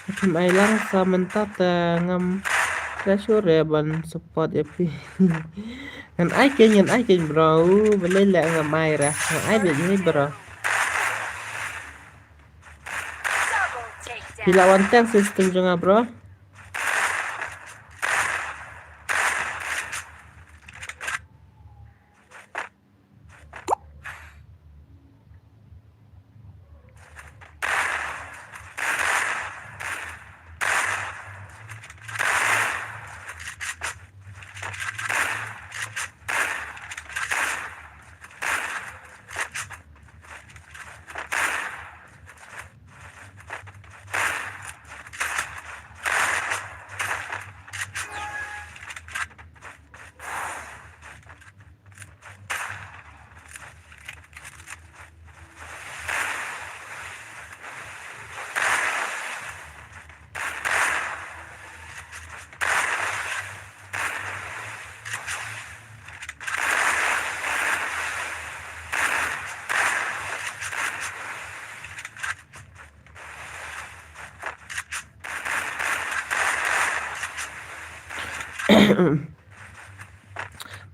Tekem ailang sementara ngam Treasure ban support FP ngan ai keny bro boleh lek ngam ai ra ngan ai bet ni bro Double takedown. hilawan tank system juga bro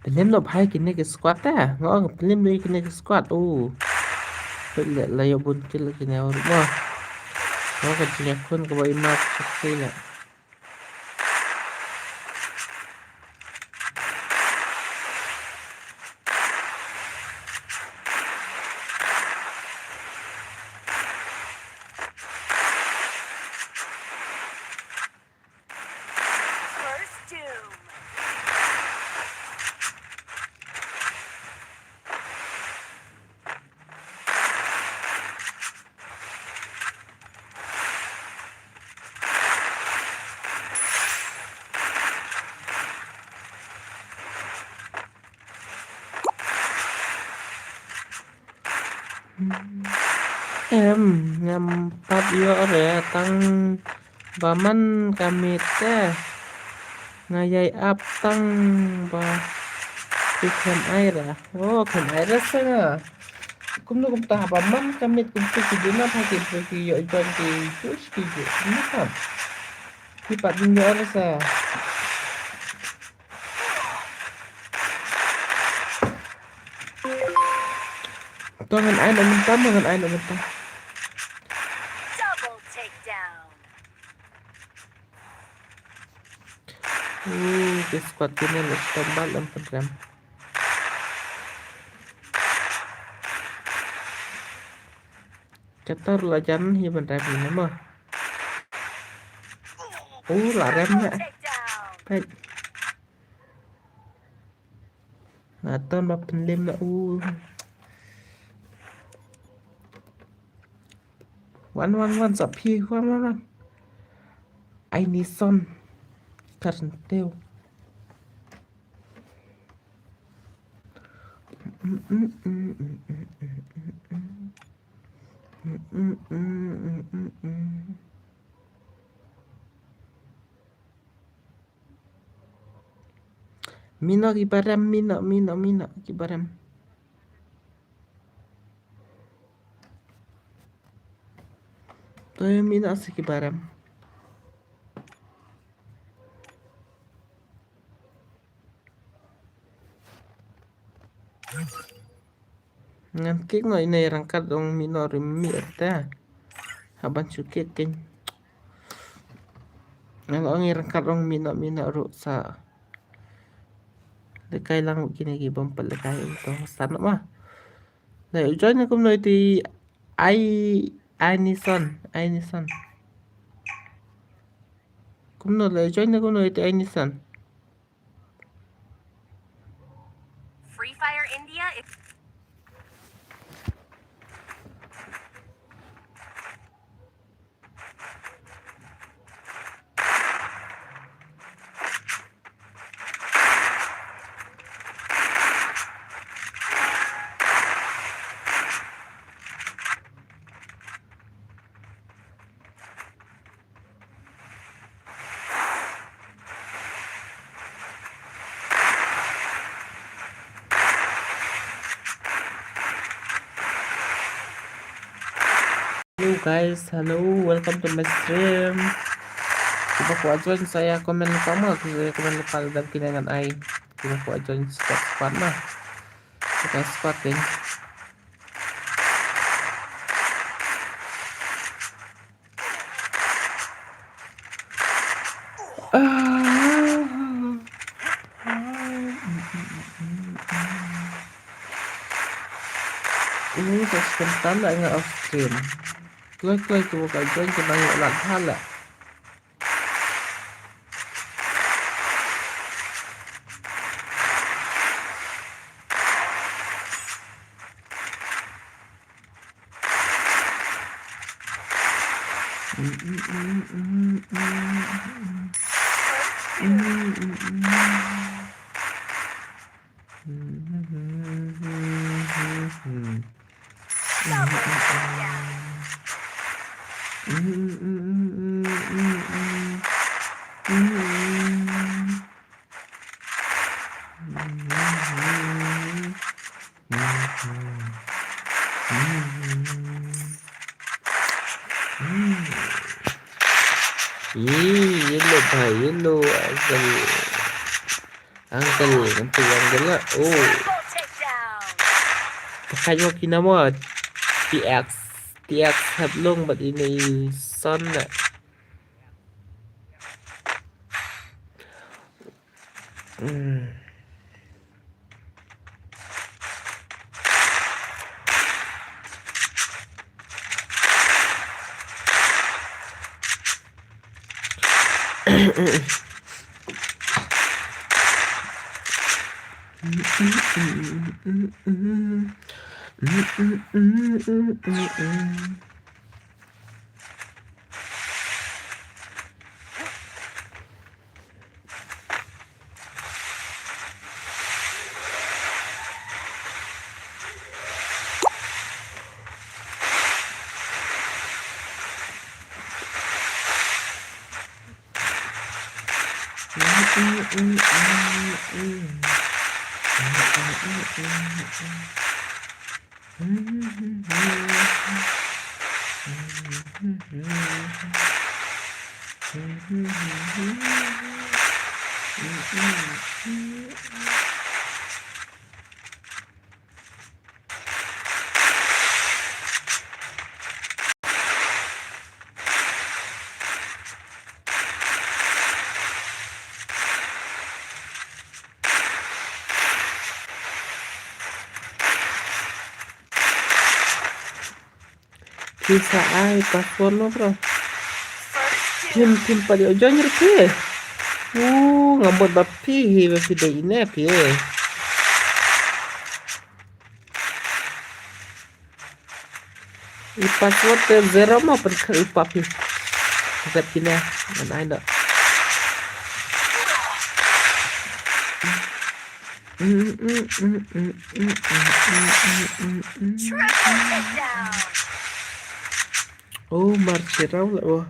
Pelim lo bhai kini ke squad ta ngong pelim lo kini ke squad pele la yo bun kil kini or mo mo ka kini kun ko bai mak sakila First doom. em ngam pat yo re tang baman kami te ngayai ap tang ba ikan air kan air sana kum no kum ta baman kami kum tu kiduna pakai pergi yo jon ki push ki yo ni kan ki pat yo rasa Tangan air nak mentah, tangan air nak mentah. Double takedown. Cái squad ini là tombal 4 gram. Catar là chắn hi bên rap ini mah. Là remnya. Takedown. Baik. Nah, ton ba penlim na one sập hi one. I need son. Cẩn tiêu. Mino kibarem, Mino kibarem. Tôi Mino si kibarem. Ngan kik no ini rangkat dong Mino rimir ta. Haban cukik king. Ngan ongi rangkat dong Mino ru sa. Lekay lang begini gibang palekay ito. Sana mah. Này join nó cũng nơi thì ai Nissan cũng nơi lại join nó cũng nơi thì ai Nissan Free Fire India is Hello guys, hello, welcome to my stream. Coba ku join saya komen lupa mah, saya komen lupa dan kinangan ai. Coba ku join squad mah. Kita squad ding. Ini sebentar lah nggak off stream. Klik coba ku join ke banyak lantai lah. double takedown. Yellow bhai, yellow uncle nanti uncle lah. Oh, Triple takedown. pakai joki nama TX have long but ini son lah. Kisah ai password lo bro. Tim pada join ke. Ngambot bapi day ini pi. I password te zero mah per papi. Zat kini mana ada. Triple takedown. Oh, marchirau lah wah.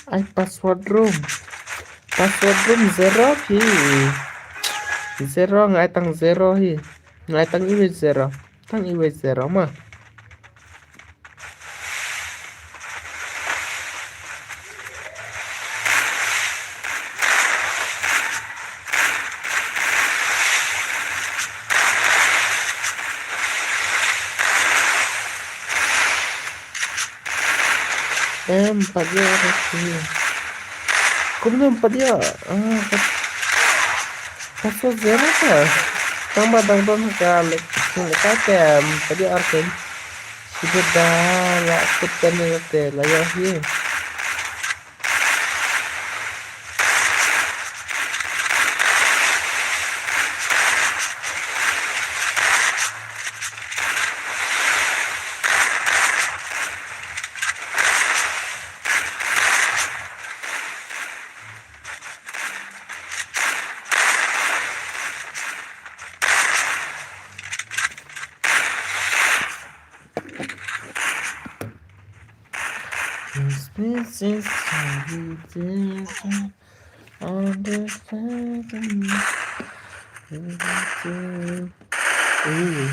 I password room. Password room zero hi. Zero ngai tang zero hi. Ngai tang iwi zero. Tang iwi zero mah. Empat dia hi. Como empat dia? Password zero kah? Tambah bang kali. Kata tadi arken. Sudah dah ya kutan ni layak hi. This is understanding. Ooh.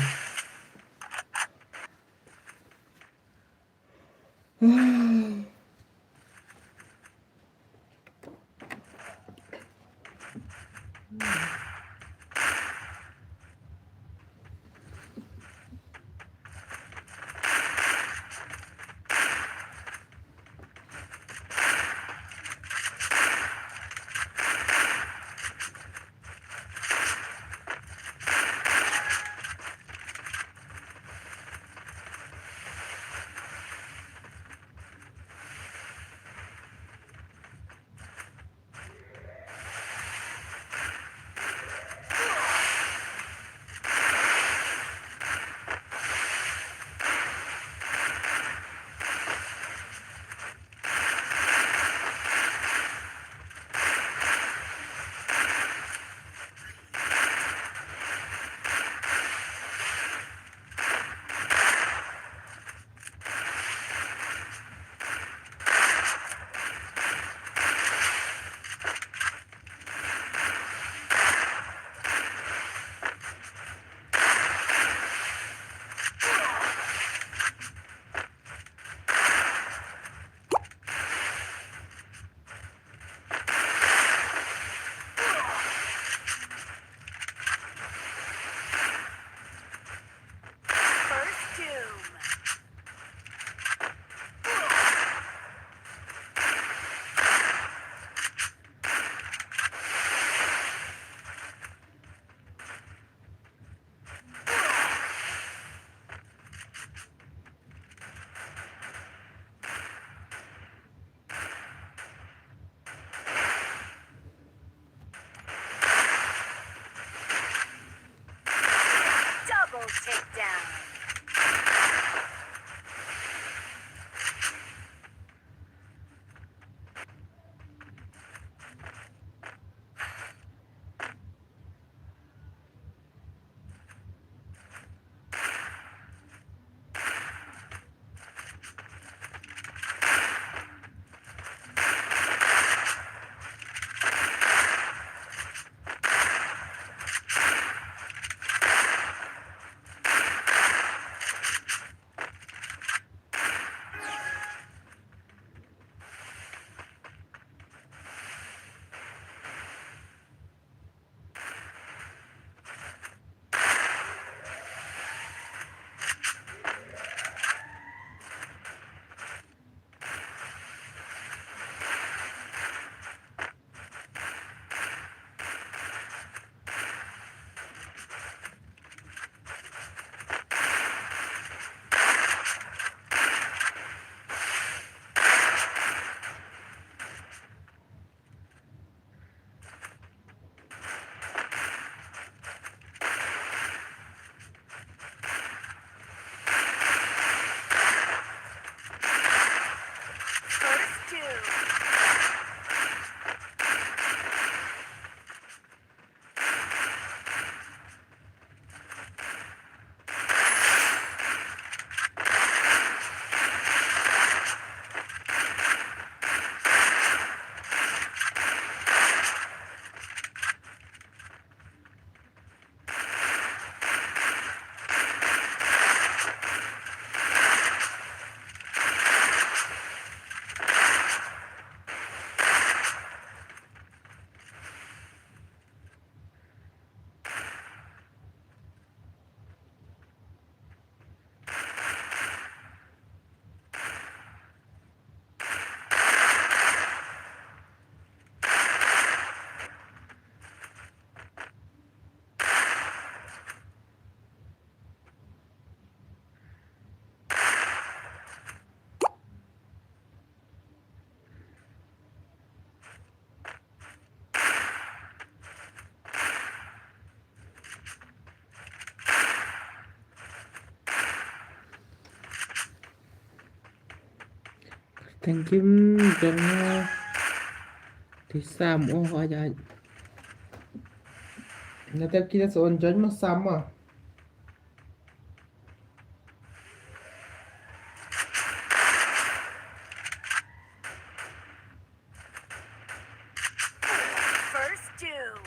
First doom. Double takedown. First doom. thank you John thì Sam ô hỏi dài người ta kia số John mà Sam à First doom.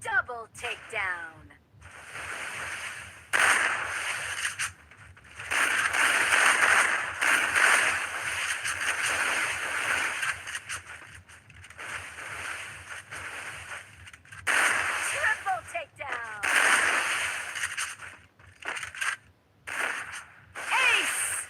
Double takedown. Triple takedown. Ace.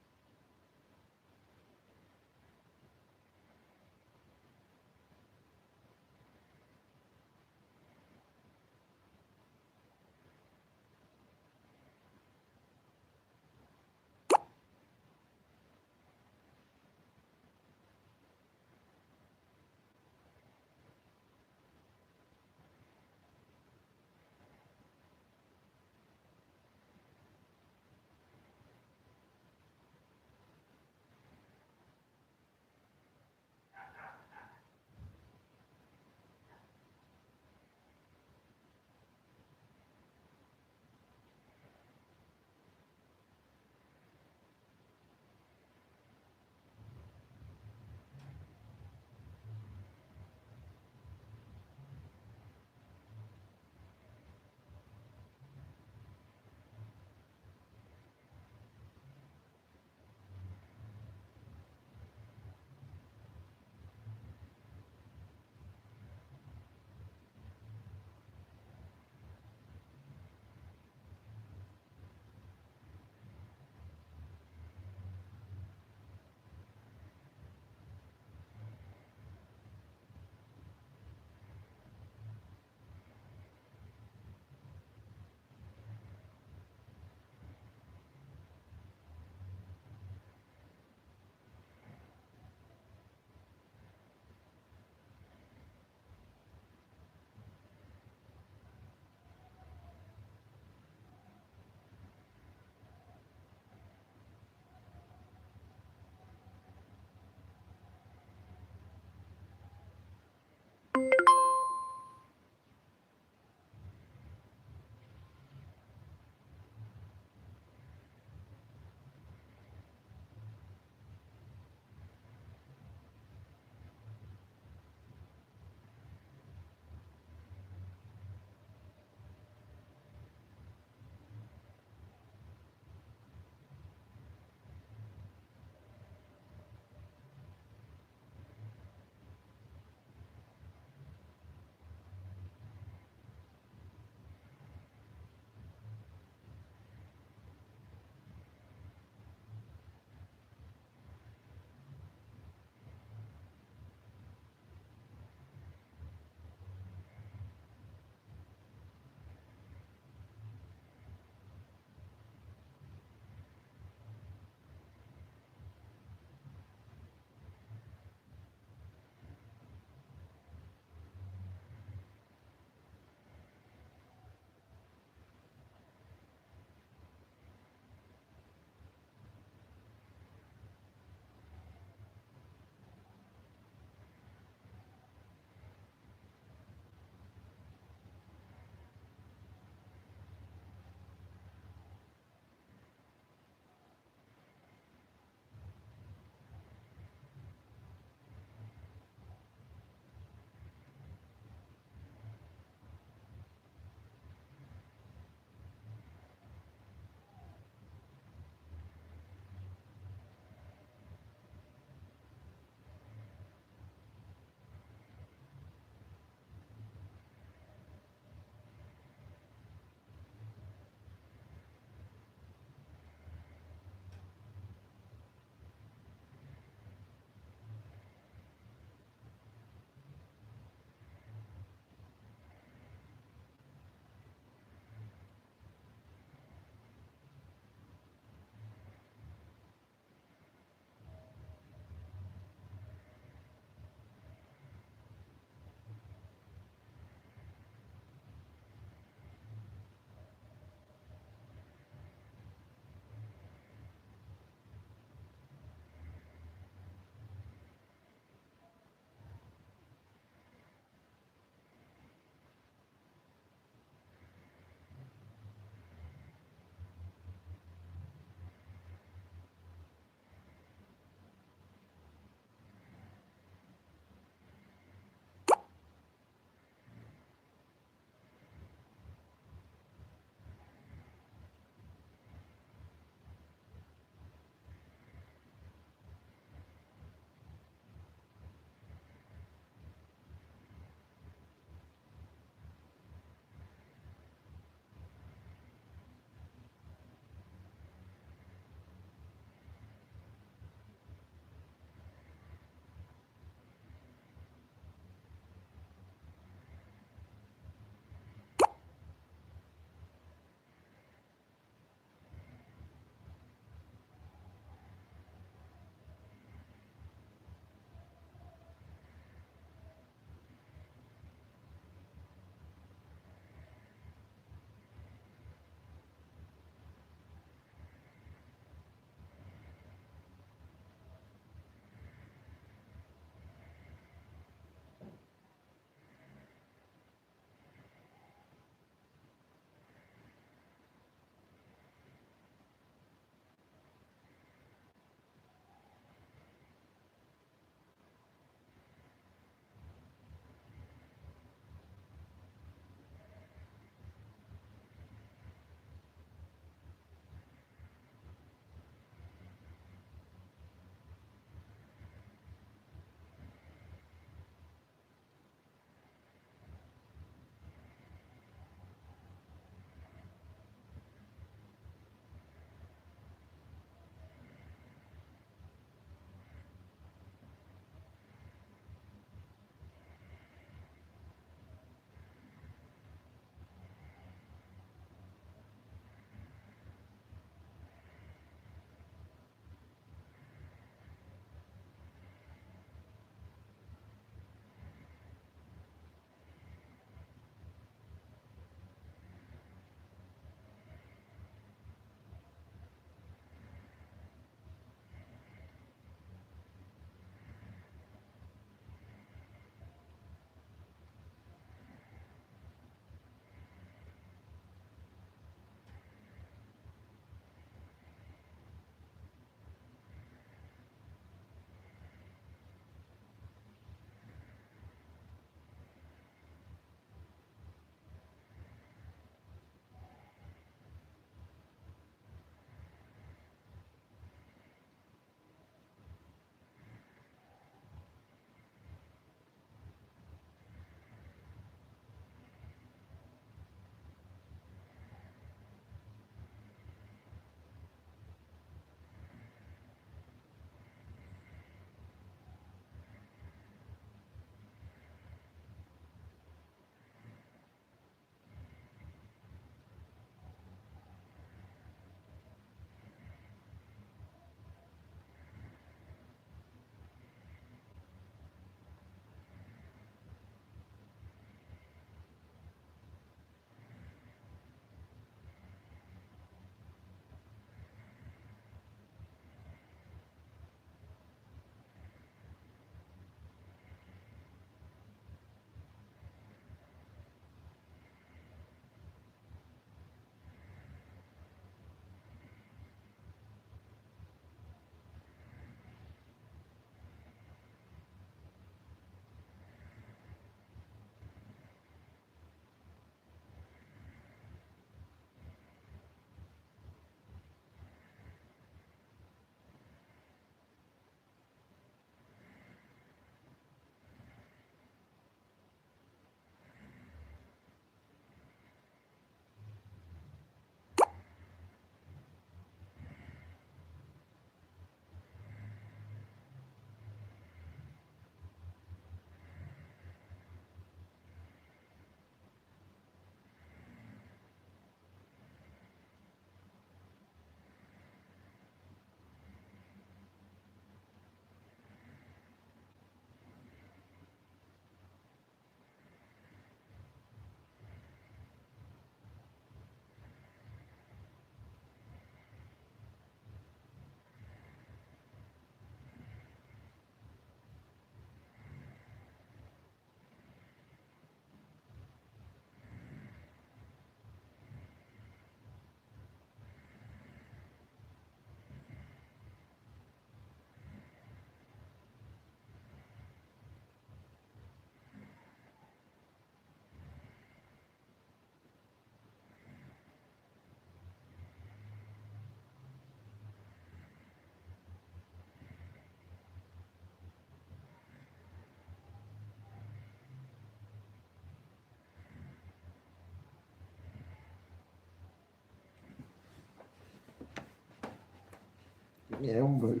Ya, hombre.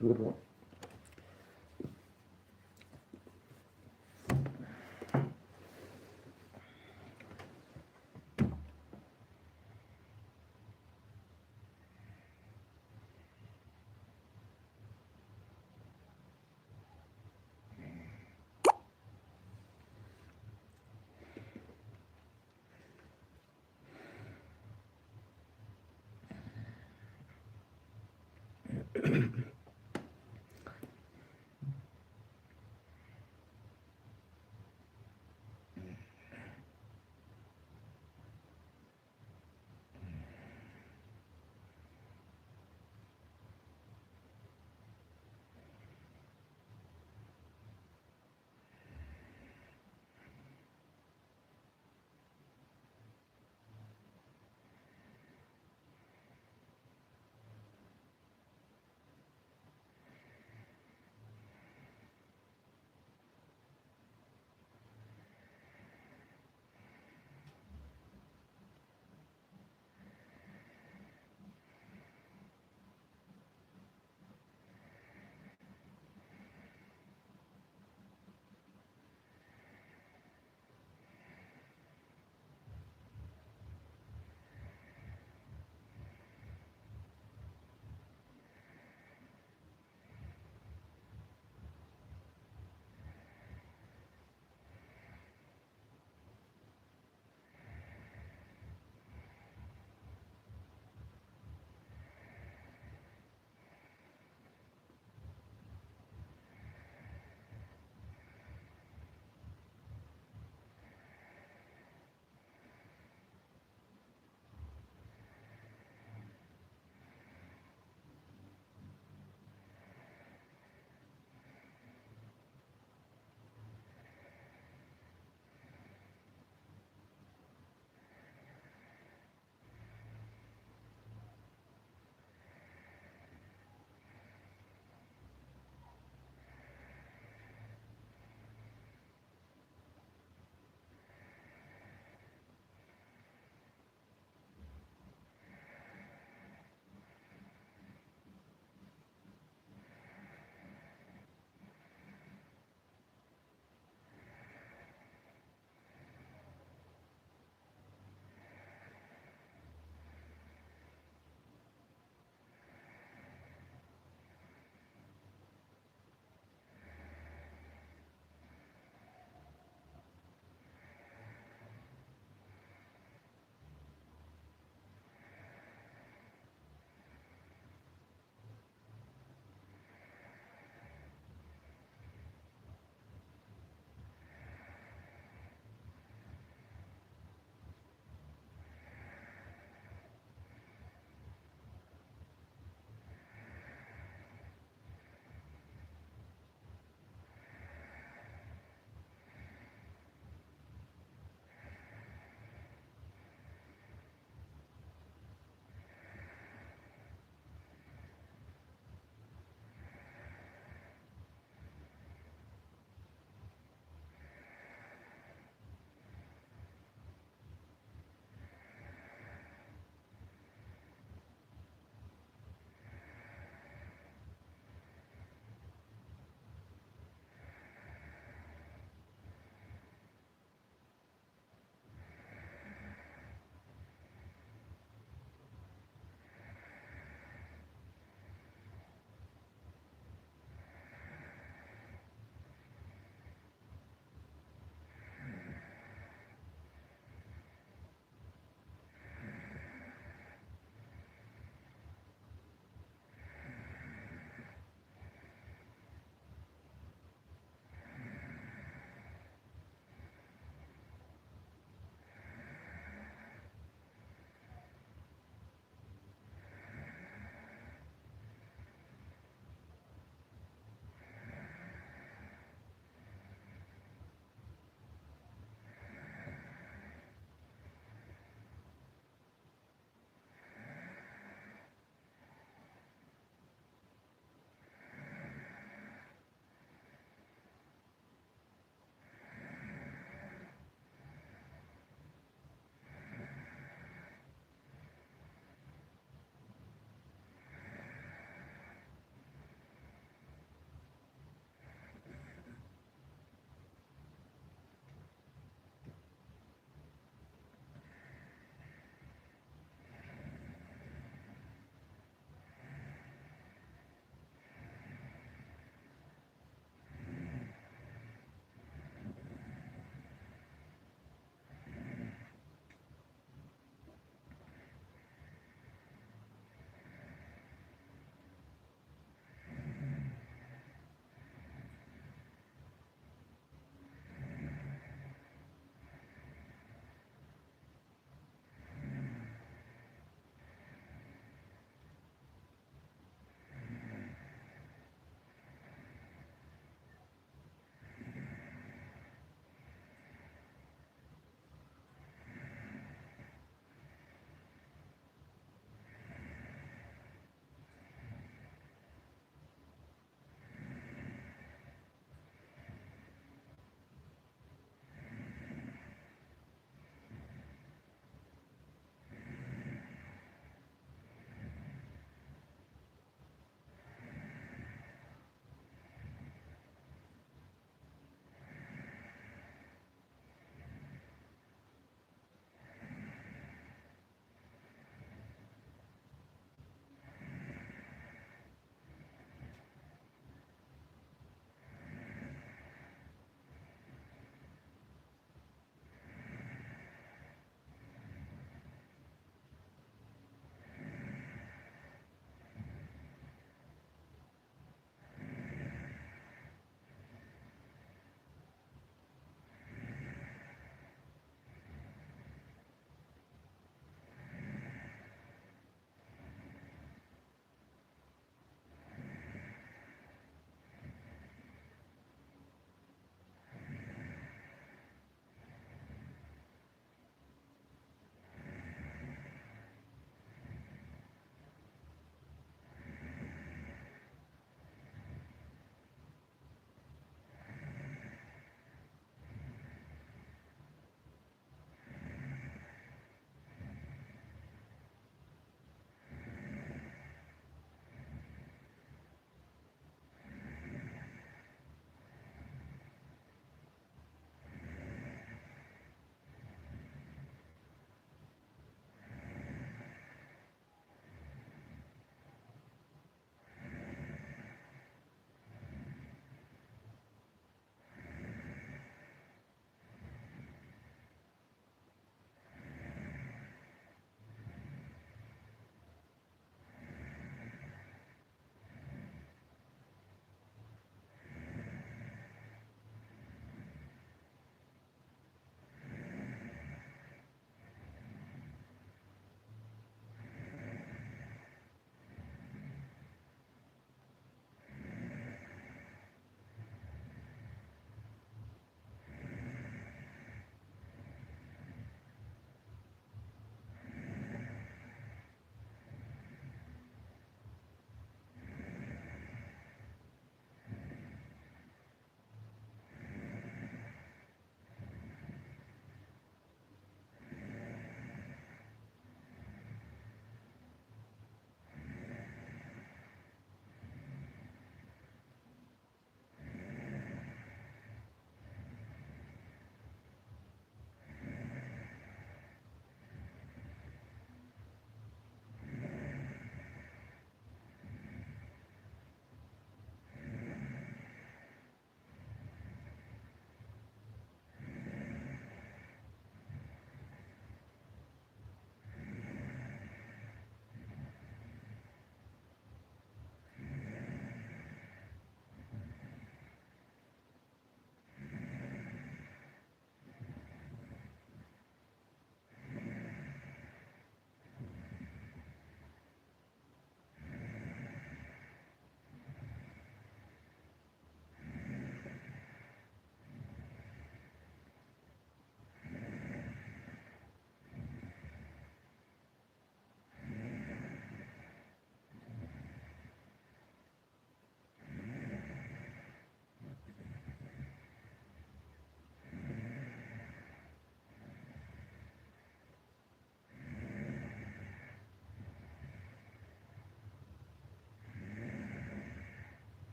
Duro.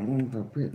Tapi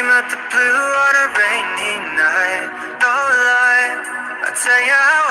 dream of the blue on a rainy night. No lie, I'll tell you how